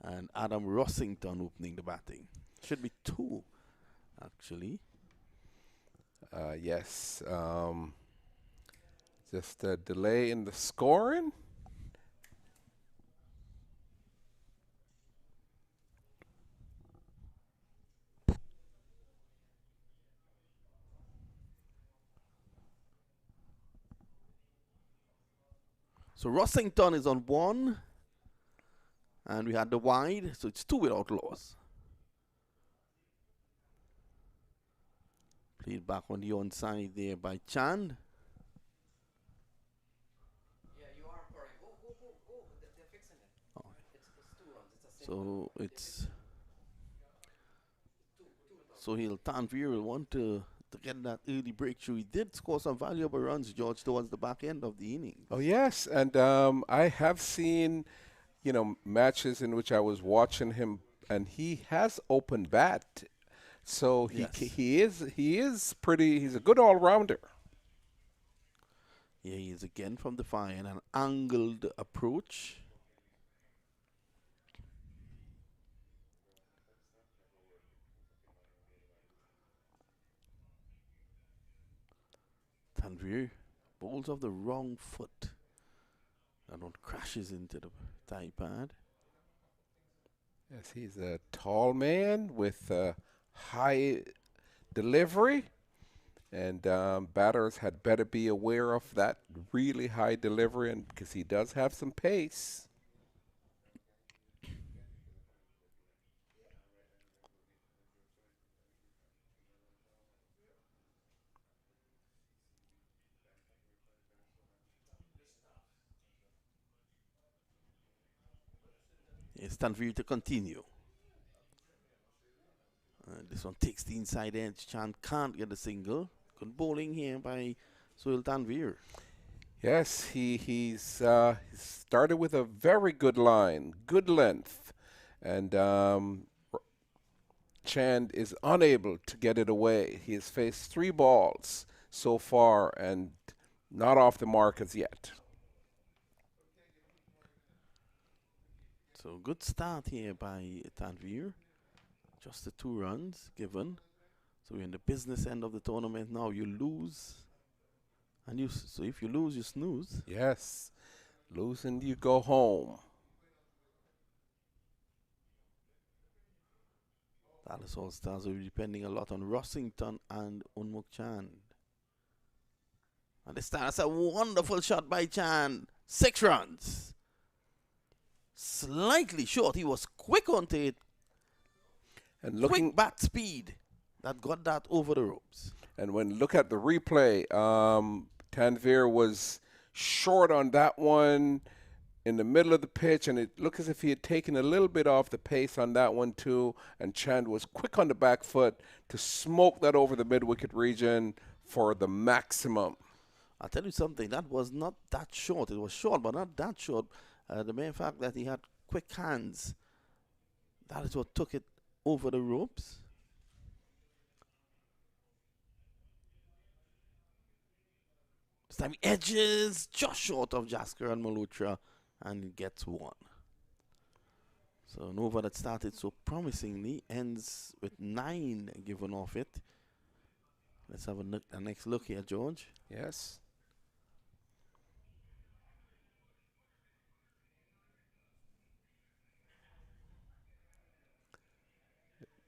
and Adam Rossington opening the batting. Should be two, actually. Yes. Just a delay in the scoring. So Rossington is on one. And we had the wide, so it's two without loss. Played back on the onside there by Chand. Yeah, you are correct. Go. They're fixing it. Oh. It's 2 runs. It's a So it's... So Tanvir will want to to get that early breakthrough. He did score some valuable runs, George, towards the back end of the inning. Oh, yes. And I have seen, you know, matches in which I was watching him, and he has open bat. So he is pretty, he's a good all-rounder. Yeah, he is again from the fire in an angled approach. Tanvir bowls off the wrong foot. That one crashes into the thigh pad. Yes, he's a tall man with high delivery, and batters had better be aware of that really high delivery, and because he does have some pace. It's Tanvir to continue. This one takes the inside edge. Chan can't get a single. Good bowling here by Sohail Tanvir. Yes, he started with a very good line, good length, and Chand is unable to get it away. He has faced 3 balls so far and not off the mark as yet. So good start here by Tanvir. Just the 2 runs given. So we're in the business end of the tournament now. You lose, and so if you lose, you snooze. Yes, losing you go home. Dallas All Stars will be depending a lot on Rossington and Unmuk Chand. And this time, that's a wonderful shot by Chand. 6 runs. Slightly short. He was quick onto it. And looking quick bat speed that got that over the ropes. And when look at the replay, Tanvir was short on that one in the middle of the pitch, and it looked as if he had taken a little bit off the pace on that one too, and Chand was quick on the back foot to smoke that over the mid-wicket region for the maximum. I'll tell you something, that was not that short. It was short, but not that short. The main fact that he had quick hands, that is what took it over the ropes. This time he edges just short of Jasker and Malhotra, and he gets 1. So an over that started so promisingly ends with 9 given off it. Let's have a next look here, George. Yes.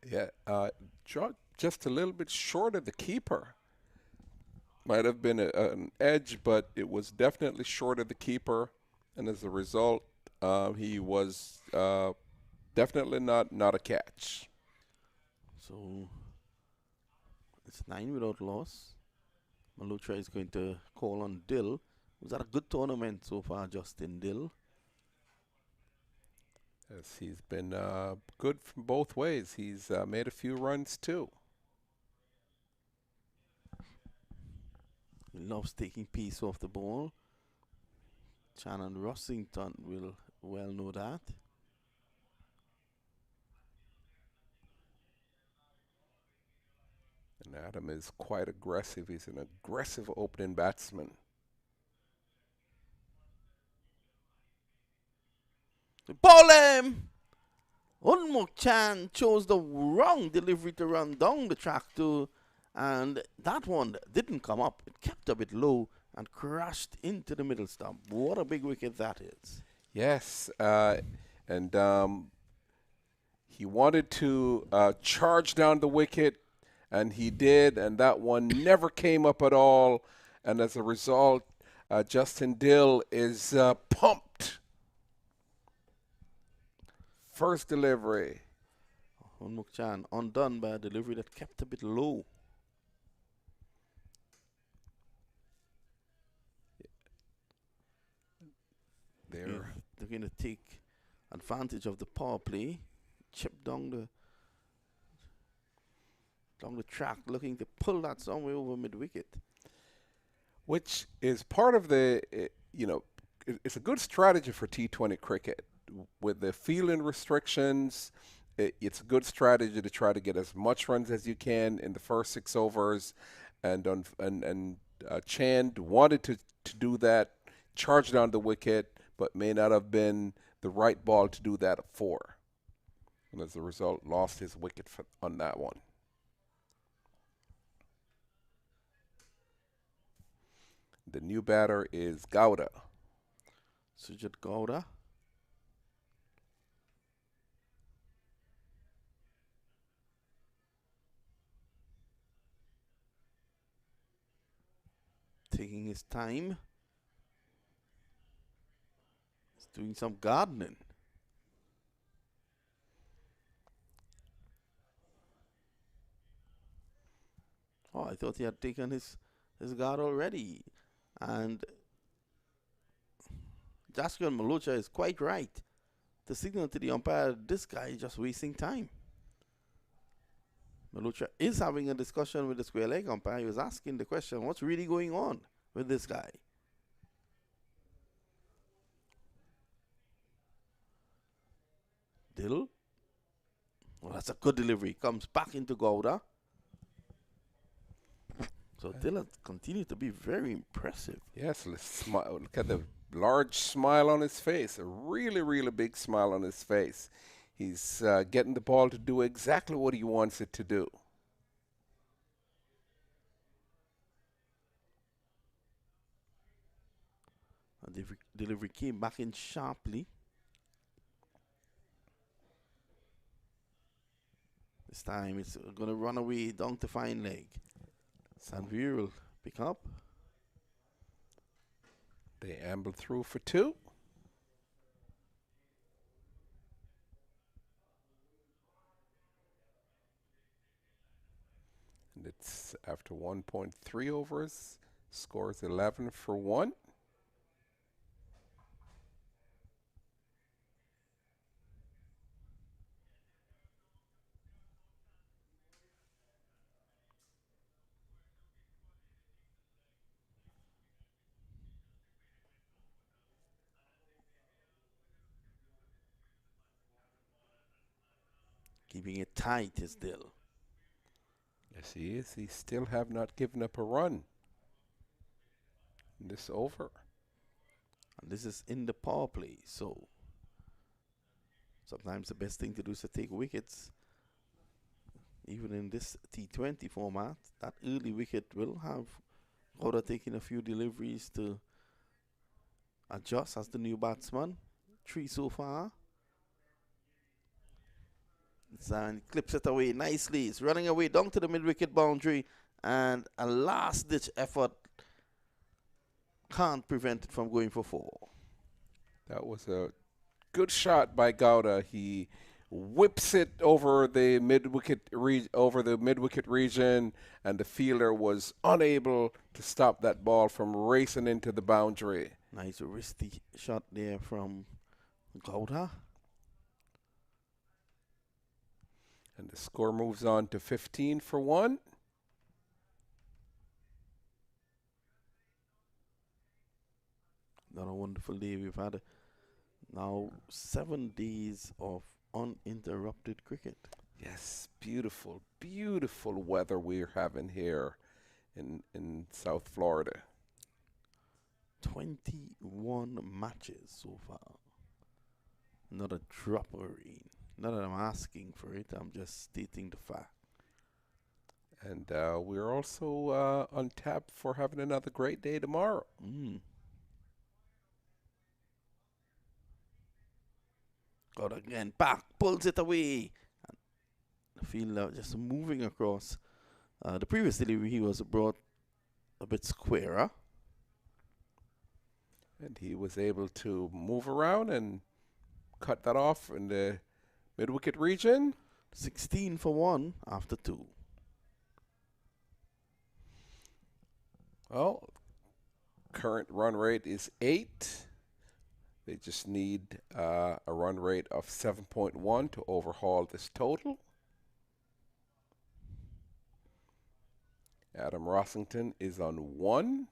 Yeah, just a little bit short of the keeper. Might have been an edge, but it was definitely short of the keeper, and as a result, he was definitely not a catch. So it's 9 without loss. Malhotra is going to call on Dill, who's had a good tournament so far, Justin Dill. Yes, he's been good from both ways. He's made a few runs too. He loves taking piece off the ball. Chan and Rossington will well know that. And Adam is quite aggressive. He's an aggressive opening batsman. Ball him! Unmuk Chan chose the wrong delivery to run down the track to, and that one didn't come up. It kept a bit low and crashed into the middle stump. What a big wicket that is. Yes, and he wanted to charge down the wicket, and he did, and that one never came up at all. And as a result, Justin Dill is pumped. First delivery. Unmuk Chan undone by a delivery that kept a bit low. They're going to take advantage of the power play, chip down Down the track, looking to pull that somewhere over mid-wicket. Which is part of the, it's a good strategy for T20 cricket. With the fielding restrictions, it's a good strategy to try to get as much runs as you can in the first 6 overs. And Chand wanted to do that, charge down the wicket, but may not have been the right ball to do that at 4. And as a result, lost his wicket on that one. The new batter is Gowda. Sujat Gowda. Taking his time. He's doing some gardening. Oh, I thought he had taken his guard already. And Jasker and Malocha is quite right to signal to the umpire, this guy is just wasting time. Malocha is having a discussion with the square leg umpire. He was asking the question, what's really going on with this guy? Dill. Well, that's a good delivery. Comes back into Gowda. So Dill continued to be very impressive. Yes, look at the large smile on his face. A really, really big smile on his face. He's getting the ball to do exactly what he wants it to do. The delivery came back in sharply. This time it's going to run away down to fine leg. Sanveer will pick up. They amble through for 2. And it's after 1.3 overs. Scores 11 for 1. Keeping it tight is Dill. Yes, he is. He still have not given up a run in this over. And this is in the power play, so sometimes the best thing to do is to take wickets. Even in this T20 format, that early wicket will have Gowda taking a few deliveries to adjust as the new batsman. 3 so far. And clips it away nicely. It's running away down to the mid-wicket boundary. And a last-ditch effort can't prevent it from going for 4. That was a good shot by Gowda. He whips it over the mid-wicket region, and the fielder was unable to stop that ball from racing into the boundary. Nice wristy shot there from Gowda. And the score moves on to 15 for 1. Another wonderful day. We've had now 7 days of uninterrupted cricket. Yes, beautiful, beautiful weather we're having here in South Florida. 21 matches so far. Not a drop of rain. Not that I'm asking for it, I'm just stating the fact. And we're also on tap for having another great day tomorrow. Got again, back, pulls it away. And the fielder just moving across. The previous delivery, he was brought a bit squarer. And he was able to move around and cut that off in the mid-wicket region. 16 for 1 after 2. Well, current run rate is 8. They just need a run rate of 7.1 to overhaul this total. Adam Rossington is on 1.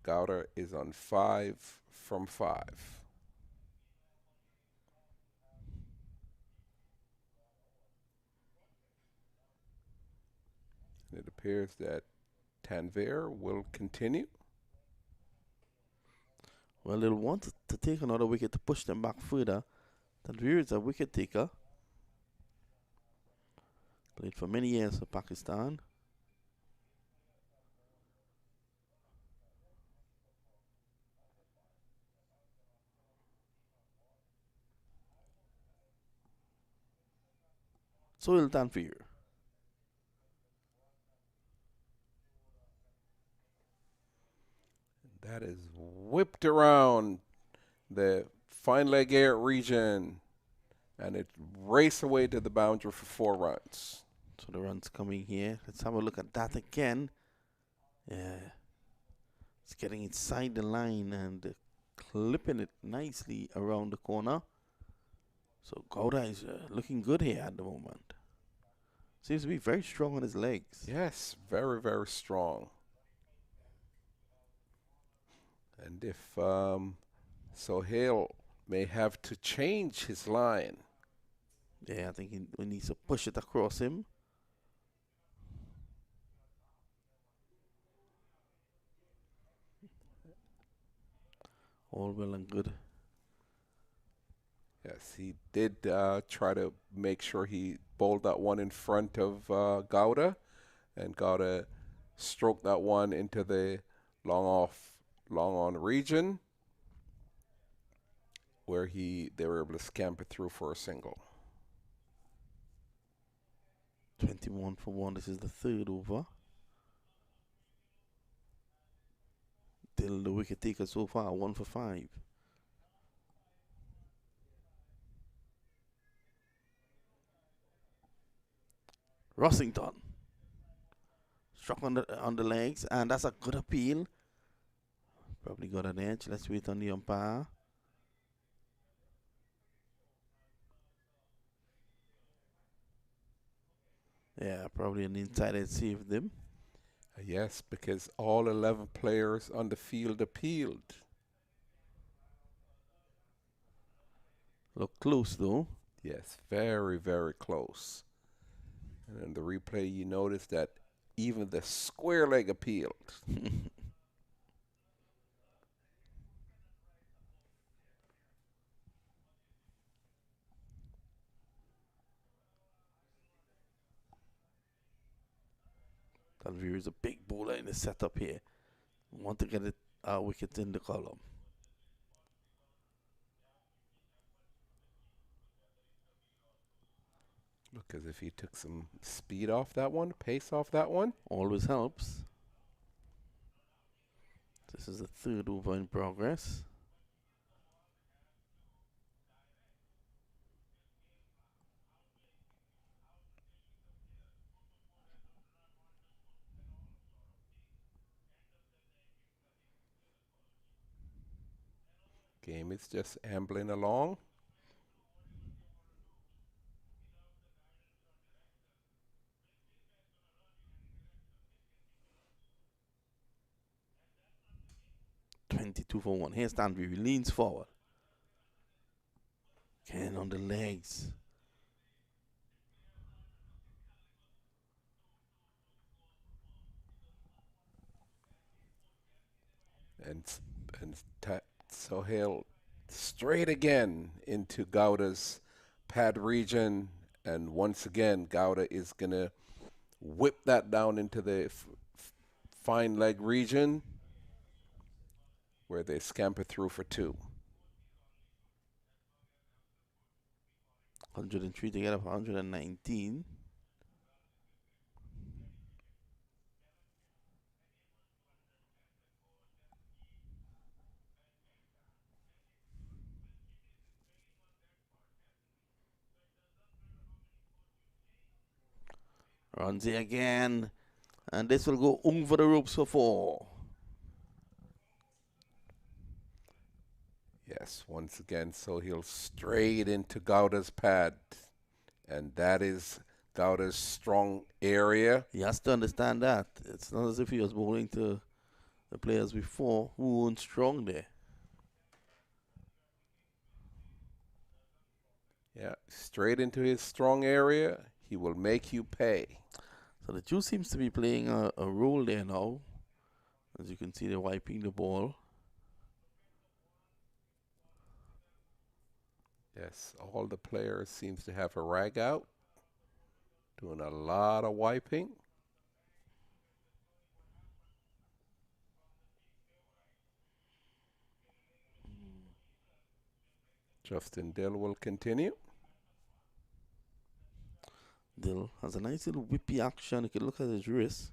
Gowda is on 5 from 5. It appears that Tanvir will continue. Well, they'll want to take another wicket to push them back further. Tanvir is a wicket taker. Played for many years for Pakistan. So will Tanvir. That is whipped around the fine leg air region, and it raced away to the boundary for 4 runs. So the runs coming here. Let's have a look at that again. Yeah. It's getting inside the line and clipping it nicely around the corner. So Gowda is looking good here at the moment. Seems to be very strong on his legs. Yes, very, very strong. And if Sohail may have to change his line. Yeah, I think he needs to push it across him. All well and good. Yes, he did try to make sure he bowled that one in front of Gowda, and Gowda stroked that one into the long on region, where they were able to scamper through for a single. 21 for 1. This is the 3rd over. Still the wicket taker so far, 1 for 5. Rossington struck on the legs, and that's a good appeal. Probably got an edge. Let's wait on the umpire. Yeah, probably an inside edge saved them. Yes, because all 11 players on the field appealed. Look close though. Yes, very, very close. And in the replay, you notice that even the square leg appealed. Tanvir is a big bowler in the setup here. Want to get it wickets in the column. Look as if he took some speed off that one, pace off that one. Always helps. This is the 3rd over in progress. Game is just ambling along. Two for 1. Here's Tanvir. He leans forward. Again on the legs. And Sohail straight again into Gowda's pad region. And once again, Gowda is going to whip that down into the fine leg region, where they scamper through for 2. 103 to get up 119. Runzi again. And this will go over the ropes for 4. Yes, once again, Sohail straight into Gowda's pad. And that is Gowda's strong area. He has to understand that. It's not as if he was bowling to the players before who weren't strong there. Yeah, straight into his strong area. He will make you pay. So the juice seems to be playing a role there now. As you can see, they're wiping the ball. Yes, all the players seems to have a rag out. Doing a lot of wiping. Justin Dill will continue. Dill has a nice little whippy action. You can look at his wrist.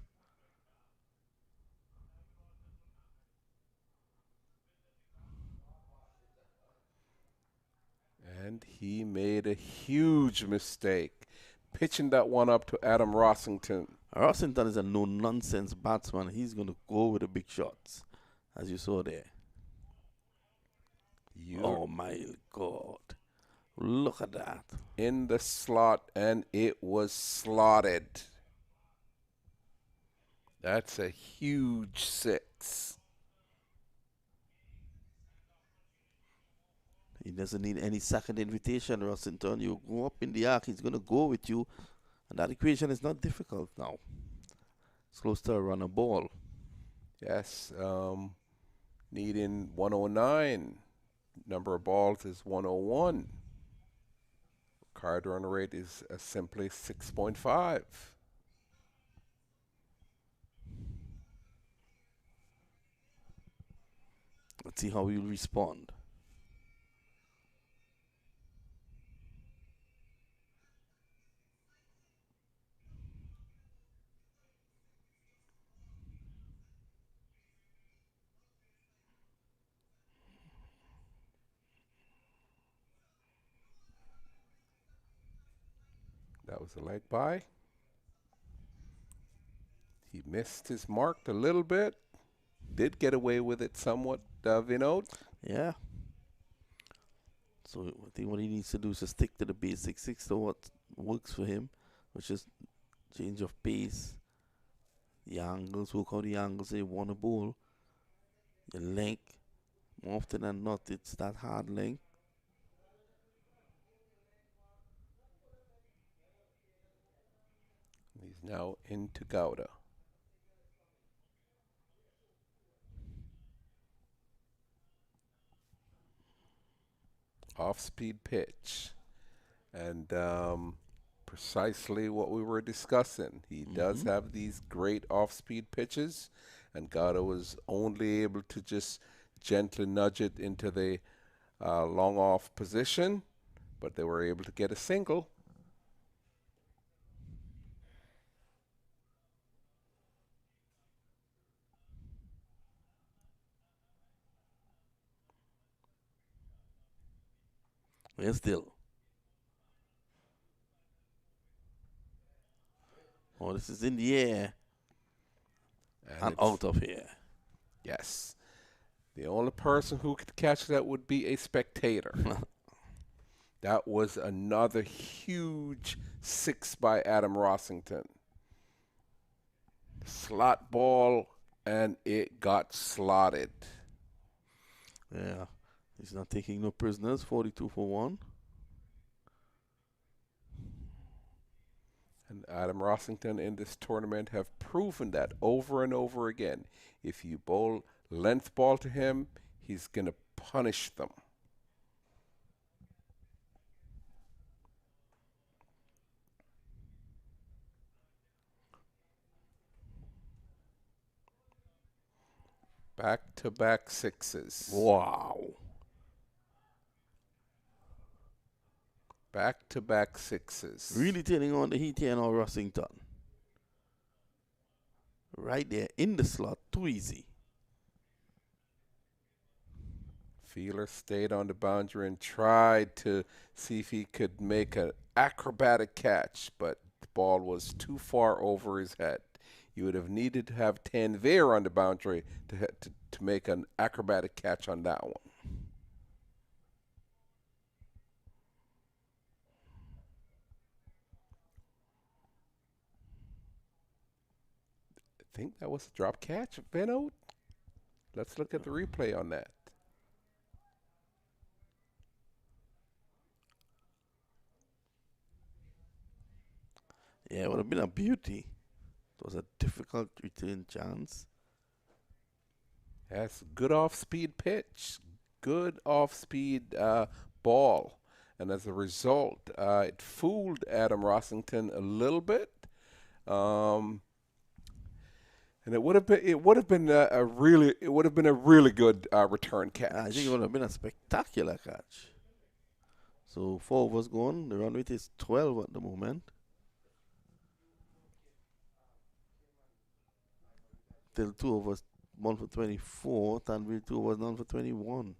And he made a huge mistake, pitching that one up to Adam Rossington. Rossington is a no-nonsense batsman. He's going to go with the big shots, as you saw there. Oh, my God. Look at that. In the slot, and it was slotted. That's a huge 6. He doesn't need any second invitation, Rossington. You go up in the arc, he's going to go with you. And that equation is not difficult now. It's close to a runner ball. Yes, needing 109. Number of balls is 101. Card run rate is simply 6.5. Let's see how he'll respond. That was a leg by. He missed his mark a little bit. Did get away with it somewhat, Vinod. Yeah. So I think what he needs to do is to stick to the basics. Stick to what works for him, which is change of pace, the angles, work out the angles they want to bowl, your length. More often than not, it's that hard length. He's now into Gowda. Off-speed pitch. And precisely what we were discussing. He does have these great off-speed pitches, and Gowda was only able to just gently nudge it into the long off position, but they were able to get a single. Yes, still. Oh, this is in the air and out of here. Yes. The only person who could catch that would be a spectator. That was another huge 6 by Adam Rossington. Slot ball, and it got slotted. Yeah. He's not taking no prisoners. 42 for 1. And Adam Rossington in this tournament have proven that over and over again. If you bowl length ball to him, he's going to punish them. Back-to-back 6s. Wow. Back-to-back 6s. Really turning on the heat here now, Rossington. Right there in the slot. Too easy. Fielder stayed on the boundary and tried to see if he could make an acrobatic catch, but the ball was too far over his head. You would have needed to have Tanvir on the boundary to make an acrobatic catch on that one. think that was a drop catch, Vinod. Let's look at the replay on that. Yeah, it would have been a beauty. It was a difficult return chance. That's good off-speed pitch, good off-speed ball. And as a result, it fooled Adam Rossington a little bit. And it would have been a really good return catch. I think it would have been a spectacular catch. So 4 overs gone. The run rate is 12 at the moment. Till 2 overs, 1 for 24. Tanvir 2 overs, none for 21.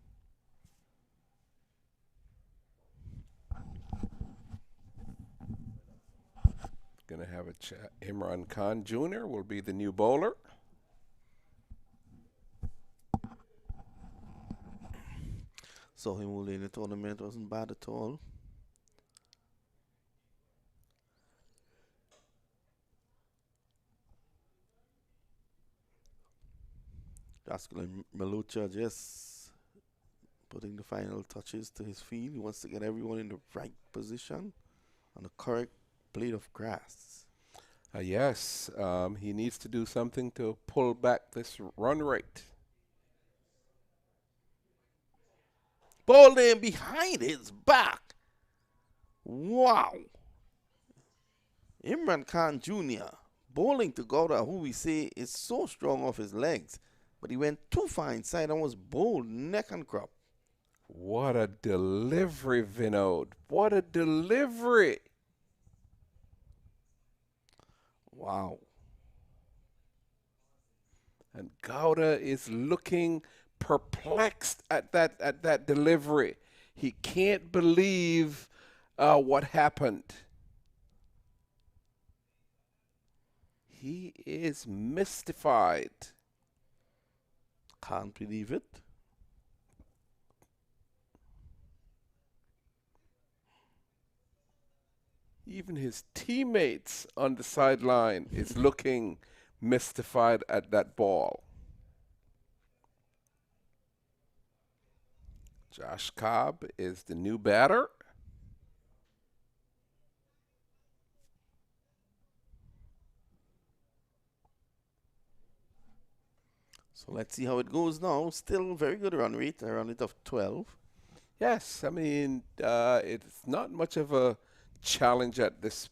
Going to have a chat. Imran Khan Jr. will be the new bowler. Saw him early in the tournament, wasn't bad at all. Jaskar Malucha just putting the final touches to his field. He wants to get everyone in the right position on the correct blade of grass. Yes, he needs to do something to pull back this run rate. Ball in behind his back. Wow. Imran Khan Jr. bowling to Gowda, who we say is so strong off his legs. But he went too far inside and was bowled neck and crop. What a delivery, Vinod. What a delivery. Wow. And Gowda is looking perplexed at that delivery. He can't believe what happened. He is mystified. Can't believe it. Even his teammates on the sideline is looking mystified at that ball. Josh Cobb is the new batter. So let's see how it goes now. Still very good run rate, a run rate of 12. Yes, I mean, it's not much of a challenge at this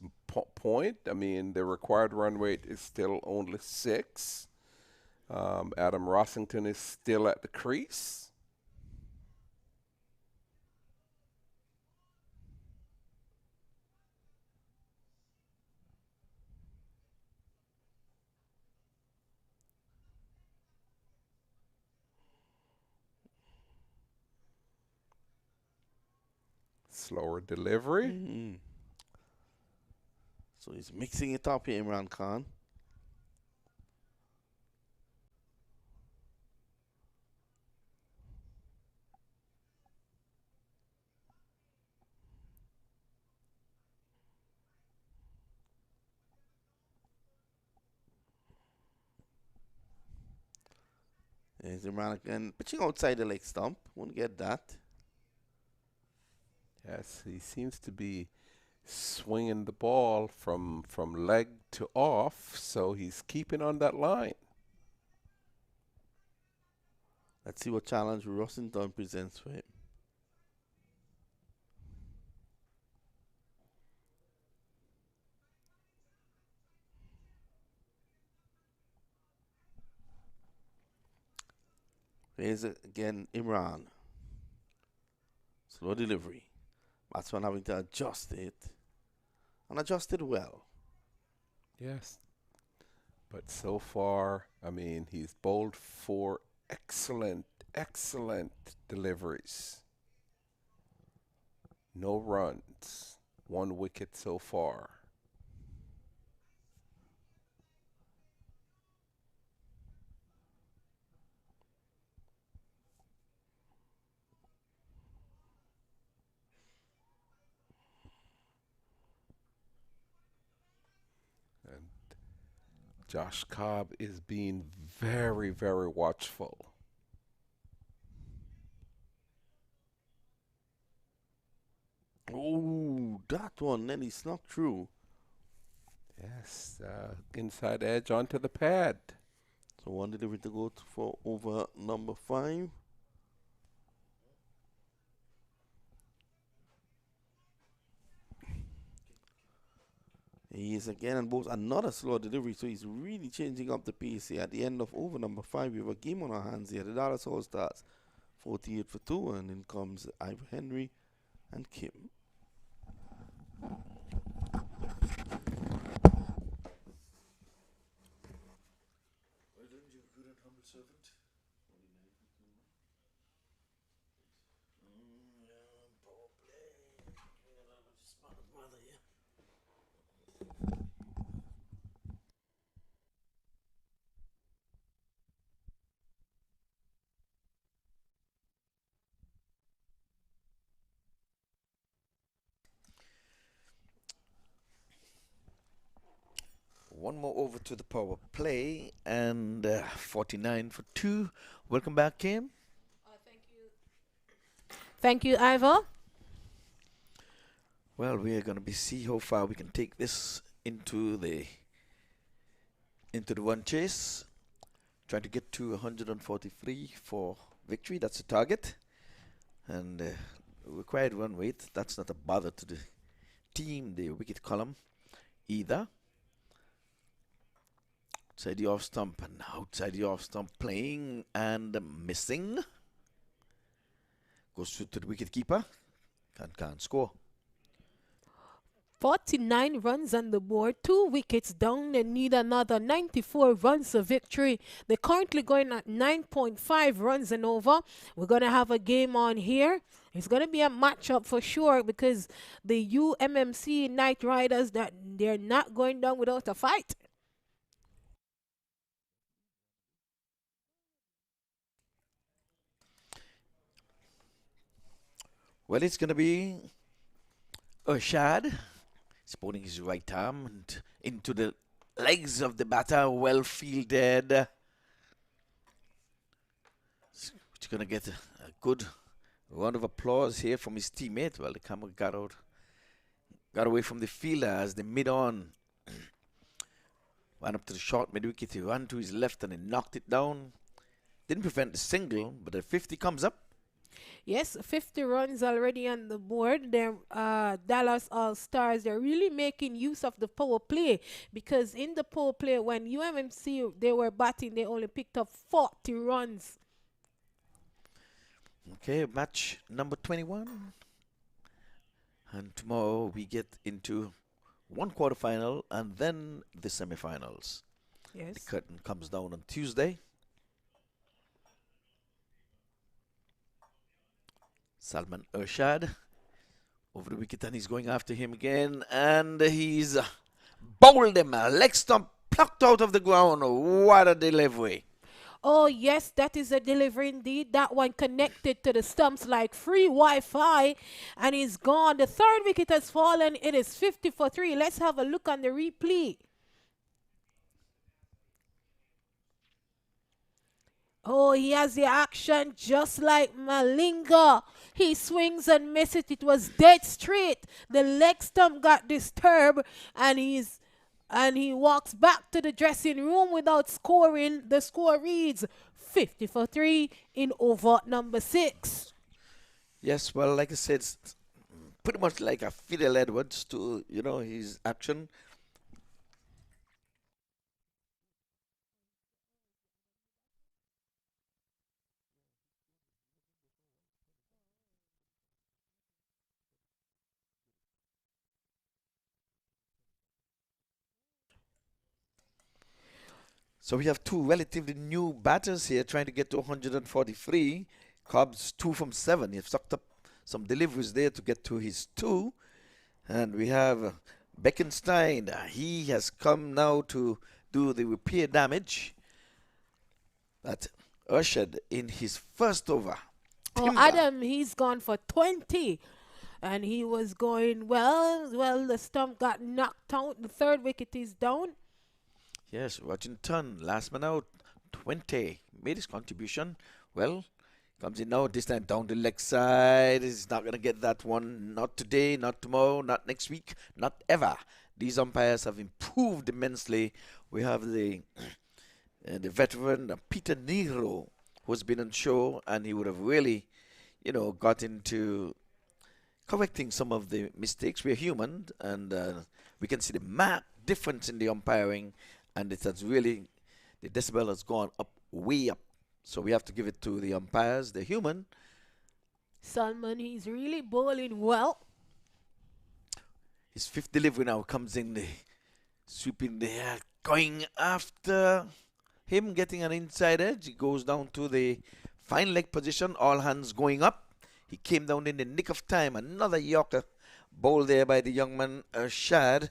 point. I mean, the required run rate is still only 6. Adam Rossington is still at the crease. Slower delivery. So he's mixing it up here, Imran Khan. There's Imran again, pitching outside the leg stump. Won't get that. Yes, he seems to be swinging the ball from leg to off, so he's keeping on that line. Let's see what challenge Rossington presents for him. Here's again Imran. Slow delivery. Batsman having to adjust it. And adjust it well. Yes. But so far, I mean, he's bowled 4 excellent deliveries. No runs. 1 wicket so far. Josh Cobb is being very, very watchful. Oh, that one. Then he snuck through. Yes, inside edge onto the pad. So one delivery to go for over number 5. He is again on both another slow delivery, so he's really changing up the pace here. At the end of over number 5, we have a game on our hands here. The Dallas All Stars 48 for 2, and in comes Ivor Henry and Kim. One more over to the power play, and 49 for 2. Welcome back, Kim. Thank you, Ivor. Well, we are going to see how far we can take this into the one chase. Trying to get to 143 for victory. That's the target, and required run rate. That's not a bother to the team, the wicket column, either. Outside the off stump, and outside the off stump, playing and missing. Goes through to the wicket keeper. Can't score. 49 runs on the board, 2 wickets down. They need another 94 runs of victory. They're currently going at 9.5 runs and over. We're going to have a game on here. It's going to be a matchup for sure, because the UMMC Knight Riders, that they're not going down without a fight. Well, it's going to be Urshad. He's putting his right arm and into the legs of the batter, well fielded. He's going to get a good round of applause here from his teammate. Well, the camera got away from the fielder as the mid-on ran up to the short mid-wicket. He ran to his left and he knocked it down. Didn't prevent the single, but the 50 comes up. Yes, 50 runs already on the board. They're Dallas All-Stars. They're really making use of the power play, because in the power play, when UMMC, they were batting, they only picked up 40 runs. Okay, match number 21. And tomorrow we get into one quarterfinal and then the semifinals. Yes. The curtain comes down on Tuesday. Salman Urshad over the wicket, and he's going after him again, and he's bowled him. A leg stump plucked out of the ground. What a delivery. Oh, yes, that is a delivery indeed. That one connected to the stumps like free Wi-Fi, and he's gone. The third wicket has fallen. It is 50 for 3. Let's have a look on the replay. Oh, he has the action just like Malinga. He swings and misses. It was dead straight. The leg stump got disturbed, and he walks back to the dressing room without scoring. The score reads 50 for 3 in over number 6. Yes, well, like I said, it's pretty much like a Fidel Edwards to, his action. So we have two relatively new batters here trying to get to 143. Cobb's 2 from 7. He's sucked up some deliveries there to get to his 2. And we have Beckenstein. He has come now to do the repair damage. That Urshad in his first over. Oh, Adam, he's gone for 20. And he was going well. Well, the stump got knocked out. The third wicket is down. Yes, Washington, last man out, 20, made his contribution. Well, comes in now, this time down the leg side. He's not going to get that one. Not today, not tomorrow, not next week, not ever. These umpires have improved immensely. We have the veteran Peter Nero, who's been on show, and he would have really, got into correcting some of the mistakes. We're human, and we can see the marked difference in the umpiring, and it has really, the decibel has gone up, way up. So we have to give it to the umpires. They're human. Salman, he's really bowling well. His fifth delivery now comes in, the sweeping the air, going after him, getting an inside edge. He goes down to the fine leg position, all hands going up. He came down in the nick of time. Another Yorker bowled there by the young man, Shad.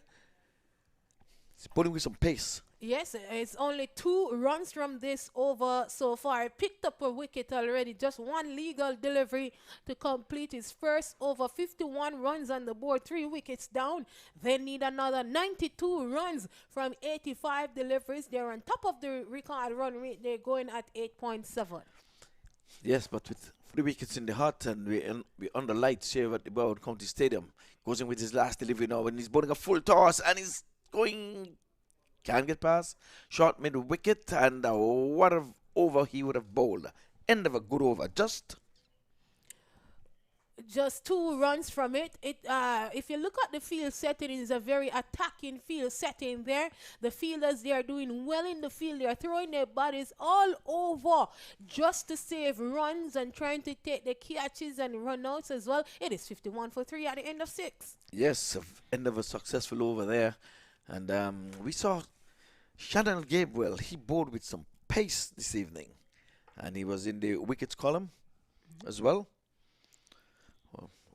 He's putting with some pace. Yes, it's only 2 runs from this over so far. Picked up a wicket already. Just 1 legal delivery to complete his first over. 51 runs on the board, 3 wickets down. They need another 92 runs from 85 deliveries. They're on top of the record run rate. They're going at 8.7. Yes, but with 3 wickets in the hut, and we're under lights here at the Broward County Stadium. Goes in with his last delivery now, and he's bowling a full toss, and he's going... Can't get past. Short mid wicket, and what of over he would have bowled. End of a good over. Just 2 runs from it. If you look at the field setting, it's a very attacking field setting there. The fielders, they are doing well in the field. They are throwing their bodies all over just to save runs and trying to take the catches and run outs as well. It is 51 for 3 at the end of 6. Yes, end of a successful over there. And we saw Shannon Gabriel. He bowled with some pace this evening, and he was in the wickets column as well.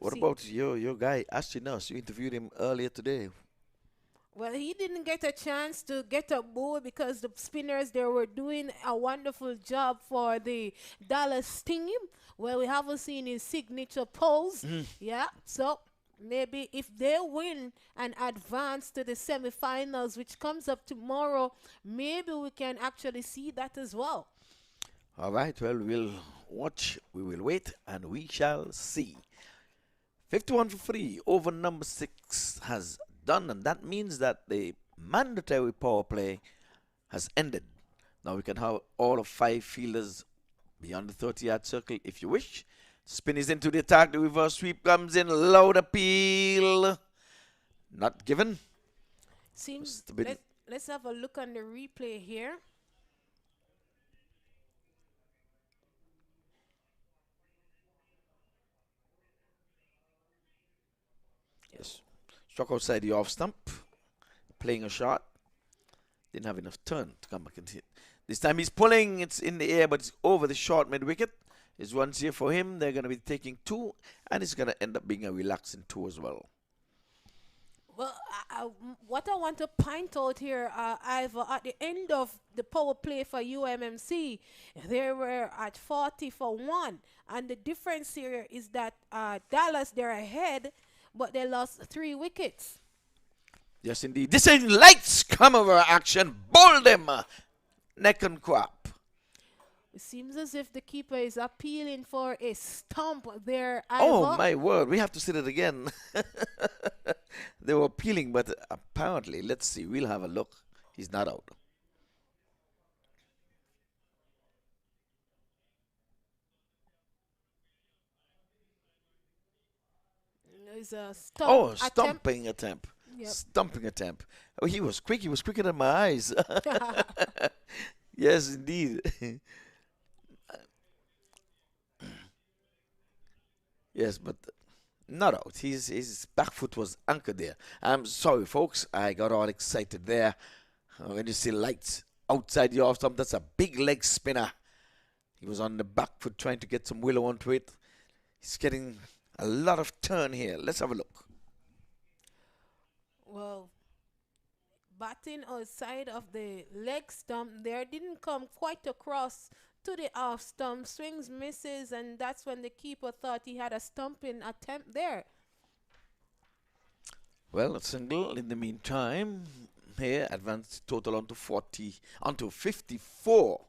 What about your guy, Ashton Nurse? You interviewed him earlier today. Well, he didn't get a chance to get a bowl because the spinners, they were doing a wonderful job for the Dallas team. Well, we haven't seen his signature pose. Yeah, so maybe if they win and advance to the semifinals, which comes up tomorrow, maybe we can actually see that as well. All right, well, we'll watch, we will wait, and we shall see. 51 for 3 over number 6 has done, and that means that the mandatory power play has ended. Now we can have all of 5 fielders beyond the 30-yard circle if you wish. Spin is into the attack. The reverse sweep comes in. Loud appeal. Not given. Seems. Let's have a look on the replay here. Yes. Struck outside the off stump. Playing a shot. Didn't have enough turn to come back and hit. This time he's pulling. It's in the air, but it's over the short mid wicket. His one's here for him. They're going to be taking 2, and it's going to end up being a relaxing 2 as well. Well, what I want to point out here, Ivor, at the end of the power play for UMMC, they were at 40 for 1. And the difference here is that Dallas, they're ahead, but they lost 3 wickets. Yes, indeed. This is lights come over action. Bowl them. Neck and crop. It seems as if the keeper is appealing for a stump there. Oh, my word. We have to see it again. They were appealing, but apparently, let's see. We'll have a look. He's not out. It's a stump stumping attempt. Yep. Stumping attempt. Oh, he was quick. He was quicker than my eyes. Yes, indeed. Yes, but not out. His back foot was anchored there. I'm sorry, folks. I got all excited there. When you see lights outside the off stump, that's a big leg spinner. He was on the back foot trying to get some willow onto it. He's getting a lot of turn here. Let's have a look. Well, batting outside of the leg stump there didn't come quite across to the off stump. Swings, misses, and that's when the keeper thought he had a stumping attempt there. Well, a single in the meantime. here, advanced total onto 54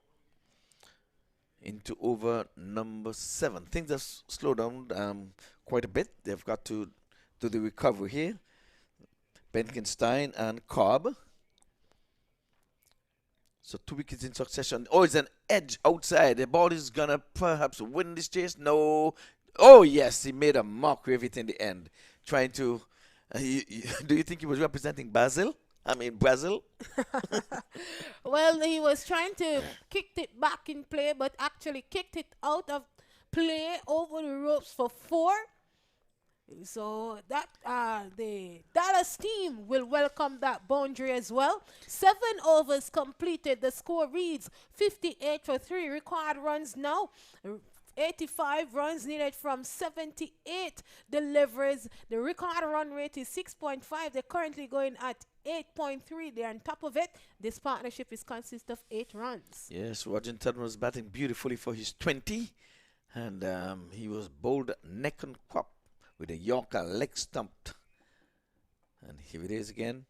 into over number 7. Things have slowed down quite a bit. They've got to do the recovery here. Benkenstein and Cobb. So 2 wickets in succession. Oh, it's an edge outside. The ball is going to perhaps win this chase. No. Oh, yes, he made a mockery of it in the end. Trying to... do you think he was representing Brazil? Well, he was trying to kick it back in play, but actually kicked it out of play over the ropes for 4. So that the Dallas team will welcome that boundary as well. 7 overs completed. The score reads 58 for 3. Required runs now. 85 runs needed from 78 deliveries. The record run rate is 6.5. They're currently going at 8.3. They're on top of it. This partnership is consists of 8 runs. Yes, Washington was batting beautifully for his 20. And he was bowled neck and crop with a Yorker leg stumped. And here it is again.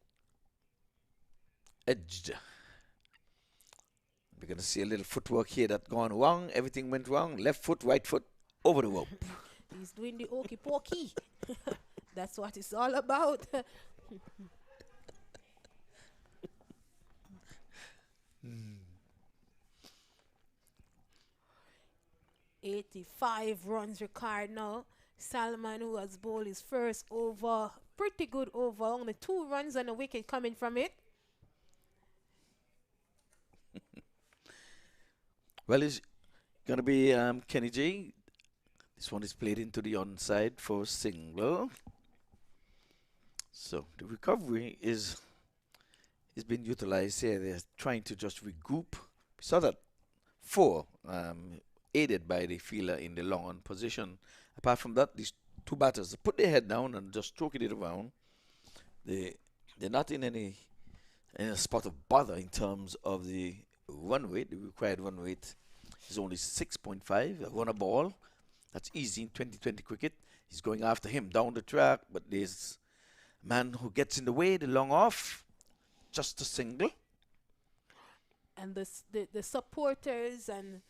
Edged. We're going to see a little footwork here that gone wrong. Everything went wrong. Left foot, right foot, over the rope. He's doing the okey pokey. That's what it's all about. 85 runs required now. Salman, who has bowled his first over, pretty good over, only 2 runs and a wicket coming from it. Well, it's going to be Kenny G. This one is played into the onside for single. So the recovery is being utilized here. They're trying to just regroup. We saw that 4 aided by the fielder in the long on position. Apart from that, these 2 batters put their head down and just stroking it around. They're not in any spot of bother in terms of the run rate. The required run rate is only 6.5. A runner ball. That's easy in 2020 cricket. He's going after him down the track, but there's a man who gets in the way, the long off. Just a single. And the supporters and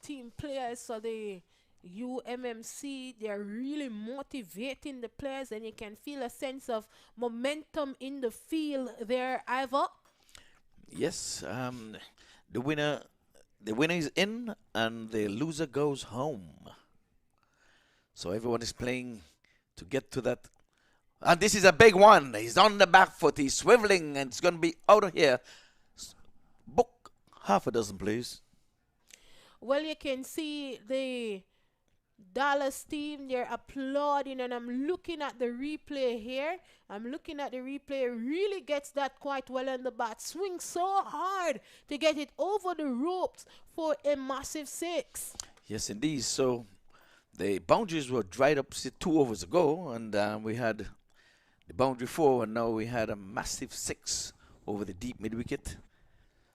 team players, so the UMMC, they're really motivating the players, and you can feel a sense of momentum in the field there, Ivor. Yes, the winner is in and the loser goes home. So everyone is playing to get to that. And this is a big one. He's on the back foot. He's swiveling and it's going to be out of here. Book half a dozen, please. Well, you can see the Dallas team, they're applauding, and I'm looking at the replay here. Really gets that quite well on the bat. Swings so hard to get it over the ropes for a massive 6. Yes, indeed. So the boundaries were dried up 2 overs ago, and we had the boundary 4, and now we had a massive 6 over the deep mid wicket.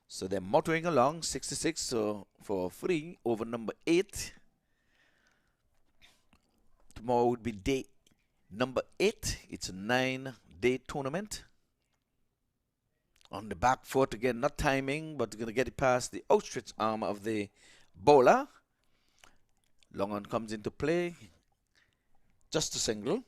So they're motoring along 66 so for 3 over number 8. Tomorrow would be day number 8. It's a 9-day tournament. On the back foot again, not timing, but going to get it past the outstretched arm of the bowler. Long on comes into play. Just a single.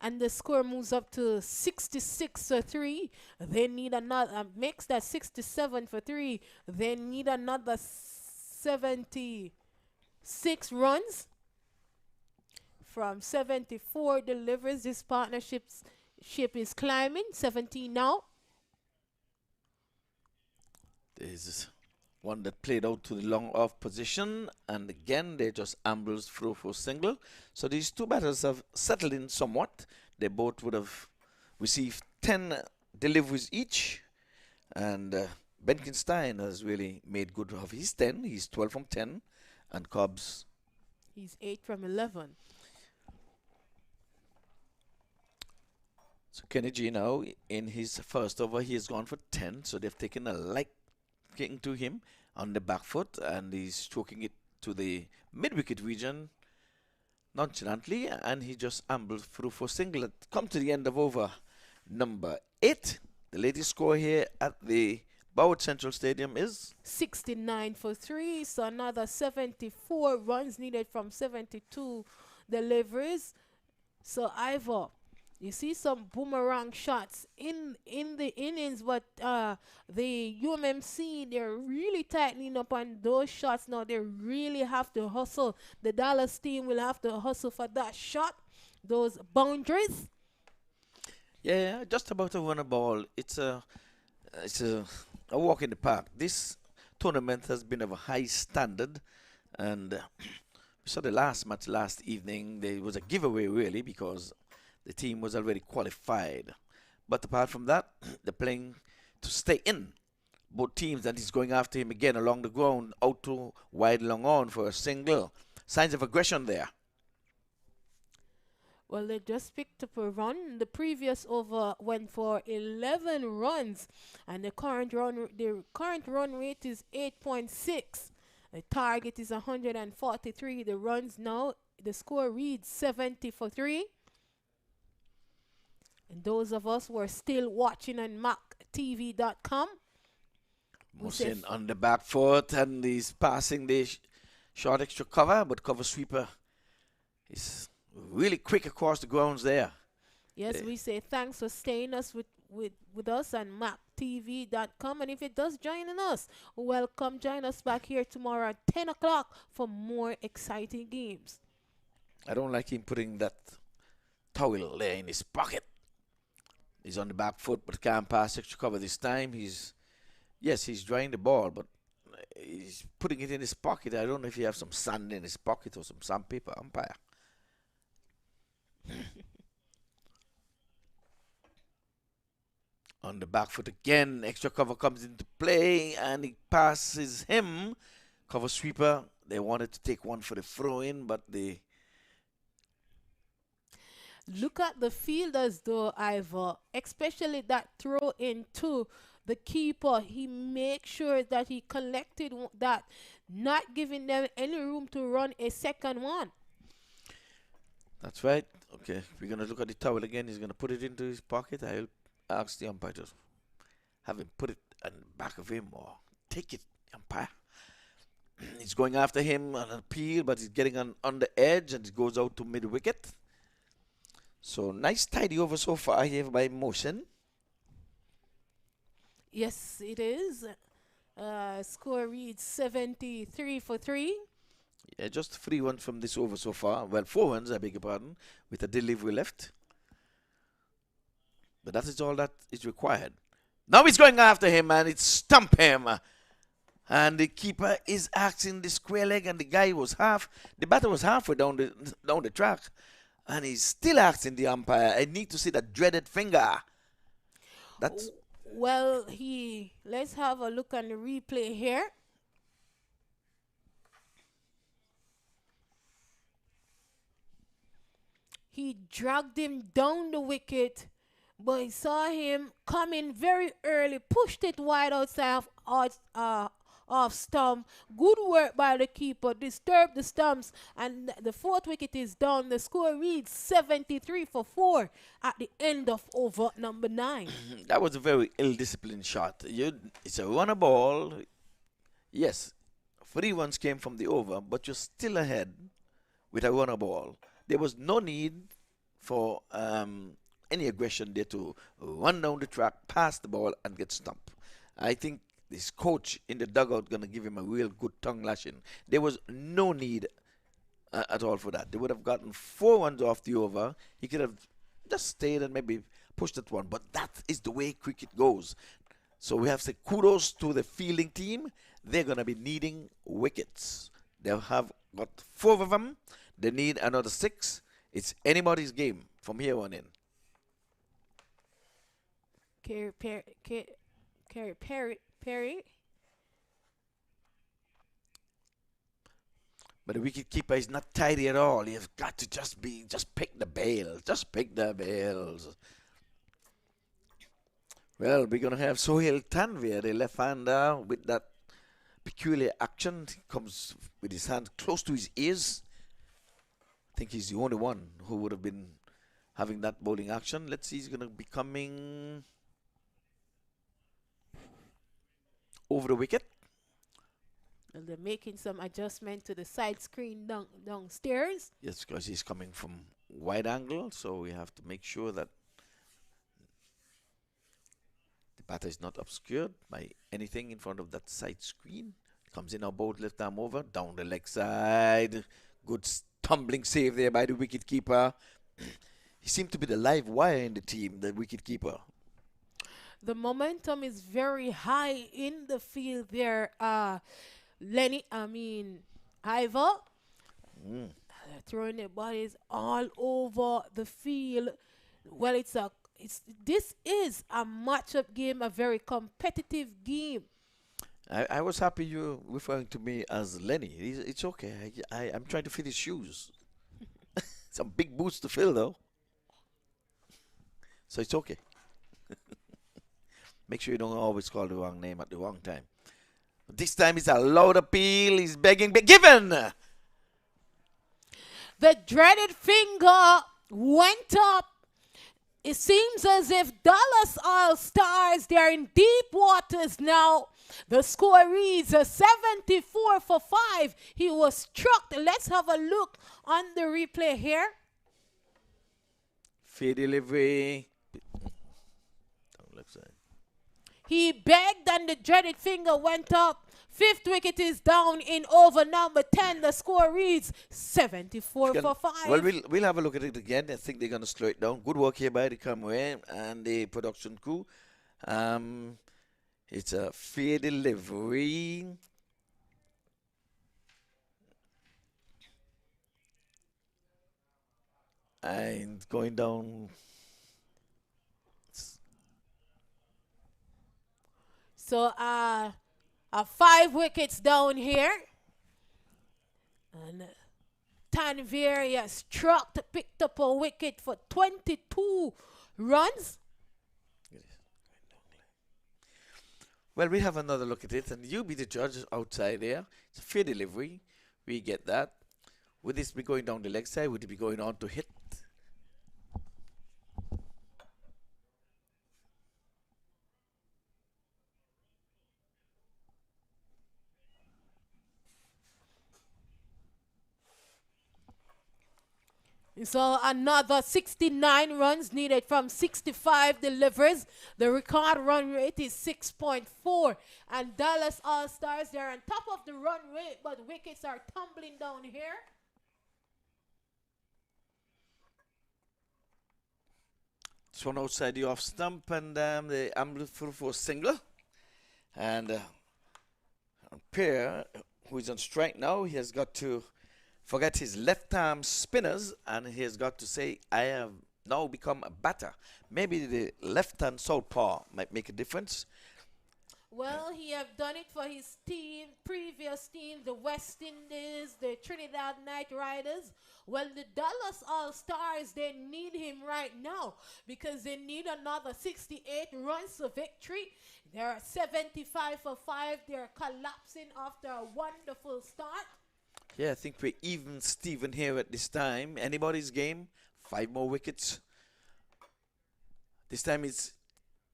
And the score moves up to 66 for 3. They need another, makes that 67 for 3. They need another 76 runs. From 74 deliveries, this partnership is climbing. 17 now. There's one that played out to the long off position, and again they just ambled through for single. So these 2 batters have settled in somewhat. They both would have received 10 deliveries each, and Benkenstein has really made good of his 10. He's 12 from 10, and Cobbs, he's 8 from 11. So Kenny G now in his first over, he has gone for 10. So they've taken a liking to him on the back foot, and he's stroking it to the mid-wicket region nonchalantly, and he just ambled through for single. Come to the end of over number 8. The latest score here at the Boward Central Stadium is 69 for 3. So another 74 runs needed from 72 deliveries. So Ivor, you see some boomerang shots in the innings, but the UMMC, they're really tightening up on those shots now. They really have to hustle. The Dallas team will have to hustle for that shot, those boundaries. yeah, just about to win a ball. It's a walk in the park. This tournament has been of a high standard, and we saw the last match last evening. There was a giveaway really because the team was already qualified. But apart from that, they're playing to stay in. Both teams, and he's going after him again along the ground, out to wide long on for a single. Signs of aggression there. Well, they just picked up a run. The previous over went for 11 runs, and the current run rate is 8.6. The target is 143. The runs now, the score reads 70 for 3. And those of us who are still watching on maqtv.com, Mohsin on the back foot, and he's passing the short extra cover, but cover sweeper is really quick across the grounds there. yes, we say thanks for staying us with us on maqtv.com. And if it does join us, welcome. Join us back here tomorrow at 10 o'clock for more exciting games. I don't like him putting that towel there in his pocket. He's on the back foot, but can't pass extra cover this time. He's drying the ball, but he's putting it in his pocket. I don't know if he has some sand in his pocket or some sandpaper, umpire. On the back foot again, extra cover comes into play, and he passes him. Cover sweeper, they wanted to take one for the throw-in, but they... Look at the fielders though, Ivor, especially that throw into the keeper. He makes sure that he collected that, not giving them any room to run a second one. That's right. Okay, we're going to look at the towel again. He's going to put it into his pocket. I'll ask the umpire to have him put it on the back of him or take it, umpire. He's going after him on an appeal, but he's getting on the edge, and it goes out to mid-wicket. So nice tidy over so far here by Mohsin. Yes, it is. Score reads 73 for 3. Yeah, just 3 runs from this over so far. Well, 4 runs, I beg your pardon, with a delivery left. But that is all that is required. Now he's going after him, and it's stump him. And the keeper is axing the square leg, and the batter was halfway down the track. And he's still asking the umpire, I need to see that dreaded finger. That's... Well, let's have a look on the replay here. He dragged him down the wicket, but he saw him coming very early, pushed it wide outside off stump. Good work by the keeper, disturbed the stumps, and the 4th wicket is down. The score reads 73 for 4 at the end of over number 9. That was a very ill-disciplined shot. It's a runner ball. Yes, 3 runs came from the over, but you're still ahead with a runner ball. There was no need for any aggression there to run down the track, pass the ball, and get stumped. I think this coach in the dugout going to give him a real good tongue lashing. There was no need at all for that. They would have gotten 4 runs off the over. He could have just stayed and maybe pushed that one. But that is the way cricket goes. So we have to say kudos to the fielding team. They're going to be needing wickets. They'll have got 4 of them. They need another 6. It's anybody's game from here on in. Perry. But the wicketkeeper is not tidy at all. You've got to just pick the bail. Just pick the bails. Well, we're going to have Sohail Tanvir, the left-hander, with that peculiar action. He comes with his hand close to his ears. I think he's the only one who would have been having that bowling action. Let's see, he's going to be coming... over the wicket. And they're making some adjustment to the side screen downstairs. Yes, because he's coming from wide angle, so we have to make sure that the batter is not obscured by anything in front of that side screen. Comes in our boat, left arm over, down the leg side. Good tumbling save there by the wicket keeper. He seemed to be the live wire in the team, the wicket keeper. The momentum is very high in the field there. Ivor. Throwing their bodies all over the field. Well, this is a matchup game, a very competitive game. I was happy you referring to me as Lenny. It's okay. I'm trying to fit his shoes. Some big boots to fill, though. So it's okay. Make sure you don't always call the wrong name at the wrong time. But this time it's a loud appeal. He's begging, given. The dreaded finger went up. It seems as if Dallas All-Stars, they're in deep waters now. The score reads a 74 for 5. He was struck. Let's have a look on the replay here. Fair delivery. Down left side. He begged and the dreaded finger went up. 5th wicket is down in over number 10. The score reads 74 for 5. Well, we'll have a look at it again. I think they're going to slow it down. Good work here by the camera and the production crew. It's a fair delivery. And going down. So, 5 wickets down here. And Tanvir has struck, picked up a wicket for 22 runs. Well, we have another look at it, and you be the judge outside there. It's a fair delivery. We get that. Would this be going down the leg side? Would it be going on to hit? So another 69 runs needed from 65 delivers. The record run rate is 6.4. And Dallas All-Stars, they're on top of the run rate, but wickets are tumbling down here. This one outside the off stump, and the amble for single. And Pierre, who is on strike now, he has got to forget his left arm spinners, and he has got to say, I have now become a batter. Maybe the left hand southpaw might make a difference. Well, he have done it for his team, previous team, the West Indies, the Trinidad Knight Riders. Well, the Dallas All-Stars, they need him right now because they need another 68 runs of victory. They're 75 for 5. They're collapsing after a wonderful start. Yeah, I think we're even Steven here at this time. Anybody's game, 5 more wickets. This time it's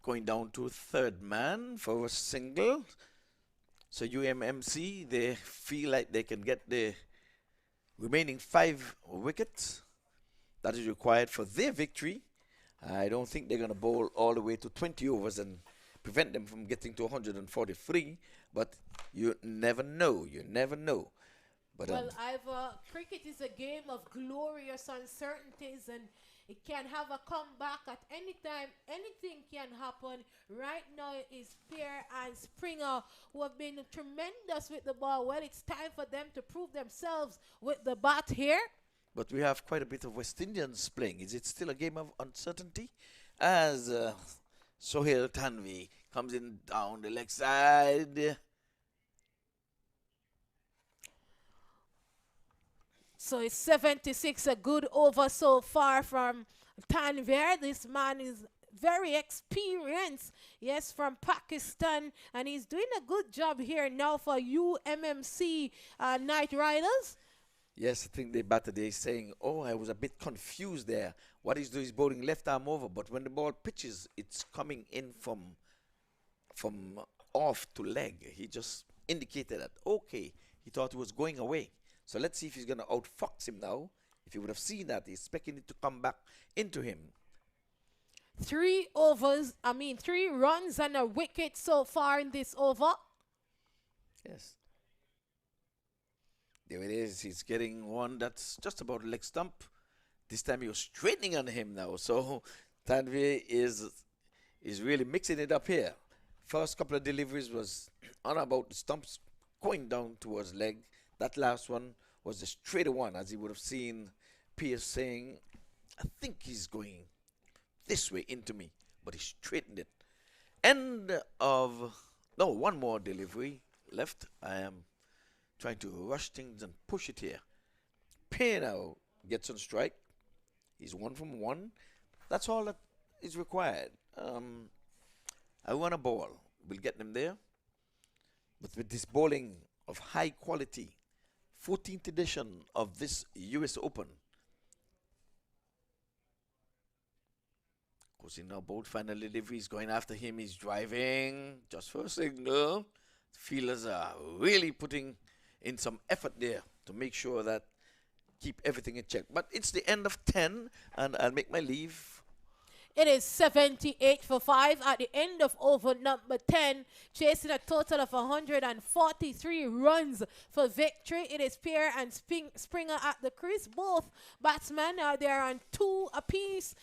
going down to third man for a single. So UMMC, they feel like they can get the remaining 5 wickets that is required for their victory. I don't think they're going to bowl all the way to 20 overs and prevent them from getting to 143. But you never know. You never know. But well, cricket is a game of glorious uncertainties, and it can have a comeback at any time. Anything can happen. Right now is Pierre and Springer, who have been tremendous with the ball. Well, it's time for them to prove themselves with the bat here. But we have quite a bit of West Indians playing. Is it still a game of uncertainty? As Sohail Tanvi comes in down the leg side. So it's 76, a good over so far from Tanvir. This man is very experienced, yes, from Pakistan, and he's doing a good job here now for UMMC Knight Riders. Yes, I think the batter there is saying, oh, I was a bit confused there. What he's doing is bowling left arm over, but when the ball pitches, it's coming in from off to leg. He just indicated that, okay, he thought he was going away. So let's see if he's going to outfox him now. If he would have seen that, he's expecting it to come back into him. 3 runs and a wicket so far in this over. Yes. There it is. He's getting one that's just about a leg stump. This time he was straightening on him now. So Tanvi is really mixing it up here. First couple of deliveries was on about the stumps going down towards leg. That last one was the straighter one, as he would have seen Pierce saying, I think he's going this way into me, but he straightened it. One more delivery left. I am trying to rush things and push it here. Pierre now gets on strike. He's 1 from 1. That's all that is required. I want a ball. We'll get them there. But with this bowling of high quality, 14th edition of this US Open. Of course, he now bowled final delivery. He's going after him. He's driving just for a signal. Fielders are really putting in some effort there to make sure that keep everything in check. But it's the end of 10, and I'll make my leave. It is 78 for 5 at the end of over number 10, chasing a total of 143 runs for victory. It is Pierre and Springer at the crease. Both batsmen are there on 2 apiece.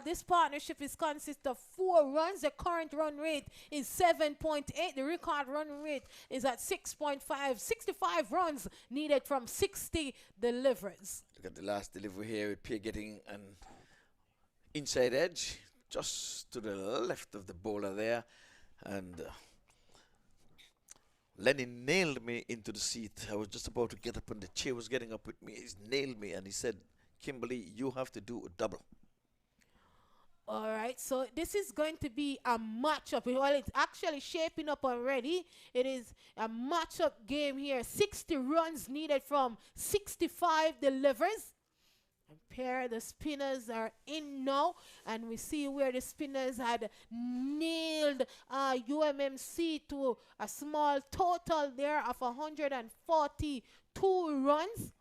This partnership consists of 4 runs. The current run rate is 7.8. The record run rate is at 6.5. 65 runs needed from 60 deliveries. Look at the last delivery here with Pierre getting an inside edge just to the left of the bowler there, and Lenny nailed me into the seat. I was just about to get up and the chair was getting up with me. He's nailed me and he said, Kimberly, you have to do a double. All right, so this is going to be a matchup. Well, it's actually shaping up already. It is a matchup game here. 60 runs needed from 65 delivers. Pair the spinners are in now, and we see where the spinners had nailed UMMC to a small total there of 142 runs.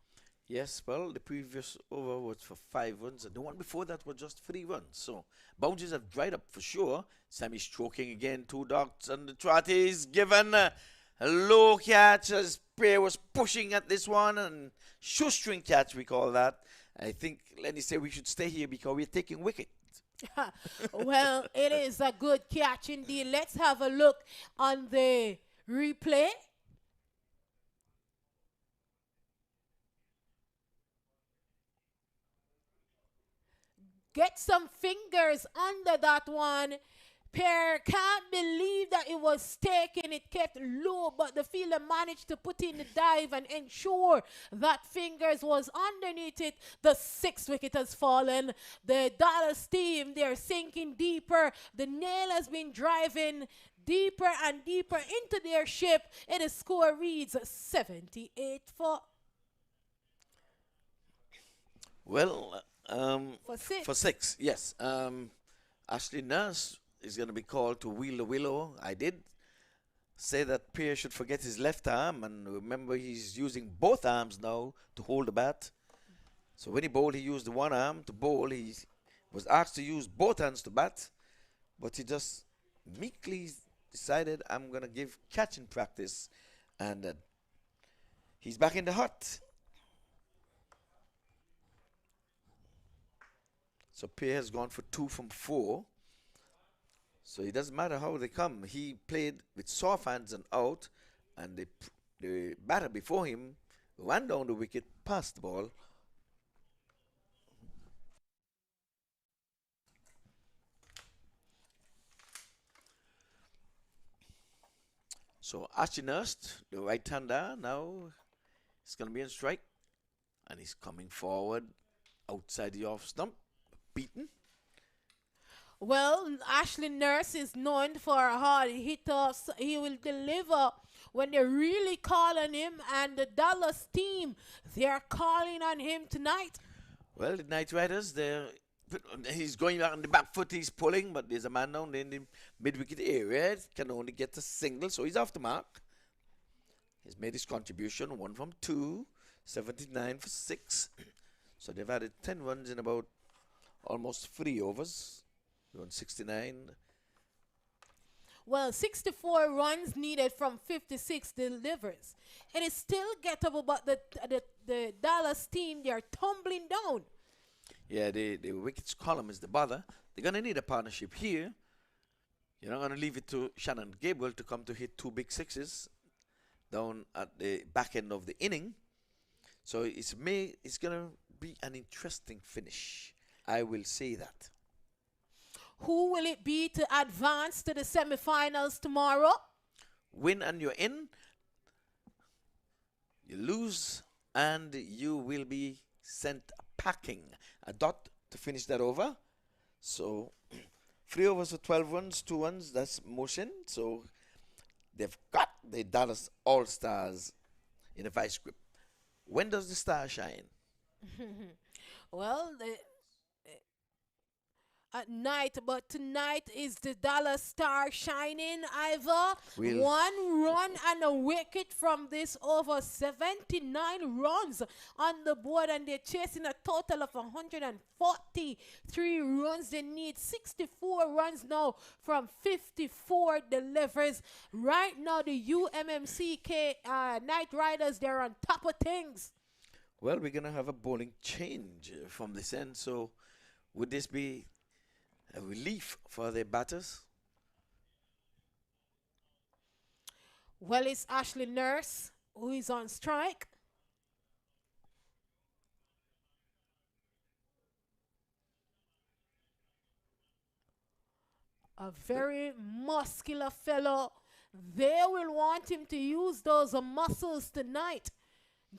Yes, well, the previous over was for 5 runs, and the one before that was just 3 runs. So boundaries have dried up for sure. Sammy stroking again, 2 dots, and the trot is given a low catch as Pierre was pushing at this one, and shoestring catch we call that. I think Lenny said we should stay here because we're taking wicket. Well, it is a good catch indeed. Let's have a look on the replay. Get some fingers under that one. Pierre can't believe that it was taken. It kept low, but the fielder managed to put in the dive and ensure that fingers was underneath it. The 6th wicket has fallen. The Dallas team, they're sinking deeper. The nail has been driving deeper and deeper into their ship. And the score reads 78 for... Well, for 6, yes. Ashley Nurse is going to be called to wheel the willow. I did say that Pierre should forget his left arm, and remember he's using both arms now to hold the bat. So when he bowled, he used the one arm to bowl. He was asked to use both hands to bat, but he just meekly decided, I'm going to give catching practice, and he's back in the hut. So Pierre has gone for 2 from 4. So it doesn't matter how they come. He played with soft hands and out, and the batter before him ran down the wicket, past the ball. So Archie Nurst, the right-hander, now is going to be on strike, and he's coming forward outside the off stump, beaten. Well, Ashley Nurse is known for a hard hitter. So he will deliver when they really call on him, and the Dallas team, they're calling on him tonight. Well, the Knight Riders, they're He's going out on the back foot, he's pulling, but there's a man down in the mid-wicket area. Can only get a single, so he's off the mark. He's made his contribution, 1 from 2, 79 for 6. So they've added 10 runs in about almost 3 overs. 169. Well, 64 runs needed from 56 delivers. It is still gettable, but the Dallas team, they're tumbling down. Yeah, the wickets column is the bother. They're going to need a partnership here. You're not going to leave it to Shannon Gabriel to come to hit 2 big sixes down at the back end of the inning. So it's going to be an interesting finish. I will say that. Who will it be to advance to the semifinals tomorrow? Win and you're in. You lose and you will be sent packing. A dot to finish that over. So 3 overs for 12 runs, 2 runs, that's motion. So they've got the Dallas All-Stars in a vice grip. When does the star shine? Well, at night, but tonight is the Dallas Star shining, Ivor. 1 run and a wicket from this over. 79 runs on the board, and they're chasing a total of 143 runs. They need 64 runs now from 54 delivers. Right now, the UMMC Night Riders, they're on top of things. Well, we're going to have a bowling change from this end, so would this be a relief for the batters? Well, it's Ashley Nurse who is on strike. A very muscular fellow. They will want him to use those muscles tonight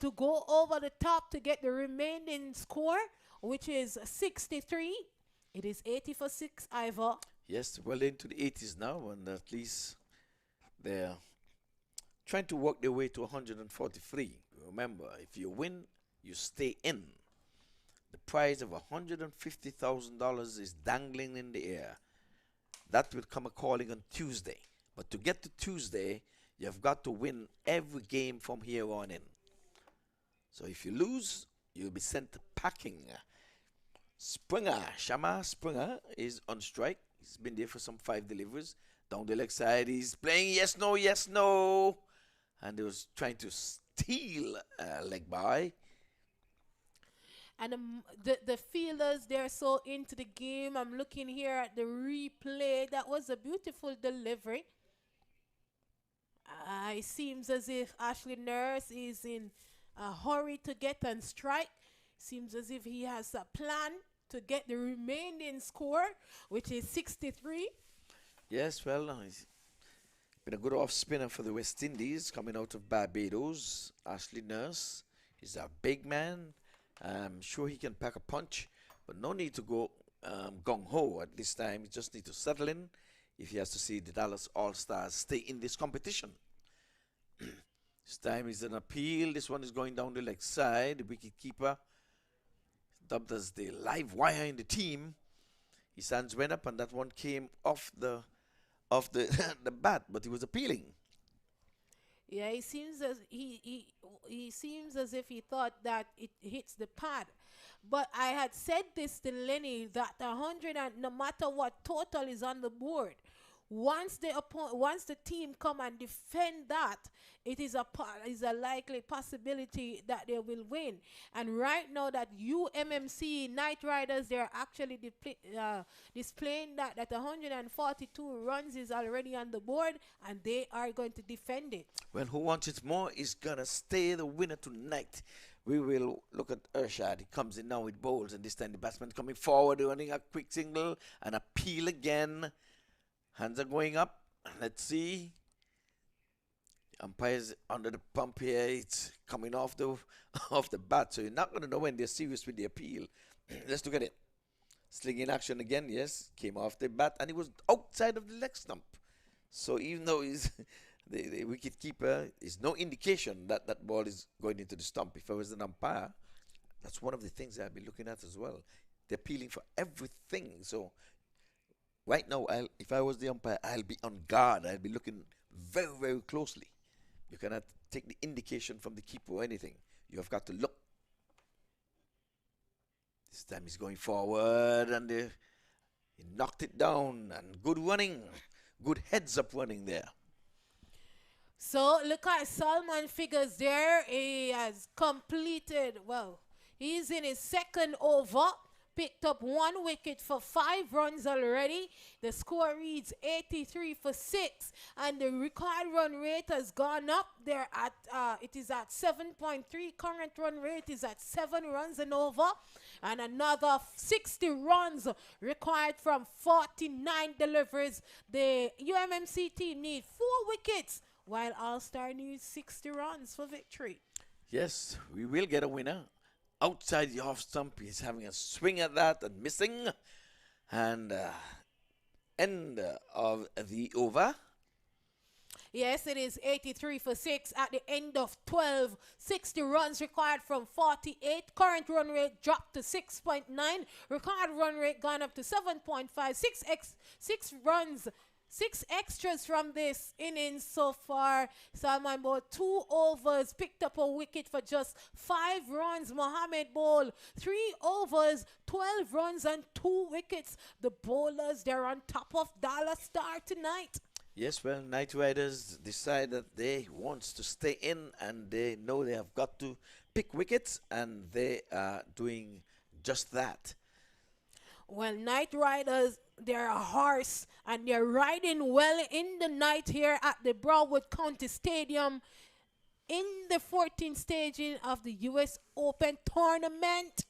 to go over the top to get the remaining score, which is 63. It is 80 for 6, Ivor. Yes, well into the 80s now, and at least they're trying to work their way to 143. Remember, if you win, you stay in. The prize of $150,000 is dangling in the air. That will come a calling on Tuesday. But to get to Tuesday, you've got to win every game from here on in. So if you lose, you'll be sent packing. Shamar Springer is on strike. He's been there for some 5 deliveries. Down the leg side, he's playing yes, no. And he was trying to steal a leg by. And the fielders, they're so into the game. I'm looking here at the replay. That was a beautiful delivery. It seems as if Ashley Nurse is in a hurry to get on strike. Seems as if he has a plan to get the remaining score, which is 63. Yes, well, he's been a good off-spinner for the West Indies coming out of Barbados. Ashley Nurse, he's a big man. I'm sure he can pack a punch, but no need to go gung-ho at this time. He just need to settle in if he has to see the Dallas All-Stars stay in this competition. This time is an appeal. This one is going down the leg side. The wicket-keeper, dubbed as the live wire in the team, his hands went up and that one came off the the bat, but he was appealing. Yeah, he seems as he seems as if he thought that it hits the pad. But I had said this to Lenny that 100, and no matter what total is on the board, once the team come and defend that, it is a likely possibility that they will win. And right now that UMMC Night Riders, they're actually displaying that 142 runs is already on the board, and they are going to defend it. Well, who wants it more is gonna stay the winner tonight. We will look at Urshad. He comes in now with bowls, and this time the batsman coming forward, running a quick single and appeal again. Hands are going up. Let's see. Umpire's under the pump here. It's coming off the bat, so you're not going to know when they're serious with the appeal. Let's look at it. Slinging action again, yes. Came off the bat, and he was outside of the leg stump. So even though he's the wicket keeper, is no indication that that ball is going into the stump. If I was an umpire, that's one of the things I'd be looking at as well. They're peeling for everything. So right now, if I was the umpire, I'll be on guard. I'll be looking very, very closely. You cannot take the indication from the keeper or anything. You have got to look. This time he's going forward, and he knocked it down. And good running. Good heads-up running there. So look at Salman figures there. He has completed, well, he's in his second over. Picked up 1 wicket for 5 runs already. The score reads 83 for 6, and the required run rate has gone up. There at it is at 7.3. Current run rate is at 7 runs and over, and another 60 runs required from 49 deliveries. The UMMC team need 4 wickets, while All-Star needs 60 runs for victory. Yes, we will get a winner. Outside the off stump, he's having a swing at that and missing. And end of the over. Yes, it is 83 for 6 at the end of 12. 60 runs required from 48. Current run rate dropped to 6.9. Required run rate gone up to 7.5. 6 runs. 6 extras from this innings so far. Salman bowled 2 overs, picked up a wicket for just 5 runs. Mohammed bowled 3 overs, 12 runs and 2 wickets. The bowlers, they're on top of Dallas Star tonight. Yes, well, Night Riders decide that they want to stay in, and they know they have got to pick wickets, and they are doing just that. Well, Night Riders, they're a horse, and they're riding well in the night here at the Broward County Stadium in the 14th staging of the US Open tournament.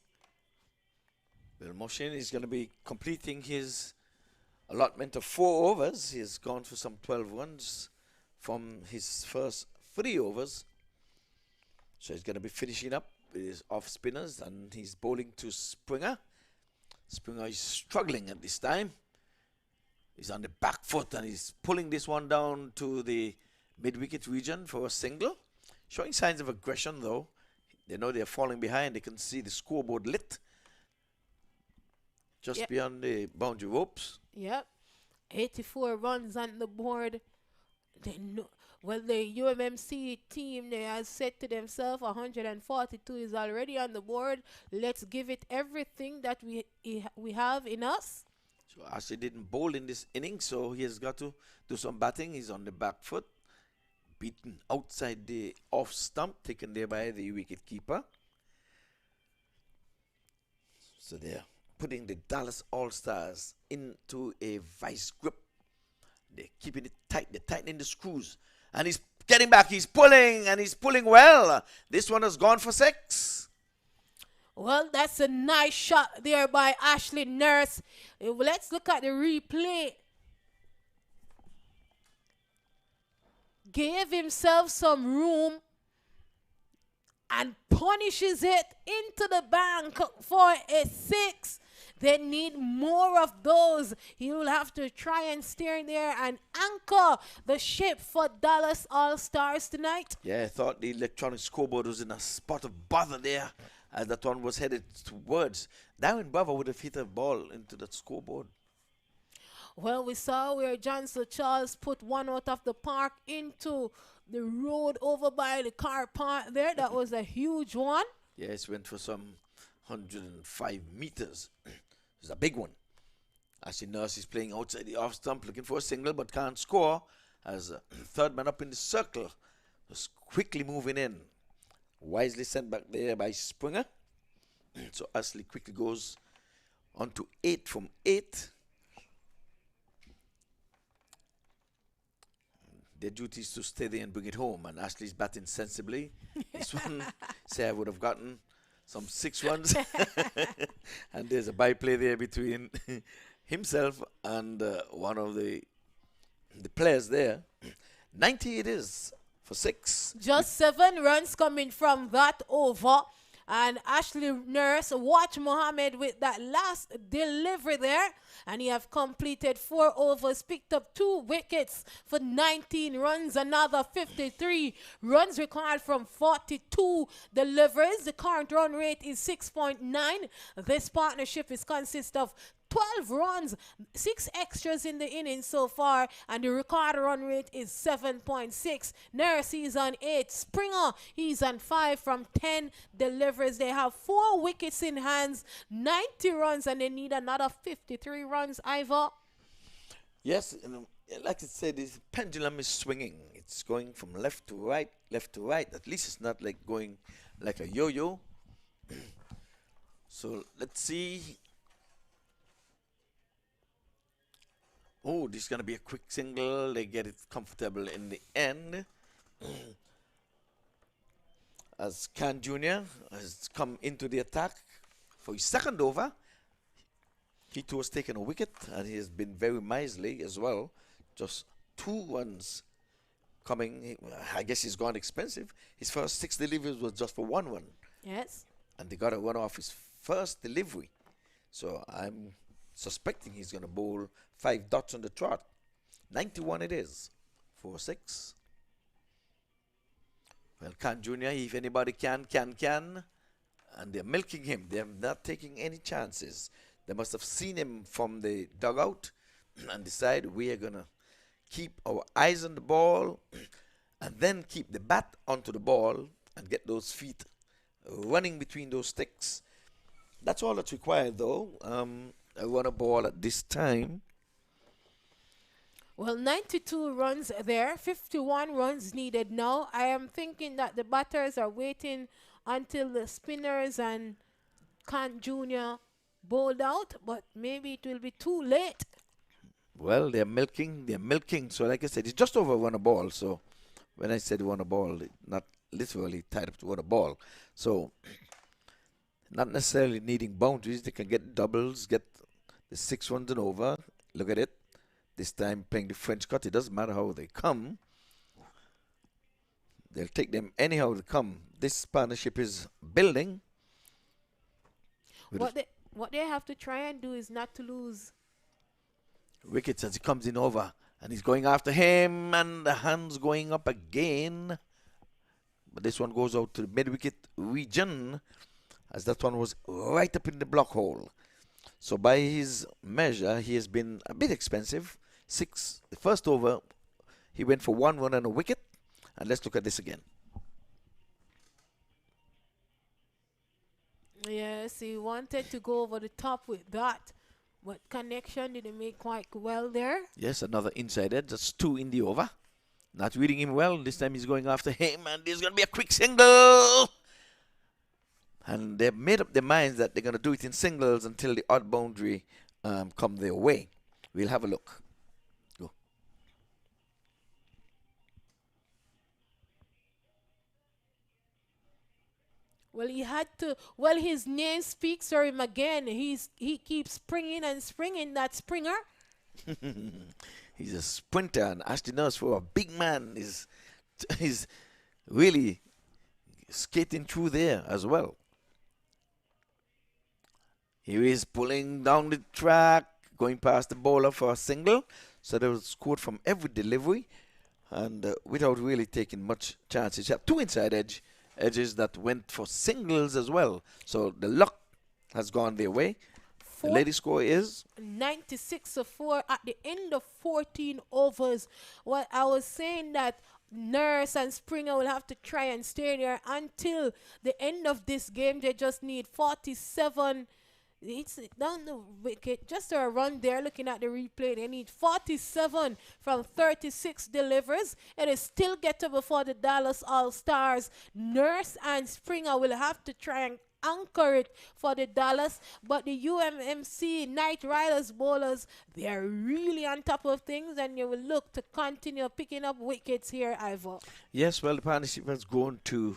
Well, Moshin is going to be completing his allotment of 4 overs. He has gone for some 12 runs from his first 3 overs. So he's going to be finishing up with his off spinners, and he's bowling to Springer. Springer is struggling at this time. He's on the back foot, and he's pulling this one down to the mid-wicket region for a single. Showing signs of aggression, though. They know they're falling behind. They can see the scoreboard lit just beyond the boundary ropes. Yep. 84 runs on the board. They know, well, the UMMC team, they have said to themselves 142 is already on the board. Let's give it everything that we have in us. So Ashley didn't bowl in this inning, so he has got to do some batting. He's on the back foot, beaten outside the off stump, taken there by the wicket keeper. So they're putting the Dallas All-Stars into a vice grip. They're keeping it tight. They're tightening the screws. And he's getting back. He's pulling, and he's pulling well. This one has gone for 6. Well, that's a nice shot there by Ashley Nurse. Let's look at the replay. Gave himself some room and punishes it into the bank for a 6. They need more of those. He will have to try and steer there and anchor the ship for Dallas All-Stars tonight. Yeah, I thought the electronic scoreboard was in a spot of bother there as that one was headed towards. Darren Bravo would have hit a ball into that scoreboard. Well, we saw where Johnson Charles put one out of the park into the road over by the car park there. That was a huge one. Yes, went for some 105 meters. It's a big one. Ashley Nurse is playing outside the off stump, looking for a single, but can't score. As third man up in the circle, just quickly moving in. Wisely sent back there by Springer. So Ashley quickly goes on to 8 from 8. Their duty is to stay there and bring it home, and Ashley's batting sensibly. This one, say I would have gotten some 6 runs. And there's a byplay there between himself and one of the players there. 90 it is for 6. Just 7 runs coming from that over. And Ashley Nurse watch Mohammed with that last delivery there. And he have completed 4 overs, picked up 2 wickets for 19 runs, another 53 runs required from 42 deliveries. The current run rate is 6.9. This partnership is consist of 12 runs, 6 extras in the inning so far, and the record run rate is 7.6. Nurse, he's on 8. Springer, he's on 5 from 10 deliveries. They have 4 wickets in hands, 90 runs, and they need another 53 runs, Ivor. Yes, and like I said, this pendulum is swinging. It's going from left to right, left to right. At least it's not like going like a yo-yo. So let's see. Oh, this is going to be a quick single. They get it comfortable in the end. As Khan Jr. has come into the attack for his second over. He too has taken a wicket, and he has been very miserly as well. Just 2 runs coming. I guess he's gone expensive. His first 6 deliveries was just for 1 run. Yes. And they got a run off his first delivery. So I'm suspecting he's going to bowl 5 dots on the trot. 91 it is. 4-6. Well, Khan Jr., if anybody can. And they're milking him. They're not taking any chances. They must have seen him from the dugout and decide we are going to keep our eyes on the ball and then keep the bat onto the ball and get those feet running between those sticks. That's all that's required, though. I run a ball at this time. Well, 92 runs there, 51 runs needed now. I am thinking that the batters are waiting until the spinners and Khan Jr. bowled out, but maybe it will be too late. Well, they're milking. So, like I said, it's just over run a ball. So, when I said run a ball, not literally tied up to run a ball. So, not necessarily needing boundaries. They can get doubles, get the 6 runs and over. Look at it. This time playing the French cut. It doesn't matter how they come. They'll take them anyhow they come. This partnership is building. What they have to try and do is not to lose wickets as he comes in over. And he's going after him. And the hand's going up again. But this one goes out to the mid-wicket region, as that one was right up in the block hole. So by his measure, he has been a bit expensive. The first over, he went for 1 run and a wicket. And let's look at this again. Yes, he wanted to go over the top with that, but connection didn't make quite well there. Yes, another inside edge. That's 2 in the over. Not reading him well. This time he's going after him, and there's going to be a quick single. And they've made up their minds that they're going to do it in singles until the odd boundary come their way. We'll have a look. Go. Well, he had to. Well, his name speaks for him again. He keeps springing and springing. That Springer. He's a sprinter, and Ashley Nurse, for a big man, is really skating through there as well. Here he is pulling down the track, going past the bowler for a single. So there was scored from every delivery, and without really taking much chances. You have 2 inside edges that went for singles as well. So the luck has gone their way. The lady score is 96-4 at the end of 14 overs. Well, I was saying that Nurse and Springer will have to try and stay there until the end of this game. They just need 47. It's down the wicket, just a run there. Looking at the replay, they need 47 from 36 deliveries. It is still gettable for the Dallas All-Stars. Nurse and Springer will have to try and anchor it for the Dallas, but the UMMC Night Riders bowlers, they're really on top of things, and you will look to continue picking up wickets here, Ivor. Yes, well, the partnership has grown to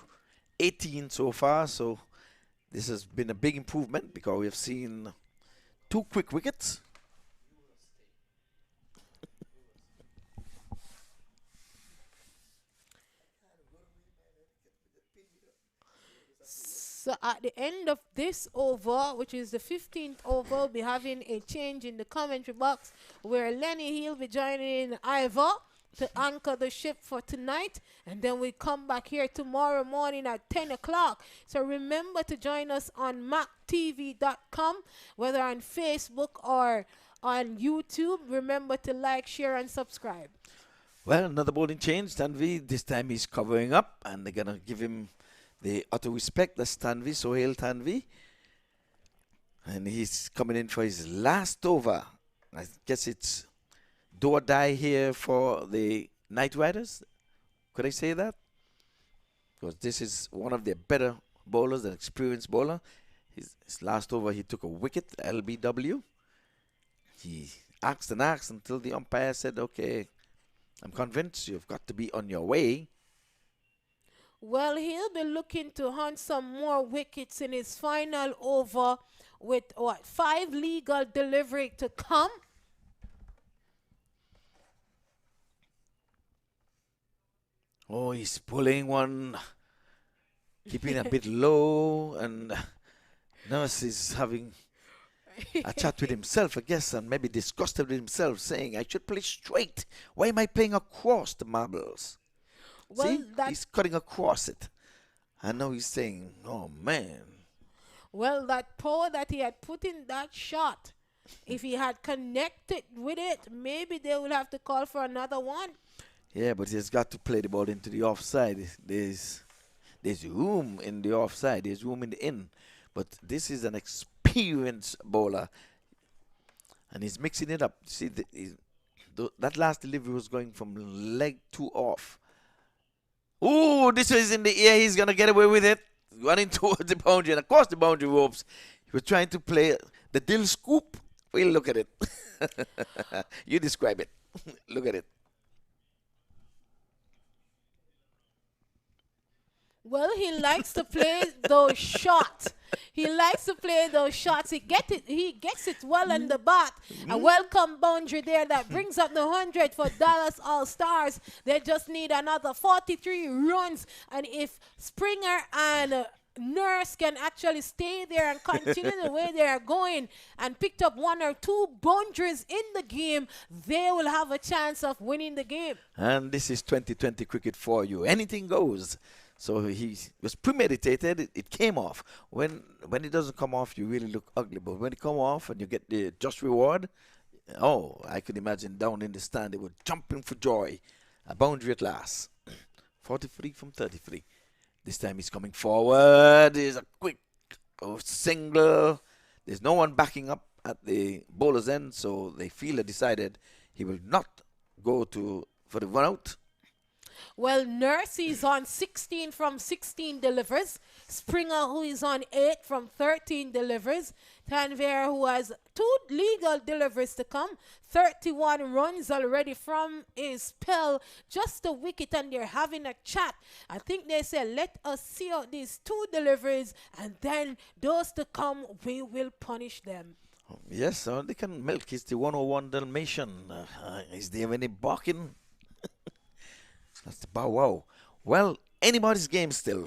18 so far, so this has been a big improvement because we have seen 2 quick wickets. So at the end of this over, which is the 15th over, we'll be having a change in the commentary box where Lenny He'll be joining Ivor to anchor the ship for tonight, and then we come back here tomorrow morning at 10 o'clock. So remember to join us on maqtv.com, whether on Facebook or on YouTube. Remember to like, share, and subscribe. Well, another bowling change. Tanvi, this time he's covering up, and they're going to give him the utter respect. That's Tanvi, Sohail Tanvi. And he's coming in for his last over. I guess it's do or die here for the Knight Riders. Could I say that? Because this is one of their better bowlers, an experienced bowler. His last over, he took a wicket, LBW. He asked and asked until the umpire said, okay, I'm convinced you've got to be on your way. Well, he'll be looking to hunt some more wickets in his final over with, 5 legal delivery to come. Oh, he's pulling one, keeping a bit low, and Nurse is having a chat with himself, I guess, and maybe disgusted with himself, saying, I should play straight. Why am I playing across the marbles? Well, see, he's cutting across it. And now he's saying, oh, man. Well, that power that he had put in that shot, if he had connected with it, maybe they will have to call for another one. Yeah, but he's got to play the ball into the offside. There's room in the offside. There's room in the in. But this is an experienced bowler. And he's mixing it up. See, that last delivery was going from leg to off. Ooh, this is in the air. He's going to get away with it. Running towards the boundary and across the boundary ropes. He was trying to play the dill scoop. Well, look at it. You describe it. Look at it. Well, he likes to play those shots. He likes to play those shots. He gets it well in the bat. A welcome boundary there that brings up the 100 for Dallas All-Stars. They just need another 43 runs. And if Springer and Nurse can actually stay there and continue the way they are going and picked up 1 or 2 boundaries in the game, they will have a chance of winning the game. And this is 2020 cricket for you. Anything goes. So he was premeditated. It came off. When it doesn't come off, you really look ugly. But when it come off and you get the just reward, oh, I could imagine down in the stand they were jumping for joy. A boundary at last. 43 from 33. This time he's coming forward. There's a quick single. There's no one backing up at the bowler's end, so they feel decided he will not go for the run out. Well, Nurse is on 16 from 16 delivers. Springer, who is on 8 from 13 delivers. Tanvir, who has 2 legal deliveries to come. 31 runs already from his spell. Just a wicket, and they're having a chat. I think they said, let us see out these 2 deliveries, and then those to come, we will punish them. Yes, they can milk. It's the 101 Dalmatian. Is there any barking? That's the bow wow. Well, anybody's game still.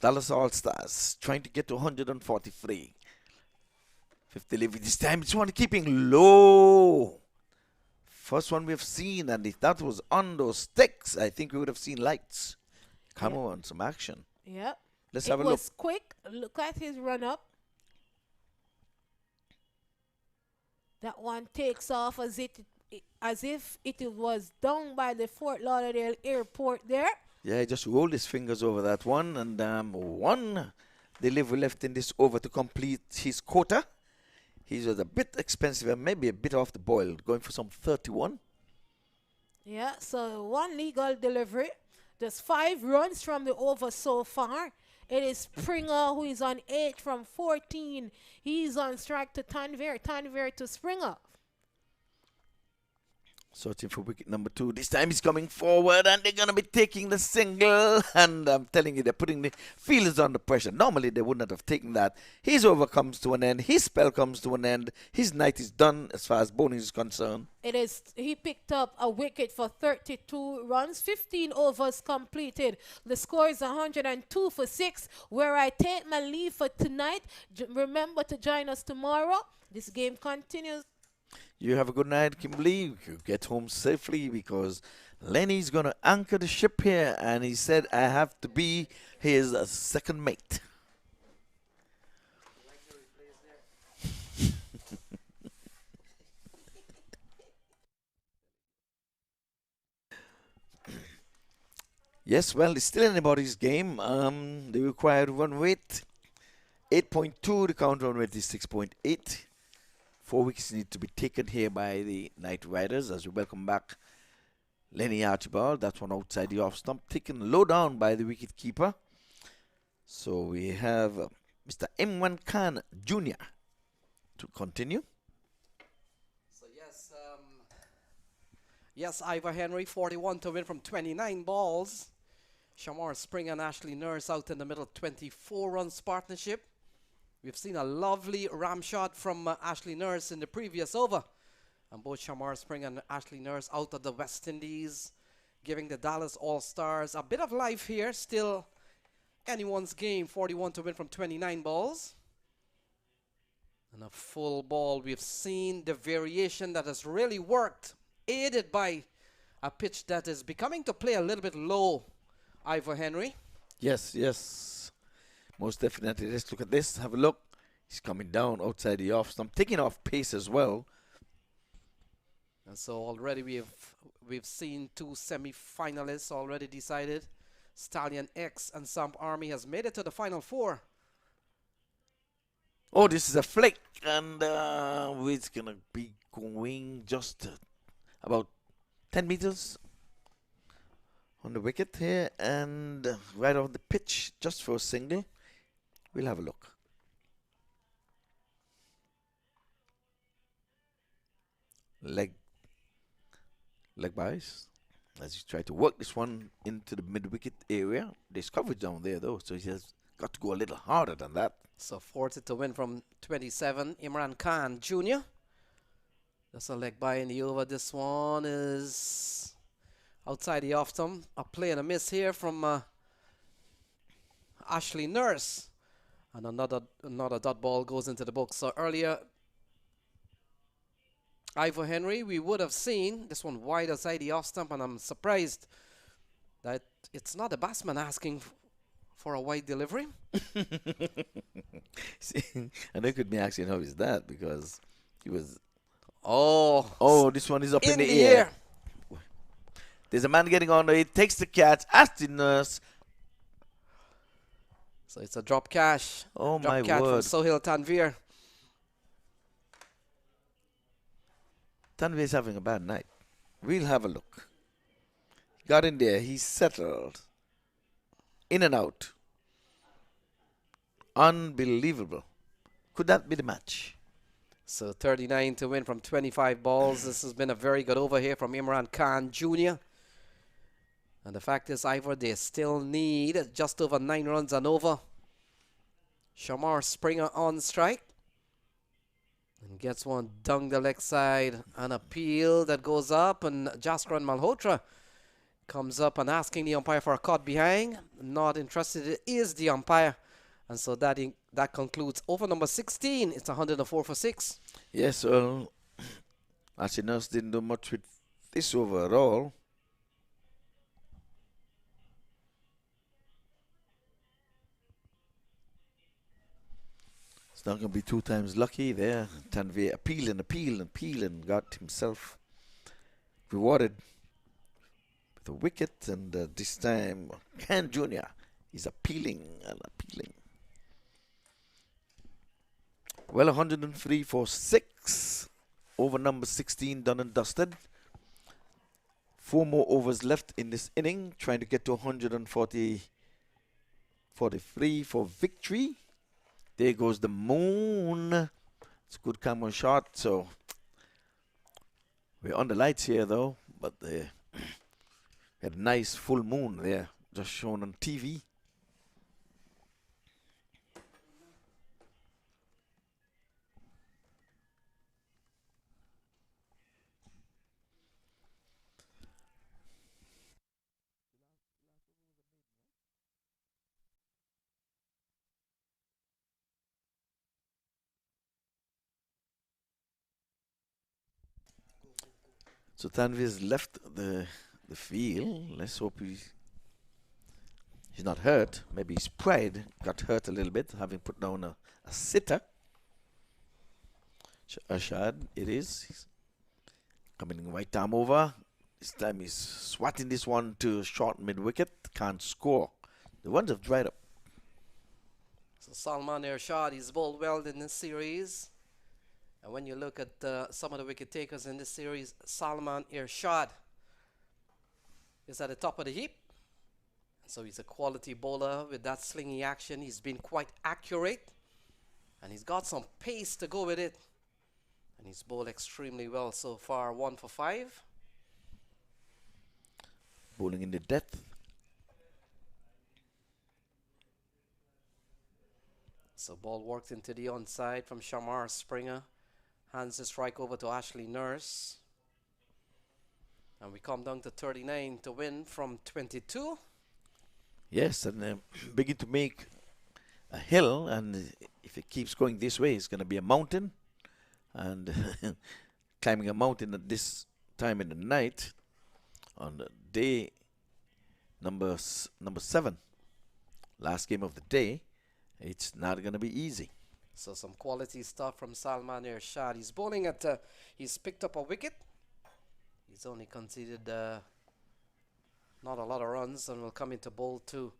Dallas All-Stars trying to get to 143. 5th delivery this time. It's one keeping low. First one we've seen, and if that was on those sticks, I think we would have seen lights. Come on, some action. Yeah. Let's have a look. It was quick. Look at his run-up. That one takes off as if it was down by the Fort Lauderdale airport there. Yeah, he just rolled his fingers over that one. And 1 delivery left in this over to complete his quota. He was a bit expensive and maybe a bit off the boil, going for some 31. Yeah, so 1 legal delivery. Just 5 runs from the over so far. It is Springer, who is on 8 from 14. He's on strike to Tanvir. Tanvir to Springer. Searching for wicket number 2. This time he's coming forward and they're going to be taking the single. And I'm telling you, they're putting the fielders under pressure. Normally, they would not have taken that. His over comes to an end. His spell comes to an end. His night is done as far as bowling is concerned. It is. He picked up a wicket for 32 runs, 15 overs completed. The score is 102 for 6, where I take my leave for tonight. Remember to join us tomorrow. This game continues. You have a good night, Kimberly. You get home safely because Lenny's going to anchor the ship here. And he said, I have to be his second mate. Yes, well, it's still anybody's game. They required run rate 8.2. The count run rate is 6.8. 4 wickets need to be taken here by the Knight Riders as we welcome back Lenny Archibald. That's one outside the off stump, taken low down by the wicket keeper. So we have Mr. Imran Khan Jr. to continue. So yes, Ivor Henry, 41 to win from 29 balls. Shamar Spring and Ashley Nurse out in the middle, 24 runs partnership. We've seen a lovely ram shot from Ashley Nurse in the previous over. And both Shamar Spring and Ashley Nurse out of the West Indies, giving the Dallas All-Stars a bit of life here. Still anyone's game, 41 to win from 29 balls. And a full ball. We've seen the variation that has really worked, aided by a pitch that is becoming to play a little bit low, Ivor Henry. Yes, yes. Most definitely. Let's look at this. Have a look. He's coming down outside the off stump, taking off pace as well. And so already we've seen 2 semi-finalists already decided. Stallion X and Samp Army has made it to the final 4. Oh, this is a flick, and it's gonna be going just about 10 meters on the wicket here, and right off the pitch, just for a single. We'll have a look. Leg buys as he tried to work this one into the mid-wicket area. There's coverage down there though, so he has got to go a little harder than that. So 40 to win from 27, Imran Khan Jr. That's a leg by in the over. This one is outside the off stump. A play and a miss here from Ashley Nurse. And another dot ball goes into the book. So earlier, Ivor Henry, we would have seen this one wide outside the off stump, and I'm surprised that it's not the batsman asking for a wide delivery. See, and they could be asking how is that, because he was. Oh, this one is up in the air. There's a man getting on there. He takes the catch. Ashley Nurse. So it's a drop catch. Oh, drop my catch word. from Sohail Tanvir. Tanvir is having a bad night. We'll have a look. Got in there. He's settled. In and out. Unbelievable. Could that be the match? So 39 to win from 25 balls. This has been a very good over here from Imran Khan Jr. And the fact is, Ivor, they still need just over 9 runs and over. Shamar Springer on strike. And gets one down the leg side. An appeal that goes up, and Jaskran Malhotra comes up and asking the umpire for a caught behind. Not interested is the umpire. And so that concludes over number 16. It's 104 for 6. Yes, well, Ashley Nurse didn't do much with this over at all. It's not going to be 2 times lucky there. Tanvir appeal and got himself rewarded with a wicket. And this time, Khan Jr. is appealing and appealing. Well, 103 for 6. Over number 16 done and dusted. 4 more overs left in this inning. Trying to get to 143 for victory. There goes the moon. It's a good camera shot. So We're on the lights here though, but had a nice full moon there, just shown on TV. So Tanvir's left the field. Let's hope he's not hurt. Maybe his pride got hurt a little bit, having put down a sitter. Ashad, it is. He's coming right arm over. This time he's swatting this one to short mid-wicket. Can't score. The ones have dried up. So Salman Irshad, he's bowled well in this series. And when you look at some of the wicket takers in this series, Salman Irshad is at the top of the heap. So he's a quality bowler with that slingy action. He's been quite accurate. And he's got some pace to go with it. And he's bowled extremely well so far, 1 for 5. Bowling in the depth. So ball worked into the onside from Shamar Springer. Hands the strike over to Ashley Nurse. And we come down to 39 to win from 22. Yes, and begin to make a hill, and if it keeps going this way, it's going to be a mountain. And climbing a mountain at this time in the night, on the day number 7, last game of the day, it's not going to be easy. So some quality stuff from Salman Irshad. He's bowling at, he's picked up a wicket. He's only conceded not a lot of runs, and will come into bowl to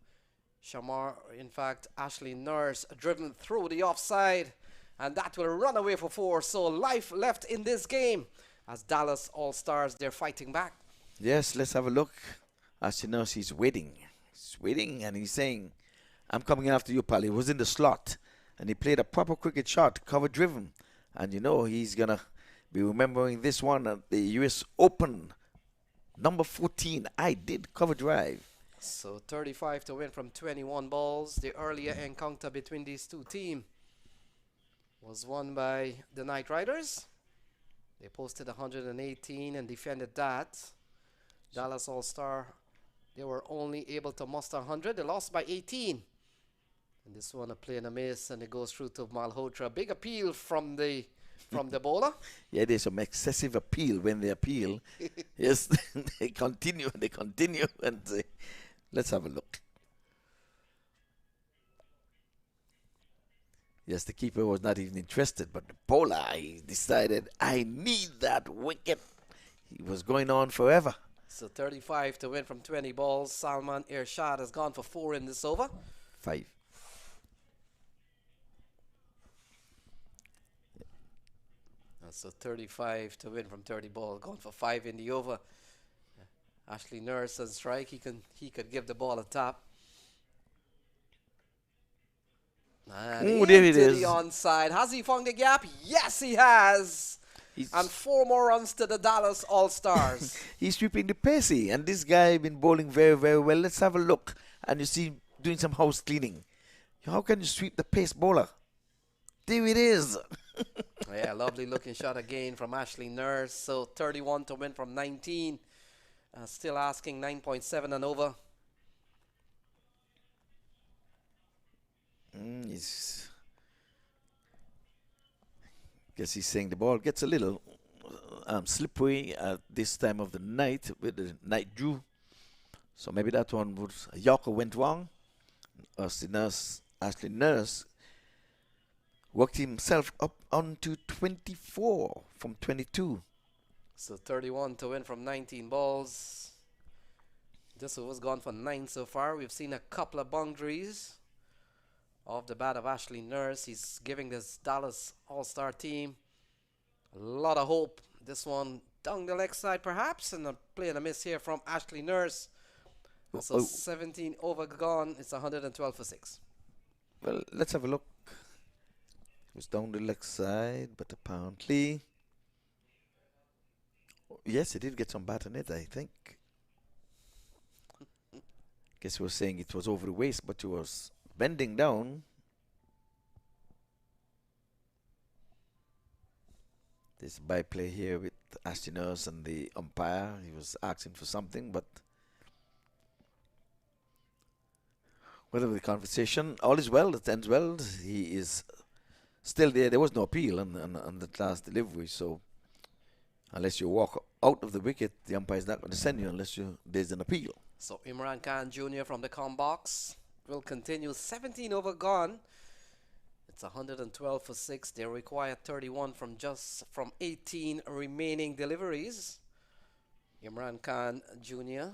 Shamar. In fact, Ashley Nurse driven through the offside, and that will run away for 4. So life left in this game as Dallas All-Stars, they're fighting back. Yes, let's have a look. Ashley Nurse, he's waiting. He's waiting, and he's saying, I'm coming after you, pal. He was in the slot, and he played a proper cricket shot, cover driven. And you know, he's going to be remembering this one at the US Open, number 14. I did cover drive. So 35 to win from 21 balls. The earlier encounter between these two teams was won by the Knight Riders. They posted 118 and defended that. Dallas All-Star, they were only able to muster 100. They lost by 18. And this one a play and a miss, and it goes through to Malhotra. Big appeal from the bowler. Yeah, there's some excessive appeal when they appeal. Yes, they continue, and let's have a look. Yes, the keeper was not even interested, but the bowler, he decided, I need that wicket. He was going on forever. So 35 to win from 20 balls. Salman Irshad has gone for 4 in this over. 5. So 35 to win from 30 balls, gone for 5 in the over. Ashley Nurse on strike. He could give the ball a tap. And there it into is. the onside. Has he found the gap? Yes, he has. And 4 more runs to the Dallas All-Stars. He's sweeping the pacey, and this guy been bowling very, very well. Let's have a look. And you see doing some house cleaning. How can you sweep the pace bowler? There it is. Yeah, lovely looking shot again from Ashley Nurse. So 31 to win from 19. Still asking 9.7 and over. Guess he's saying the ball gets a little slippery at this time of the night with the night dew. So maybe that one was a Yorker went wrong. Ashley Nurse worked himself up onto 24 from 22. So 31 to win from 19 balls. This was gone for 9 so far. We've seen a couple of boundaries off the bat of Ashley Nurse. He's giving this Dallas All-Star team a lot of hope. This one down the leg side perhaps, and a play and a miss here from Ashley Nurse. So 17 over gone. It's 112 for 6. Well, let's have a look. It was down the leg side, but apparently Yes, he did get some bat on it, I think. Guess he was saying it was over the waist, but he was bending down. This byplay here with Ashton Nurse and the umpire. He was asking for something, but whatever the conversation, all is well. It ends well. He is still there. There was no appeal on the last delivery, so unless you walk out of the wicket, the umpire is not going to send you unless there's an appeal. So Imran Khan Jr. from the com box will continue. 17 over gone. It's 112 for 6. They require 31 from 18 remaining deliveries. Imran Khan Jr.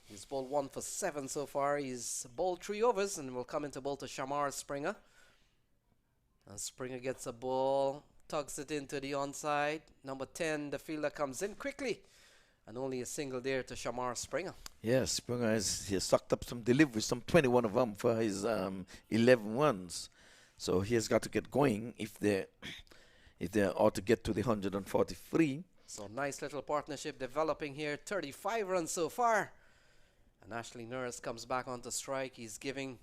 He's bowled 1 for 7 so far. He's bowled 3 overs and will come into bowl to Shamar Springer. And Springer gets a ball, tugs it into the onside. Number 10, the fielder comes in quickly. And only a single there to Shamar Springer. Yes, Springer he has sucked up some deliveries, some 21 of them for his 11 ones. So he has got to get going if they ought to get to the 143. So nice little partnership developing here. 35 runs so far. And Ashley Nurse comes back onto strike. He's giving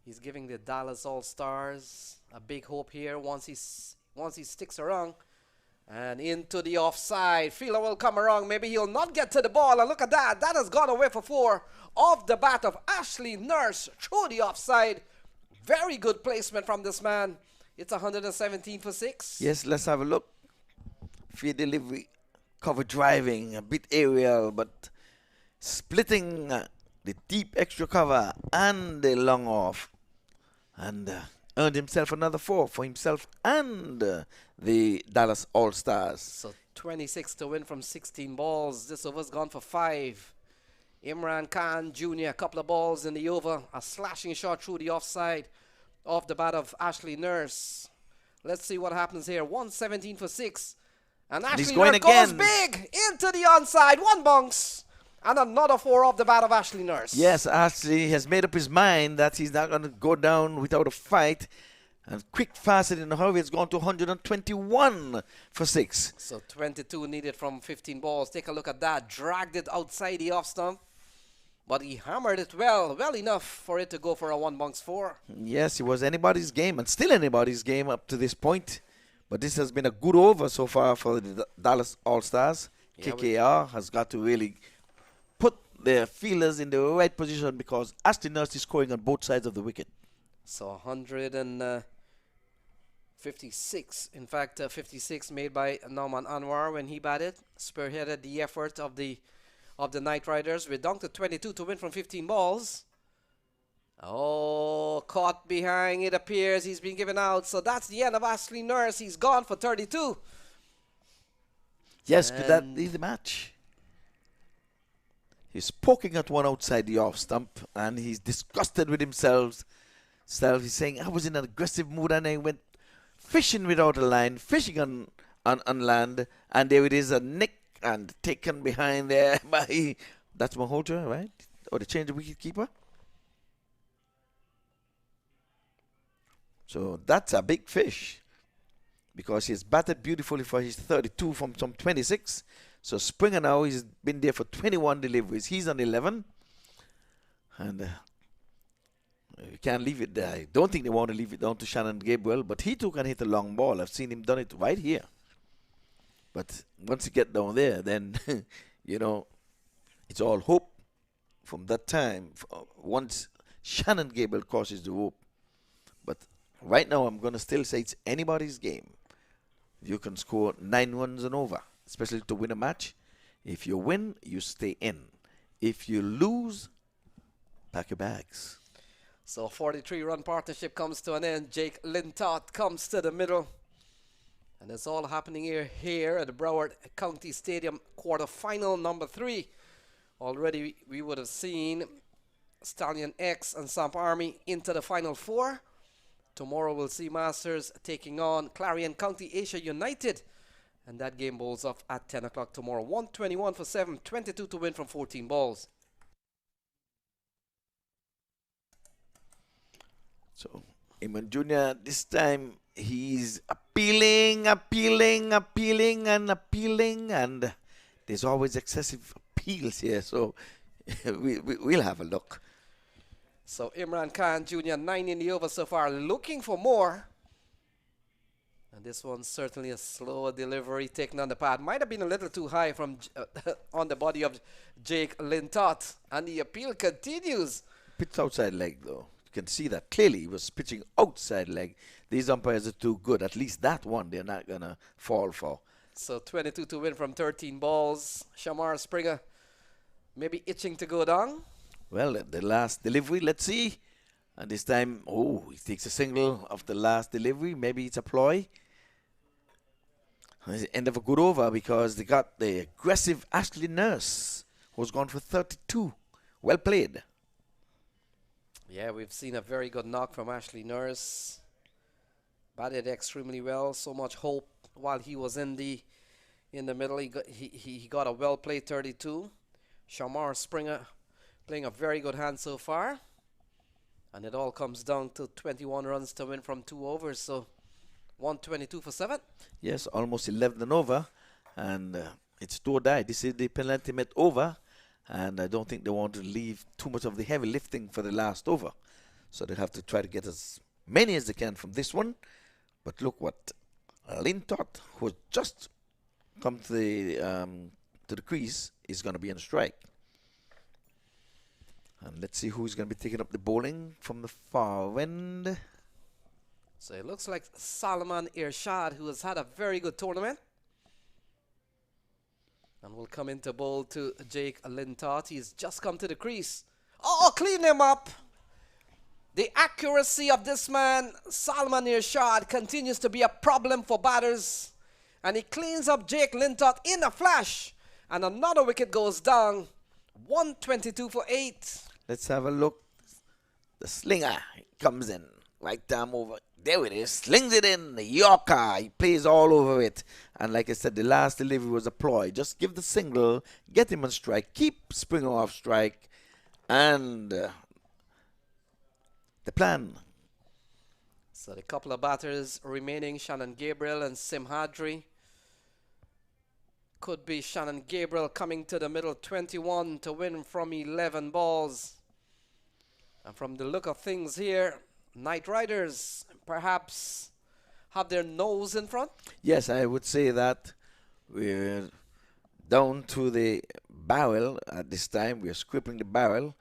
the Dallas All-Stars a big hope here once he sticks around. And into the offside. Fielder will come around. Maybe he'll not get to the ball. And look at that. That has gone away for 4 off the bat of Ashley Nurse through the offside. Very good placement from this man. It's 117 for 6. Yes, let's have a look. Field delivery, cover driving, a bit aerial, but splitting the deep extra cover and the long off. And earned himself another 4 for himself and the Dallas All-Stars. So 26 to win from 16 balls. This over's gone for 5. Imran Khan Jr., a couple of balls in the over. A slashing shot through the offside off the bat of Ashley Nurse. Let's see what happens here. 117 for 6. And Ashley Nurse goes big into the onside. 1 bounce. And another 4 off the bat of Ashley Nurse. Yes, Ashley has made up his mind that he's not going to go down without a fight. And quick, fast, and in a hurry, it's gone to 121 for 6. So 22 needed from 15 balls. Take a look at that. Dragged it outside the off stump. But he hammered it well enough for it to go for a 1 bounce 4. Yes, it was anybody's game and still anybody's game up to this point. But this has been a good over so far for the Dallas All-Stars. Yeah, KKR has got to really put their fielders in the right position because Ashley Nurse is scoring on both sides of the wicket. So 156. In fact, 56 made by Nauman Anwar when he batted. Spearheaded the effort of the Knight Riders. We're down to 22 to win from 15 balls. Oh, caught behind, it appears. He's been given out. So that's the end of Ashley Nurse. He's gone for 32. Yes, could that be the match? He's poking at one outside the off stump and he's disgusted with himself. He's saying, I was in an aggressive mood and I went fishing without a line, fishing on land, and there it is, a nick and taken behind there by, that's Malhotra, right? Or the change of wicket keeper. So that's a big fish because he's batted beautifully for his 32 from some 26. So Springer now, he's been there for 21 deliveries. He's on 11. And you can't leave it there. I don't think they want to leave it down to Shannon Gabriel, but he too can hit a long ball. I've seen him done it right here. But once you get down there, then, you know, it's all hope from that time. Once Shannon Gabriel crosses the rope. But right now, I'm going to still say it's anybody's game. You can score 9 runs and over, especially to win a match. If you win, you stay in. If you lose, pack your bags. So 43-run partnership comes to an end. Jake Lintott comes to the middle. And it's all happening here at the Broward County Stadium quarterfinal number 3. Already we would have seen Stallion X and Samp Army into the final 4. Tomorrow we'll see Masters taking on Clarion County Asia United. And that game bowls off at 10 o'clock tomorrow. 121 for 7, 22 to win from 14 balls. So, Eamon Jr., this time he's appealing, and there's always excessive appeals here, so we'll have a look. So Imran Khan Jr., 9 in the over so far, looking for more. And this one's certainly a slower delivery taken on the pad. Might have been a little too high from on the body of Jake Lintott. And the appeal continues. Pitched outside leg, though. You can see that clearly he was pitching outside leg. These umpires are too good. At least that one they're not going to fall for. So 22 to win from 13 balls. Shamar Springer maybe itching to go down. Well, the last delivery, let's see. And this time, oh, he takes a single of the last delivery. Maybe it's a ploy. It's the end of a good over because they got the aggressive Ashley Nurse, who's gone for 32. Well played. Yeah, we've seen a very good knock from Ashley Nurse. Batted extremely well. So much hope while he was in the middle. He got a well played 32. Shamar Springer playing a very good hand so far. And it all comes down to 21 runs to win from 2 overs. So 122 for 7. Yes, almost 11 and over. And it's do or die. This is the penultimate over. And I don't think they want to leave too much of the heavy lifting for the last over. So they have to try to get as many as they can from this one. But look what Lintott, who has just come to the crease, is going to be on strike. And let's see who's going to be taking up the bowling from the far end. So it looks like Salman Irshad, who has had a very good tournament. And will come into bowl to Jake Lintott. He's just come to the crease. Oh, clean him up. The accuracy of this man, Salman Irshad, continues to be a problem for batters. And he cleans up Jake Lintott in a flash. And another wicket goes down. 122 for 8. Let's have a look. The slinger comes in. Right arm over. There it is. Slings it in. The Yorker. He plays all over it. And like I said, the last delivery was a ploy. Just give the single. Get him on strike. Keep Springer off strike. And the plan. So the couple of batters remaining, Shannon Gabriel and Simhadri. Could be Shannon Gabriel coming to the middle, 21 to win from 11 balls. And from the look of things here, Knight Riders perhaps have their nose in front. Yes, I would say that we're down to the barrel at this time. We're scraping the barrel.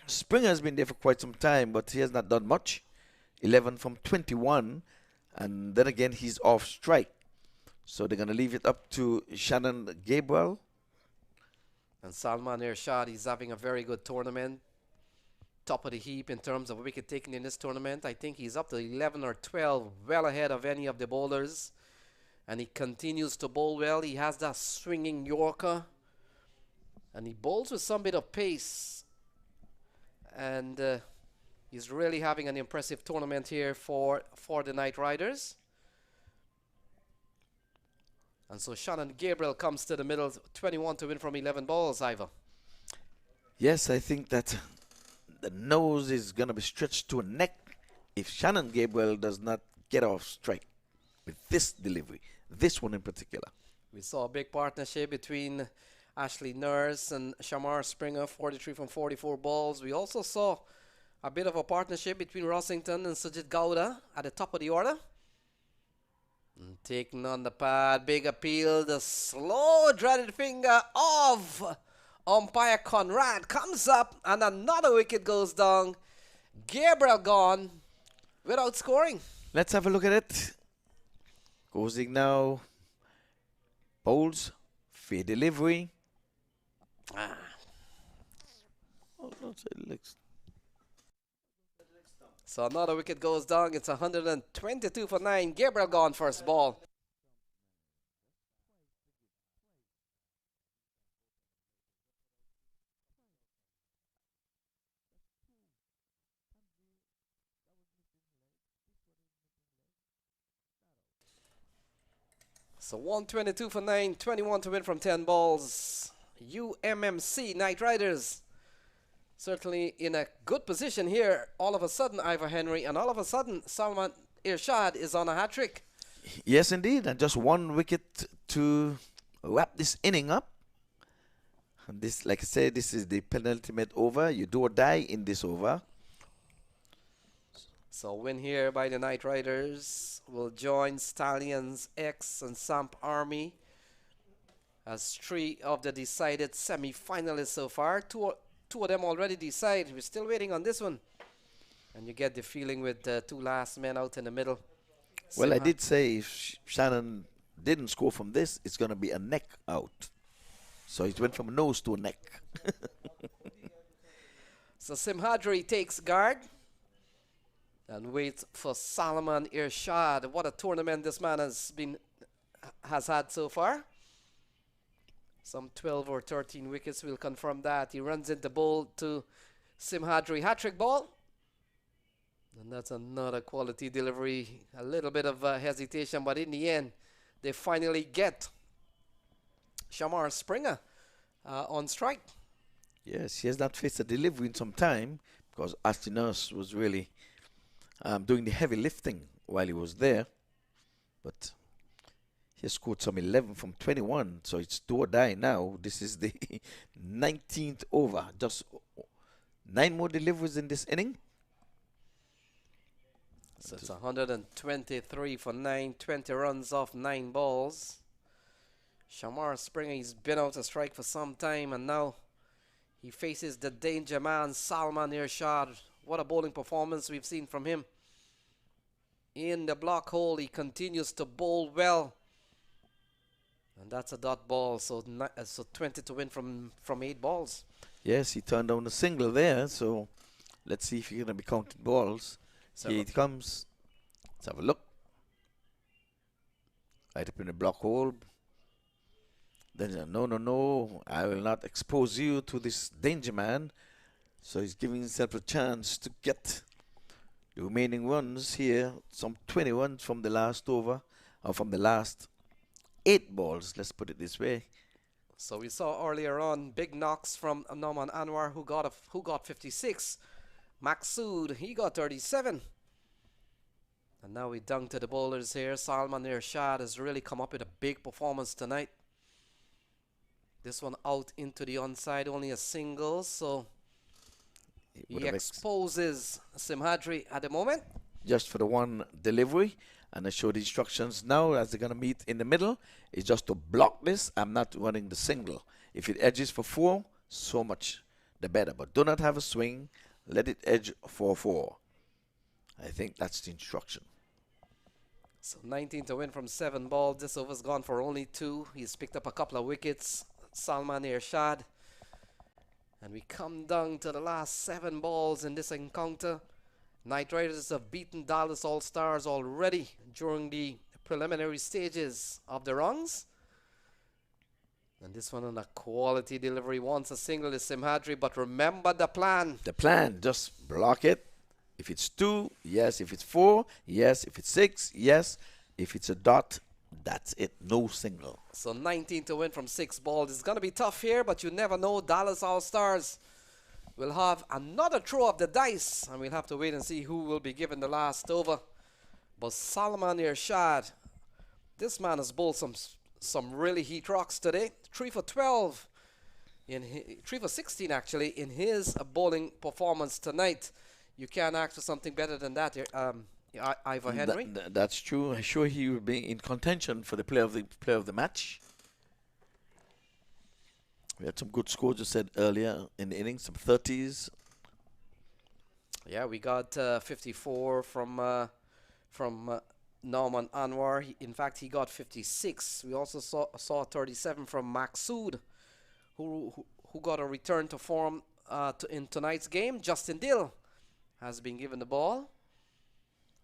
Springer has been there for quite some time, but he has not done much. 11 from 21, and then again he's off strike. So they're going to leave it up to Shannon Gabriel. And Salman Irshad, he's having a very good tournament. Top of the heap in terms of wicket taking in this tournament. I think he's up to 11 or 12, well ahead of any of the bowlers. And he continues to bowl well. He has that swinging Yorker. And he bowls with some bit of pace. And he's really having an impressive tournament here for the Knight Riders. And so Shannon Gabriel comes to the middle, 21 to win from 11 balls, Ivor. Yes, I think that the nose is going to be stretched to a neck if Shannon Gabriel does not get off strike with this delivery, this one in particular. We saw a big partnership between Ashley Nurse and Shamar Springer, 43 from 44 balls. We also saw a bit of a partnership between Rossington and Sujit Gowda at the top of the order. And taking on the pad, big appeal, the slow dreaded finger of umpire Conrad comes up and another wicket goes down. Gabriel gone without scoring. Let's have a look at it. Goes in now. Bowls. Fair delivery. Oh, no, so another wicket goes down. It's 122 for 9. Gabriel gone first ball. So 122 for 9, 21 to win from 10 balls. UMMC Knight Riders certainly in a good position here. All of a sudden, Ivor Henry, and all of a sudden, Salman Irshad is on a hat-trick. Yes, indeed. And just one wicket to wrap this inning up. And this, like I said, this is the penultimate over. You do or die in this over. So win here by the Knight Riders will join Stallions X and Samp Army as 3 of the decided semi-finalists so far. Two of them already decided. We're still waiting on this one. And you get the feeling with the 2 last men out in the middle. Well, I did say if Shannon didn't score from this, it's going to be a neck out. So it went from a nose to a neck. So Simhadri takes guard and waits for Salman Irshad. What a tournament this man has had so far. Some 12 or 13 wickets will confirm that. He runs into bowl to Simhadri. Hat-trick ball. And that's another quality delivery. A little bit of hesitation, but in the end, they finally get Shamar Springer on strike. Yes, he has not faced a delivery in some time because Astinos was really doing the heavy lifting while he was there. But he scored some 11 from 21, so it's do or die now. This is the 19th over. Just 9 more deliveries in this inning. So it's 123 for 9, 20 runs off 9 balls. Shamar Springer, he's been out of strike for some time, and now he faces the danger man, Salman Irshad. What a bowling performance we've seen from him. In the block hole, he continues to bowl well. And that's a dot ball, so 20 to win from 8 balls. Yes, he turned down a single there, so let's see if he's going to be counting balls. So here it comes. Let's have a look. Right up in the block hole. Then no, I will not expose you to this danger man. So he's giving himself a chance to get the remaining runs here. Some 20 runs from the last over, or from the last 8 balls, let's put it this way. So we saw earlier on big knocks from Norman Anwar, who got 56. Maqsood, he got 37. And now we down to the bowlers here. Salman Irshad has really come up with a big performance tonight. This one out into the onside, only a single, so he exposes Simhadri at the moment. Just for the one delivery, and I show the instructions now as they're going to meet in the middle. It's just to block this. I'm not running the single. If it edges for 4, so much the better. But do not have a swing. Let it edge for 4. I think that's the instruction. So 19 to win from 7 balls. This over's gone for only 2. He's picked up a couple of wickets. Salman Irshad. And we come down to the last 7 balls in this encounter. Knight Riders have beaten Dallas All-Stars already during the preliminary stages of the rounds. And this one on a quality delivery. Wants a single is Simhadri, but remember the plan. The plan, just block it. If it's 2, yes. If it's 4, yes. If it's 6, yes. If it's a dot, that's it. No single. So 19 to win from 6 balls. It's going to be tough here, but you never know. Dallas All-Stars will have another throw of the dice, and we'll have to wait and see who will be given the last over. But Salman Irshad, this man has bowled some really heat rocks today. 3 for 12, 3 for 16 actually in his bowling performance tonight. You can't ask for something better than that, Ivor Henry. That's true. I'm sure he will be in contention for the player of the match. We had some good scores, you said earlier in the innings, some 30s. Yeah, we got 54 from Norman Anwar. In fact, he got 56. We also saw 37 from Maqsood, who got a return to form in tonight's game. Justin Dill has been given the ball,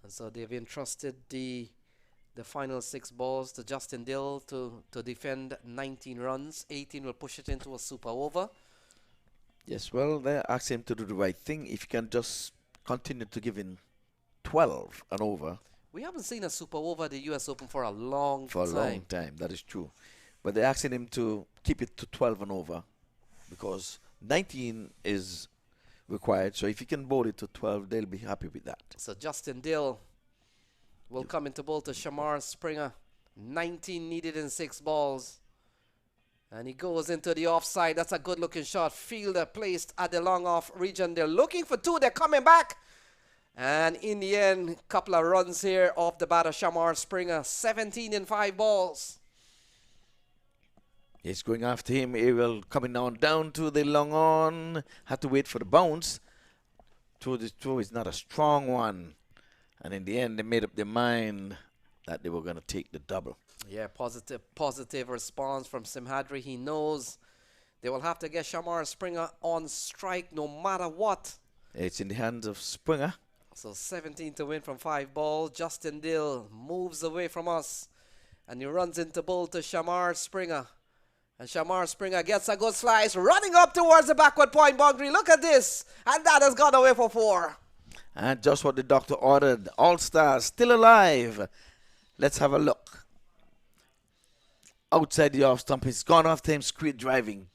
and so they've entrusted the final 6 balls to Justin Dill to defend 19 runs. 18 will push it into a super over. Yes, well, they asked him to do the right thing. If you can just continue to give in 12 and over. We haven't seen a super over at the US Open for a long time. For a long time, that is true. But they're asking him to keep it to 12 and over because 19 is required. So if you can bowl it to 12, they'll be happy with that. So Justin Dill will come into bowl to Shamar Springer. 19 needed in 6 balls. And he goes into the offside. That's a good looking shot. Fielder placed at the long off region. They're looking for two. They're coming back. And in the end, couple of runs here off the bat of Shamar Springer. 17 in 5 balls. He's going after him. Ariel coming down to the long on. Had to wait for the bounce. The throw is not a strong one. And in the end, they made up their mind that they were going to take the double. Yeah, positive response from Simhadri. He knows they will have to get Shamar Springer on strike no matter what. It's in the hands of Springer. So 17 to win from 5 balls. Justin Dill moves away from us. And he runs into bowl to Shamar Springer. And Shamar Springer gets a good slice, running up towards the backward point boundary. Look at this. And that has gone away for 4. And just what the doctor ordered. All Stars still alive. Let's have a look. Outside the off stump, he's gone after him, straight driving.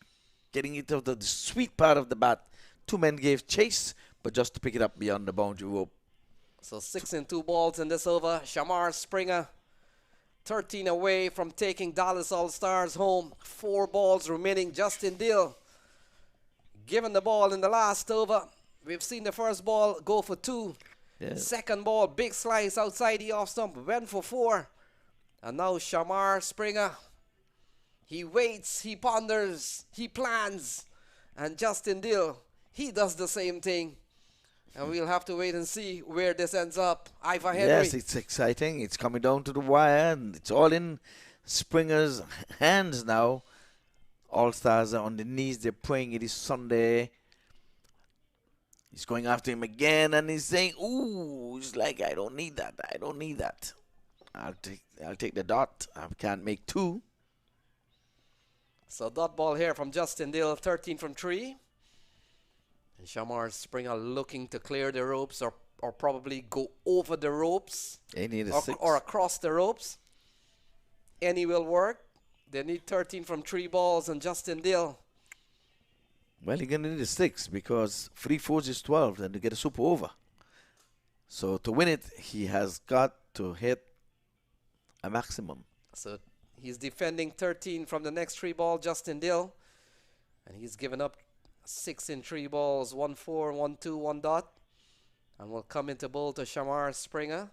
Getting it out of the sweet part of the bat. 2 men gave chase, but just to pick it up beyond the boundary rope. So 6 in 2 balls in this over. Shamar Springer, 13 away from taking Dallas All-Stars home. 4 balls remaining. Justin Dill given the ball in the last over. We've seen the first ball go for 2. Yeah. Second ball, big slice outside the off stump, went for 4. And now Shamar Springer, he waits, he ponders, he plans. And Justin Dill, he does the same thing. And we'll have to wait and see where this ends up. Ivor Henry. Yes, it's exciting. It's coming down to the wire, and it's all in Springer's hands now. All Stars are on the knees. They're praying it is Sunday. He's going after him again, and he's saying, ooh, he's like, I don't need that. I don't need that. I'll take the dot. I can't make 2. So dot ball here from Justin Dill, 13 from 3. And Shamar Springer looking to clear the ropes or probably go over the ropes. They need a 6. Or across the ropes. Any will work. They need 13 from 3 balls and Justin Dill. Well, you're going to need a 6 because 3 fours is 12 and to get a super over. So to win it, he has got to hit a maximum. So he's defending 13 from the next 3 ball, Justin Dill. And he's given up 6 in 3 balls, 1 4, 1 2, 1 dot. And will come into bowl to Shamar Springer.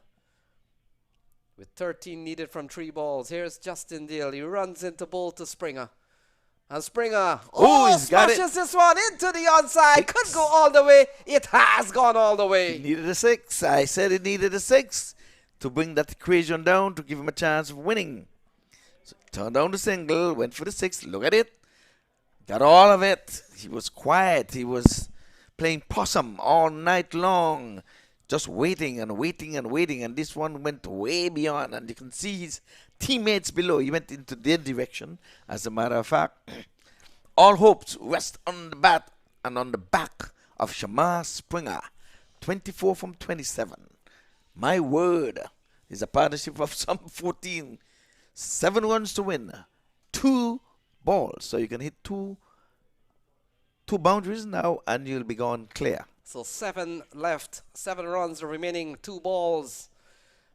With 13 needed from 3 balls. Here's Justin Dill. He runs into bowl to Springer. And Springer, he's got it. smashes this one into the onside. Could go all the way. It has gone all the way. He needed a 6. I said it needed a 6 to bring that equation down to give him a chance of winning. So turned down the single, went for the 6. Look at it. Got all of it. He was quiet. He was playing possum all night long. Just waiting and waiting and waiting. And this one went way beyond. And you can see his teammates below. He went into their direction. As a matter of fact, all hopes rest on the bat and on the back of Shamar Springer. 24 from 27. My word. Is a partnership of some 14. 7 runs to win. 2 balls. So you can hit two boundaries now and you'll be gone clear. So 7 left. 7 runs remaining. 2 balls.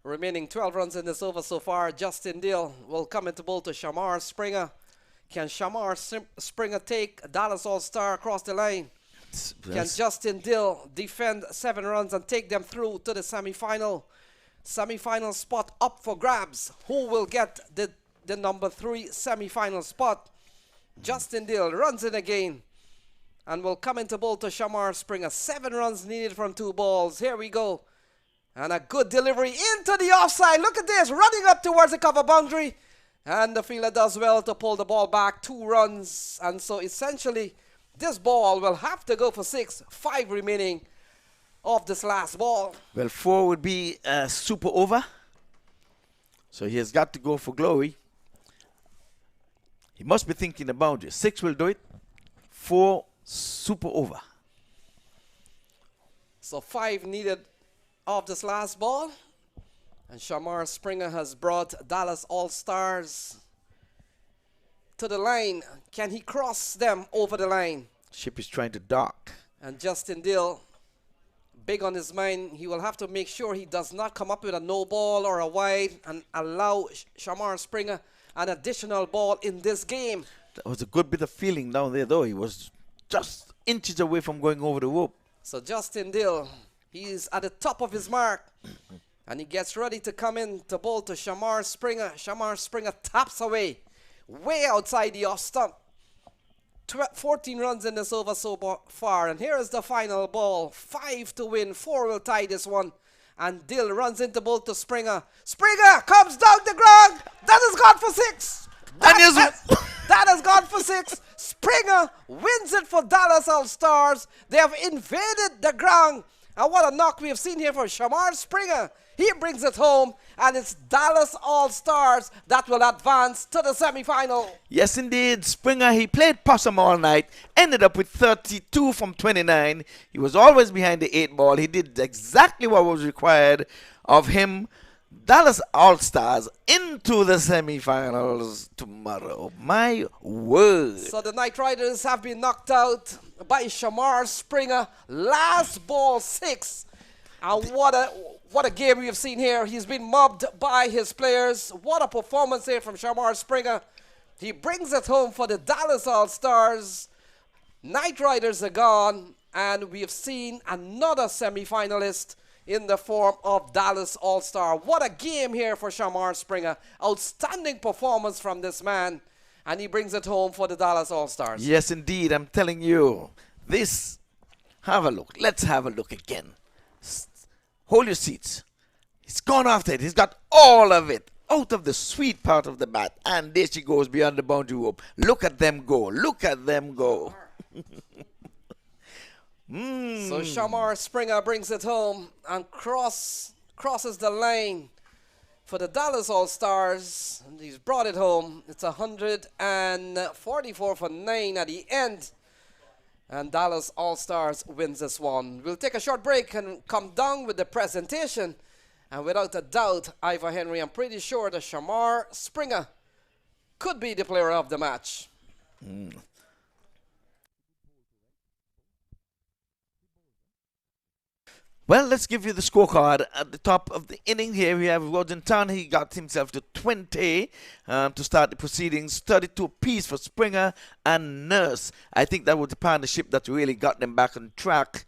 Remaining 12 runs in this over so far. Justin Dill will come into bowl to Shamar Springer. Can Shamar Springer take Dallas All-Star across the line? Can Justin Dill defend 7 runs and take them through to the semi-final? Semi-final spot up for grabs. Who will get the number 3 semi-final spot? Justin Dill runs in again and will come into bowl to Shamar Springer. 7 runs needed from 2 balls. Here we go. And a good delivery into the offside. Look at this, running up towards the cover boundary. And the fielder does well to pull the ball back. 2 runs. And so essentially, this ball will have to go for 6. 5 remaining of this last ball. Well, 4 would be super over. So he has got to go for glory. He must be thinking about it. 6 will do it. 4 super over. So 5 needed of this last ball. And Shamar Springer has brought Dallas All-Stars to the line. Can he cross them over the line? Ship is trying to dock. And Justin Dill, big on his mind, he will have to make sure he does not come up with a no ball or a wide and allow Shamar Springer an additional ball in this game. That was a good bit of feeling down there, though. He was just inches away from going over the rope. So Justin Dill, he's at the top of his mark. And he gets ready to come in to bowl to Shamar Springer. Shamar Springer taps away, way outside the off stump. 14 runs in this over so far. And here is the final ball. 5 to win, 4 will tie this one. And Dill runs into bowl to Springer. Springer comes down the ground. That has gone for 6. That has gone for 6. Springer wins it for Dallas All-Stars. They have invaded the ground. And what a knock we have seen here for Shamar Springer. He brings it home, and it's Dallas All-Stars that will advance to the semi-final. Yes, indeed. Springer, he played possum all night, ended up with 32 from 29. He was always behind the 8 ball. He did exactly what was required of him. Dallas All-Stars into the semi-finals tomorrow. My word. So the Knight Riders have been knocked out by Shamar Springer. Last ball 6. And what a game we have seen here. He's been mobbed by his players. What a performance here from Shamar Springer. He brings it home for the Dallas All-Stars. Knight Riders are gone. And we have seen another semi-finalist in the form of Dallas All-Star. What a game here for Shamar Springer. Outstanding performance from this man. And he brings it home for the Dallas All-Stars. Yes, indeed. I'm telling you. This, have a look. Let's have a look again. Hold your seats. He's gone after it. He's got all of it out of the sweet part of the bat. And there she goes beyond the boundary rope. Look at them go. Look at them go. So Shamar Springer brings it home and crosses the line for the Dallas All-Stars. And he's brought it home. It's 144 for 9 at the end. And Dallas All-Stars wins this one. We'll take a short break and come down with the presentation. And without a doubt, Ivor Henry, I'm pretty sure that Shamar Springer could be the player of the match. Well, let's give you the scorecard. At the top of the inning here, we have Rodenton. He got himself to 20 to start the proceedings. 32 apiece for Springer and Nurse. I think that was the partnership that really got them back on track.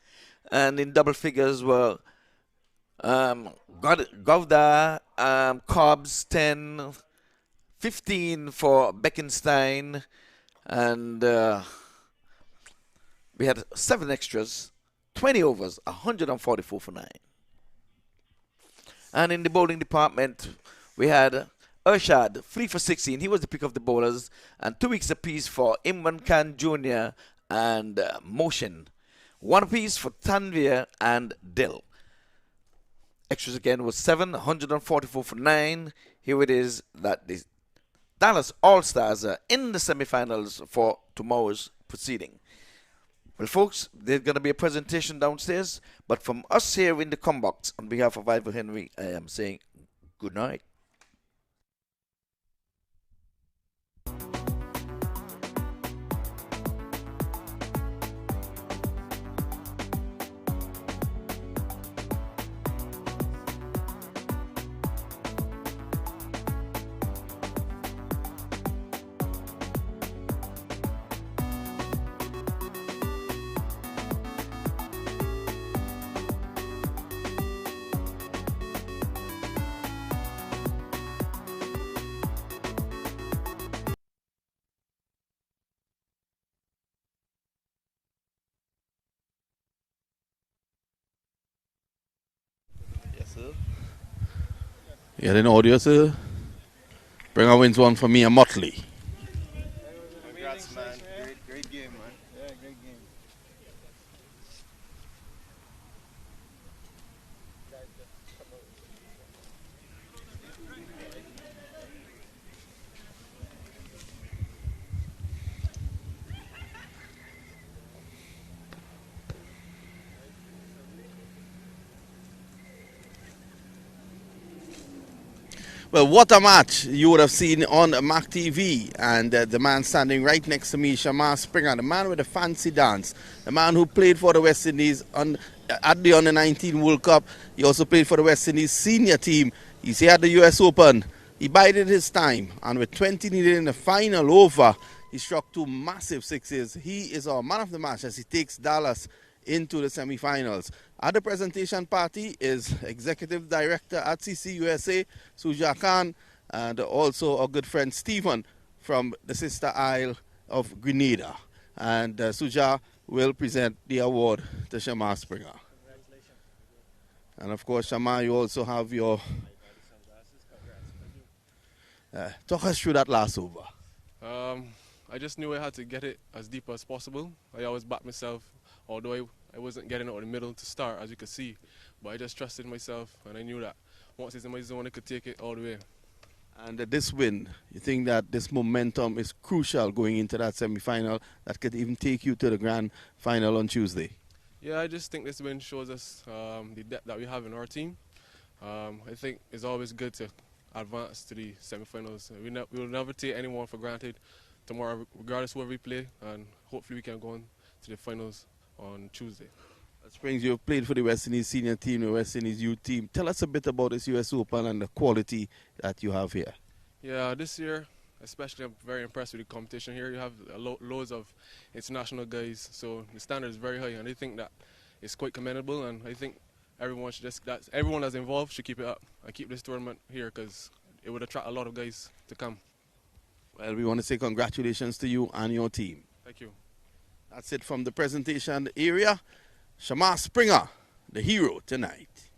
And in double figures were Govda, Cobbs, 10, 15 for Beckenstein. And we had 7 extras. 20 overs, 144 for 9. And in the bowling department, we had Urshad, 3 for 16. He was the pick of the bowlers. And 2 weeks apiece for Imran Khan Jr. and Motion. 1 apiece for Tanvir and Dill. Extras again was 7, 144 for 9. Here it is that the Dallas All-Stars are in the semifinals for tomorrow's proceeding. Well, folks, there's going to be a presentation downstairs, but from us here in the Combox, on behalf of Ivor Henry, I am saying good night. You had an audio, sir? Bring wins one for me and Motley. Congrats, man. Great game, man. Yeah, great game. Well, what a match you would have seen on MAQ TV. And the man standing right next to me, Shamar Springer, the man with a fancy dance, the man who played for the West Indies at the Under-19 World Cup. He also played for the West Indies senior team. He's here at the US Open. He bided his time, and with 20 needed in the final over, He struck 2 massive sixes. He is our man of the match as he takes Dallas into the semifinals. At the presentation party is Executive Director at CC USA, Suja Khan, and also our good friend Stephen from the sister isle of Grenada. And Suja will present the award to Shamar Springer. Congratulations. And of course, Shamar, you also have your... talk us through that last over. I just knew I had to get it as deep as possible. I always backed myself, although I wasn't getting it in the middle to start, as you could see. But I just trusted myself, and I knew that once it's in my zone, I could take it all the way. And this win, you think that this momentum is crucial going into that semi-final that could even take you to the grand final on Tuesday? Yeah, I just think this win shows us the depth that we have in our team. I think it's always good to advance to the semi-finals. We will never take anyone for granted tomorrow, regardless where we play, and hopefully we can go on to the finals on Tuesday. Springs, you've played for the West Indies senior team, the West Indies youth team. Tell us a bit about this US Open and the quality that you have here. Yeah, this year, especially, I'm very impressed with the competition here. You have loads of international guys, so the standard is very high, and I think that it's quite commendable, and I think everyone that's involved should keep it up and keep this tournament here, because it would attract a lot of guys to come. Well, we want to say congratulations to you and your team. Thank you. That's it from the presentation area. Shamar Springer, the hero tonight.